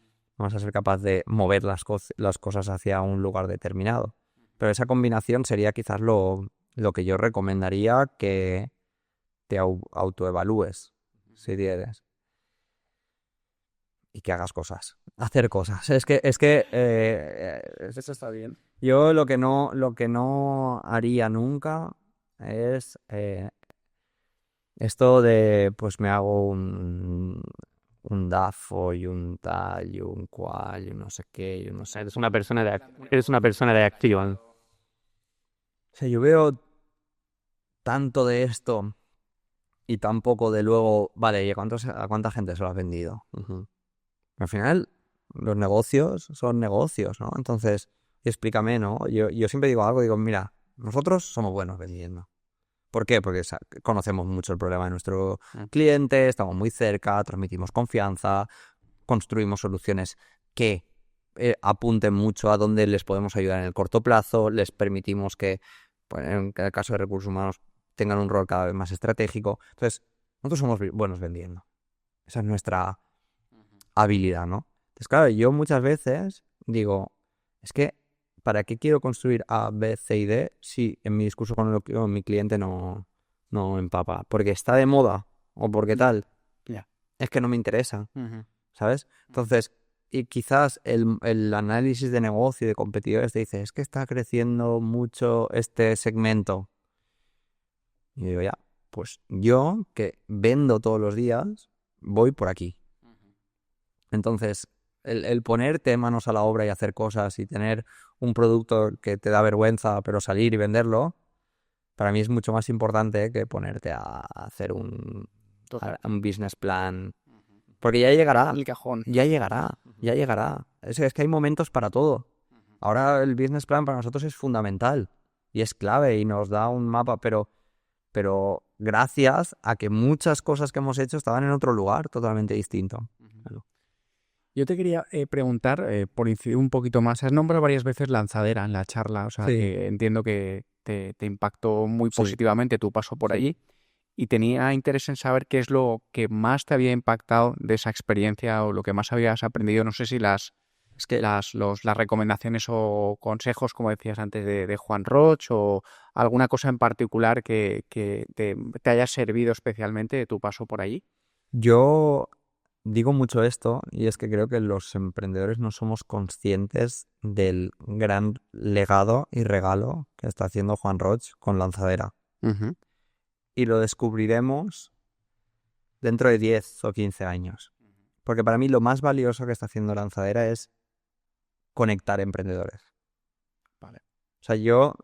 ser capaz de mover las cosas hacia un lugar determinado. Pero esa combinación sería quizás lo que yo recomendaría que te autoevalúes, si quieres. Y que hagas cosas. Hacer cosas. Es que Eso está bien. yo lo que no haría nunca es esto de pues me hago un DAFO y un tal y un cual y un no sé qué y un no sé. Eres una persona de acción. O sea, yo veo tanto de esto y tan poco de luego, vale, ¿y a cuánta gente se lo has vendido? Ujú. Al final, los negocios son negocios, ¿no? Entonces, explícame, ¿no? Yo siempre digo algo, digo, mira, nosotros somos buenos vendiendo. ¿Por qué? Porque conocemos mucho el problema de nuestro cliente, estamos muy cerca, transmitimos confianza, construimos soluciones que apunten mucho a dónde les podemos ayudar en el corto plazo, les permitimos que, pues, en el caso de recursos humanos, tengan un rol cada vez más estratégico. Entonces, nosotros somos buenos vendiendo. Esa es nuestra habilidad, ¿no? Entonces, claro, yo muchas veces digo, es que, ¿para qué quiero construir A, B, C y D si en mi discurso con mi cliente no empapa? Porque está de moda o porque tal. Ya. Es que no me interesa, ¿sabes? Entonces, y quizás el análisis de negocio y de competidores te dice, es que está creciendo mucho este segmento. Y yo digo, ya, pues yo que vendo todos los días, voy por aquí. Entonces, el ponerte manos a la obra y hacer cosas y tener un producto que te da vergüenza, pero salir y venderlo, para mí es mucho más importante que ponerte a hacer un business plan. Porque ya llegará. El cajón. Ya llegará. Ya llegará. Es que hay momentos para todo. Ahora el business plan para nosotros es fundamental y es clave y nos da un mapa, pero gracias a que muchas cosas que hemos hecho estaban en otro lugar totalmente distinto. Claro. Yo te quería preguntar, por incidir un poquito más, has nombrado varias veces Lanzadera en la charla, o sea, Sí. que entiendo que te impactó muy Sí. positivamente tu paso por Sí. allí, y tenía interés en saber qué es lo que más te había impactado de esa experiencia o lo que más habías aprendido. No sé si las recomendaciones o consejos, como decías antes, de Juan Roig, o alguna cosa en particular que te haya servido especialmente de tu paso por allí. Yo digo mucho esto y es que creo que los emprendedores no somos conscientes del gran legado y regalo que está haciendo Juan Roig con Lanzadera. Y lo descubriremos dentro de 10 o 15 años. Porque para mí lo más valioso que está haciendo Lanzadera es conectar emprendedores. Vale. O sea, yo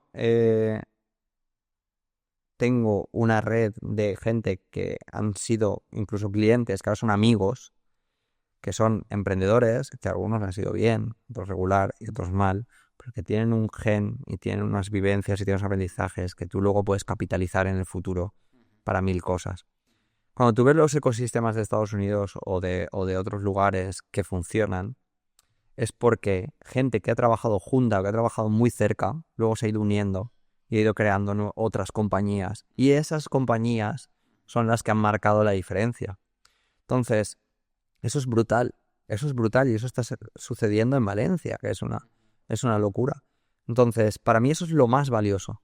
tengo una red de gente que han sido incluso clientes, que ahora son amigos, que son emprendedores, que algunos han sido bien, otros regular y otros mal, pero que tienen un gen y tienen unas vivencias y tienen unos aprendizajes que tú luego puedes capitalizar en el futuro para 1000 cosas. Cuando tú ves los ecosistemas de Estados Unidos o de otros lugares que funcionan, es porque gente que ha trabajado junta o que ha trabajado muy cerca, luego se ha ido uniendo y ha ido creando otras compañías. Y esas compañías son las que han marcado la diferencia. Entonces, eso es brutal y eso está sucediendo en Valencia, que es una locura. Entonces, para mí eso es lo más valioso,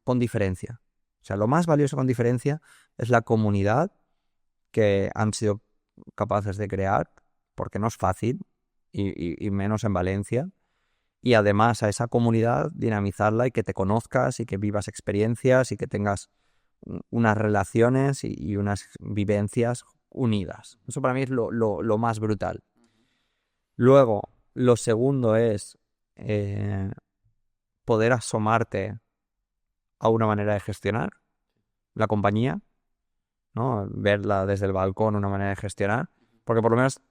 con diferencia. O sea, lo más valioso con diferencia es la comunidad que han sido capaces de crear, porque no es fácil, y menos en Valencia. Y además a esa comunidad dinamizarla y que te conozcas y que vivas experiencias y que tengas unas relaciones y unas vivencias unidas. Eso para mí es lo más brutal. Luego, lo segundo es poder asomarte a una manera de gestionar la compañía, ¿no? Verla desde el balcón, una manera de gestionar, porque por lo menos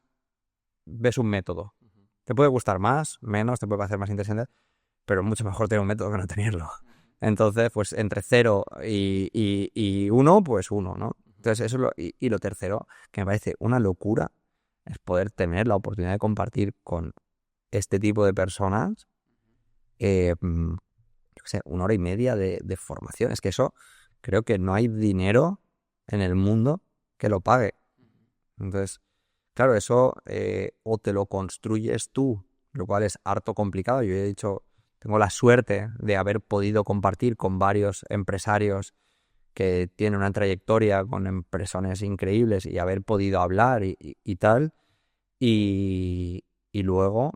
ves un método. Te puede gustar más, menos, te puede parecer más interesante, pero mucho mejor tener un método que no tenerlo. Entonces, pues entre 0 y 1, pues 1, ¿no? Entonces, eso es y lo tercero, que me parece una locura, es poder tener la oportunidad de compartir con este tipo de personas, yo qué sé, 1 hora y media de formación. Es que eso, creo que no hay dinero en el mundo que lo pague. Entonces, claro, eso o te lo construyes tú, lo cual es harto complicado. Yo he dicho, tengo la suerte de haber podido compartir con varios empresarios que tienen una trayectoria con empresas increíbles y haber podido hablar y tal. Y luego,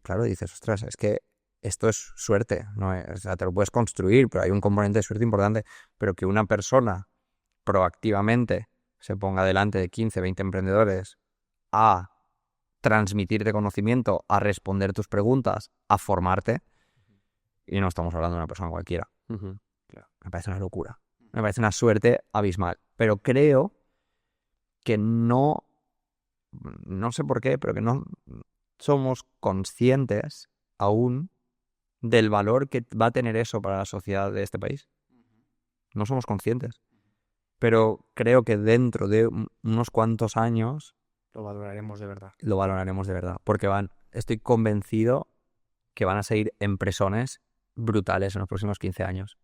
claro, dices, ostras, es que esto es suerte, ¿no? O sea, te lo puedes construir, pero hay un componente de suerte importante. Pero que una persona proactivamente se ponga delante de 15, 20 emprendedores a transmitirte conocimiento, a responder tus preguntas, a formarte, y no estamos hablando de una persona cualquiera. Me parece una locura. Me parece una suerte abismal. Pero creo que no sé por qué, pero que no somos conscientes aún del valor que va a tener eso para la sociedad de este país. No somos conscientes. Pero creo que dentro de unos cuantos años Lo valoraremos de verdad. lo valoraremos de verdad. Porque estoy convencido que van a seguir empresones brutales en los próximos 15 años.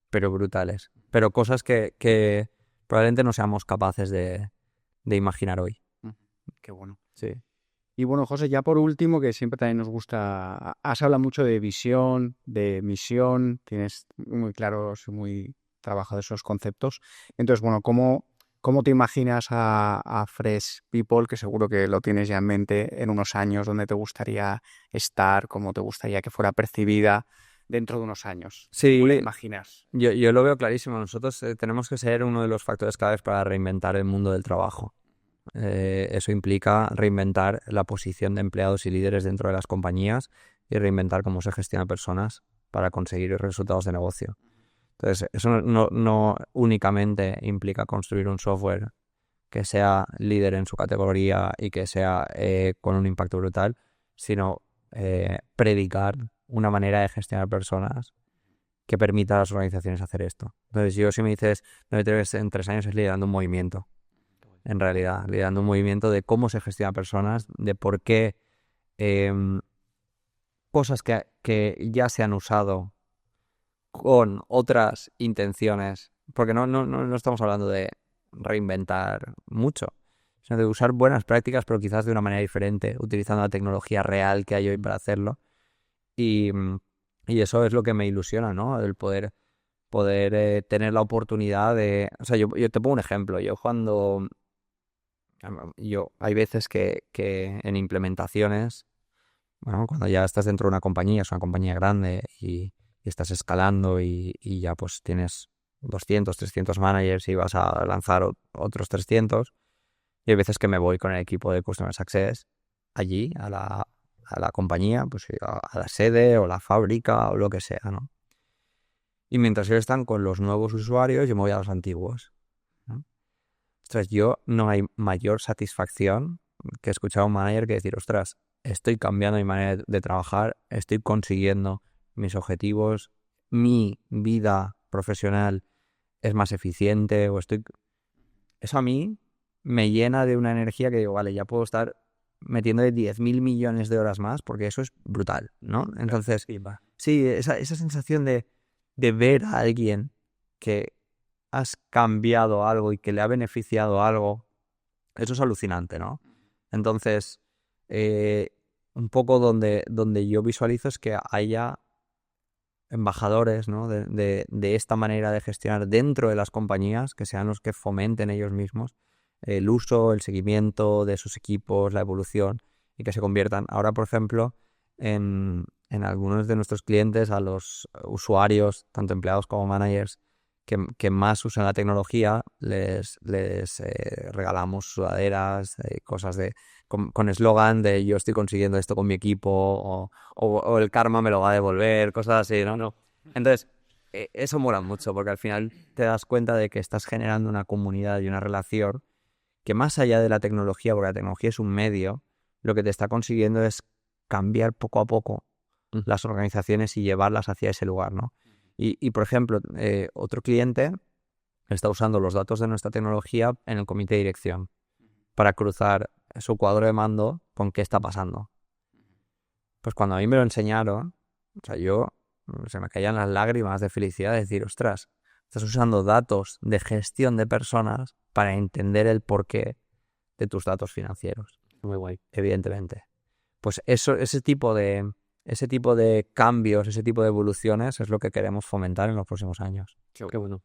Pero brutales. Pero cosas que probablemente no seamos capaces de imaginar hoy. Qué bueno. Sí. Y bueno, José, ya por último, que siempre también nos gusta, has hablado mucho de visión, de misión, tienes muy claros, muy trabajados esos conceptos. Entonces, bueno, ¿cómo te imaginas a Fresh People, que seguro que lo tienes ya en mente, en unos años, dónde te gustaría estar, cómo te gustaría que fuera percibida dentro de unos años? Sí, ¿Cómo la imaginas? yo lo veo clarísimo. Nosotros tenemos que ser uno de los factores claves para reinventar el mundo del trabajo. Eso implica reinventar la posición de empleados y líderes dentro de las compañías y reinventar cómo se gestionan personas para conseguir resultados de negocio. Entonces, eso no únicamente implica construir un software que sea líder en su categoría y que sea con un impacto brutal, sino predicar una manera de gestionar personas que permita a las organizaciones hacer esto. Entonces, si me dices, debe tener en 3 años es liderando un movimiento. En realidad, liderando un movimiento de cómo se gestionan personas, de por qué cosas que ya se han usado con otras intenciones, porque no estamos hablando de reinventar mucho, sino de usar buenas prácticas, pero quizás de una manera diferente, utilizando la tecnología real que hay hoy para hacerlo. Y eso es lo que me ilusiona, ¿no? El poder tener la oportunidad de... O sea, yo te pongo un ejemplo. Hay veces que en implementaciones, bueno, cuando ya estás dentro de una compañía, es una compañía grande y estás escalando y ya pues tienes 200, 300 managers y vas a lanzar otros 300, y hay veces que me voy con el equipo de Customer Success allí, a la compañía, pues a la sede o la fábrica o lo que sea, ¿no? Y mientras ellos están con los nuevos usuarios, yo me voy a los antiguos, ¿no? Entonces no hay mayor satisfacción que escuchar a un manager que decir, ostras, estoy cambiando mi manera de trabajar, estoy consiguiendo mis objetivos, mi vida profesional es más eficiente o estoy... Eso a mí me llena de una energía que digo, vale, ya puedo estar metiendo 10.000 millones de horas más porque eso es brutal, ¿no? Entonces, sí, esa sensación de ver a alguien que has cambiado algo y que le ha beneficiado algo, eso es alucinante, ¿no? Entonces, un poco donde yo visualizo es que haya embajadores, ¿no? de esta manera de gestionar dentro de las compañías, que sean los que fomenten ellos mismos el uso, el seguimiento de sus equipos, la evolución, y que se conviertan ahora, por ejemplo, en algunos de nuestros clientes, a los usuarios, tanto empleados como managers, que más usan la tecnología, les regalamos sudaderas, cosas con eslogan de yo estoy consiguiendo esto con mi equipo o el karma me lo va a devolver, cosas así, ¿no? Entonces, eso mola mucho porque al final te das cuenta de que estás generando una comunidad y una relación que más allá de la tecnología, porque la tecnología es un medio, lo que te está consiguiendo es cambiar poco a poco las organizaciones y llevarlas hacia ese lugar, ¿no? Y por ejemplo, otro cliente está usando los datos de nuestra tecnología en el comité de dirección para cruzar su cuadro de mando con qué está pasando. Pues cuando a mí me lo enseñaron, o sea, se me caían las lágrimas de felicidad de decir, ostras, estás usando datos de gestión de personas para entender el porqué de tus datos financieros. Muy guay. Evidentemente. Pues ese tipo de cambios, ese tipo de evoluciones es lo que queremos fomentar en los próximos años. Qué bueno.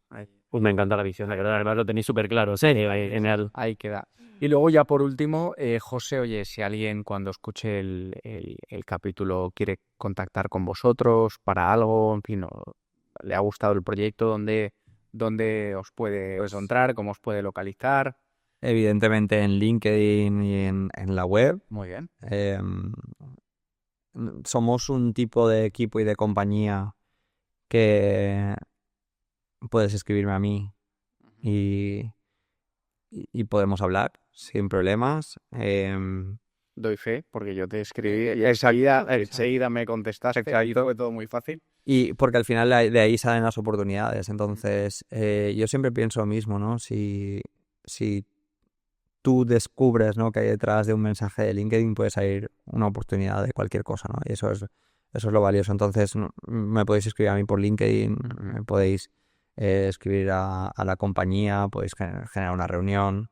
Pues me encanta la visión, la verdad. Además lo tenéis súper claro, genial. Ahí queda. Y luego ya por último, José, oye, si alguien cuando escuche el capítulo quiere contactar con vosotros para algo, en fin, le ha gustado el proyecto, ¿dónde os puede encontrar? ¿Cómo os puede localizar? Evidentemente en LinkedIn y en la web. Muy bien. Somos un tipo de equipo y de compañía que puedes escribirme a mí y podemos hablar sin problemas. Doy fe, porque yo te escribí y enseguida me contestaste, ahí fue todo muy fácil. Y porque al final de ahí salen las oportunidades. Entonces, yo siempre pienso lo mismo, ¿no? Si tú descubres, ¿no?, que hay detrás de un mensaje de LinkedIn, puede salir una oportunidad de cualquier cosa, ¿no? Y eso es lo valioso. Entonces, me podéis escribir a mí por LinkedIn, me podéis escribir a la compañía, podéis generar una reunión.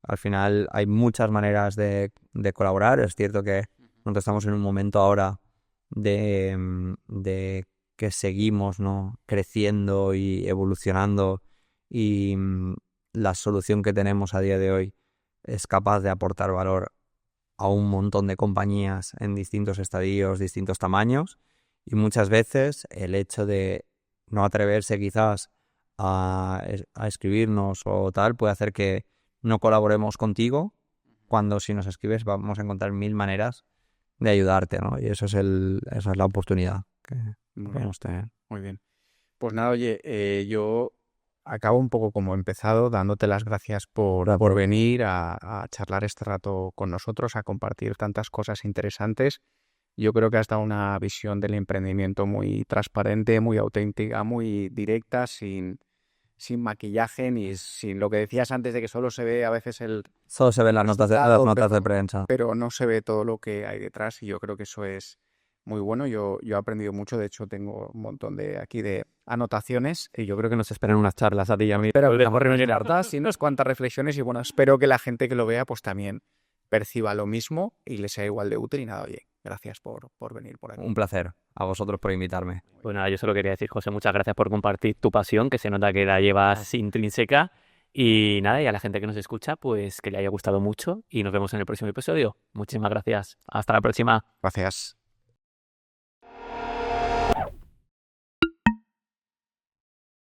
Al final hay muchas maneras de colaborar. Es cierto que nosotros estamos en un momento ahora de que seguimos, ¿no?, creciendo y evolucionando, y la solución que tenemos a día de hoy es capaz de aportar valor a un montón de compañías en distintos estadios, distintos tamaños, y muchas veces el hecho de no atreverse quizás a escribirnos o tal puede hacer que no colaboremos contigo, cuando si nos escribes vamos a encontrar 1000 maneras de ayudarte, ¿no? Y esa es la oportunidad que podemos tener. Muy bien. Pues nada, oye, yo acabo un poco como he empezado, dándote las gracias por venir a charlar este rato con nosotros, a compartir tantas cosas interesantes. Yo creo que has dado una visión del emprendimiento muy transparente, muy auténtica, muy directa, sin maquillaje ni sin lo que decías antes de que solo se ve a veces Solo se ven las notas de prensa. Pero no se ve todo lo que hay detrás, y yo creo que eso es muy bueno. Yo he aprendido mucho, de hecho tengo un montón de anotaciones. Y yo creo que nos esperan unas charlas a ti y a mí. Pero hartas y unas cuantas reflexiones, y bueno, espero que la gente que lo vea pues también perciba lo mismo y le sea igual de útil. Y nada, oye, gracias por venir por aquí. Un placer. A vosotros por invitarme. Pues nada, yo solo quería decir, José, muchas gracias por compartir tu pasión, que se nota que la llevas intrínseca. Y nada, y a la gente que nos escucha, pues que le haya gustado mucho, y nos vemos en el próximo episodio. Muchísimas gracias. Hasta la próxima. Gracias.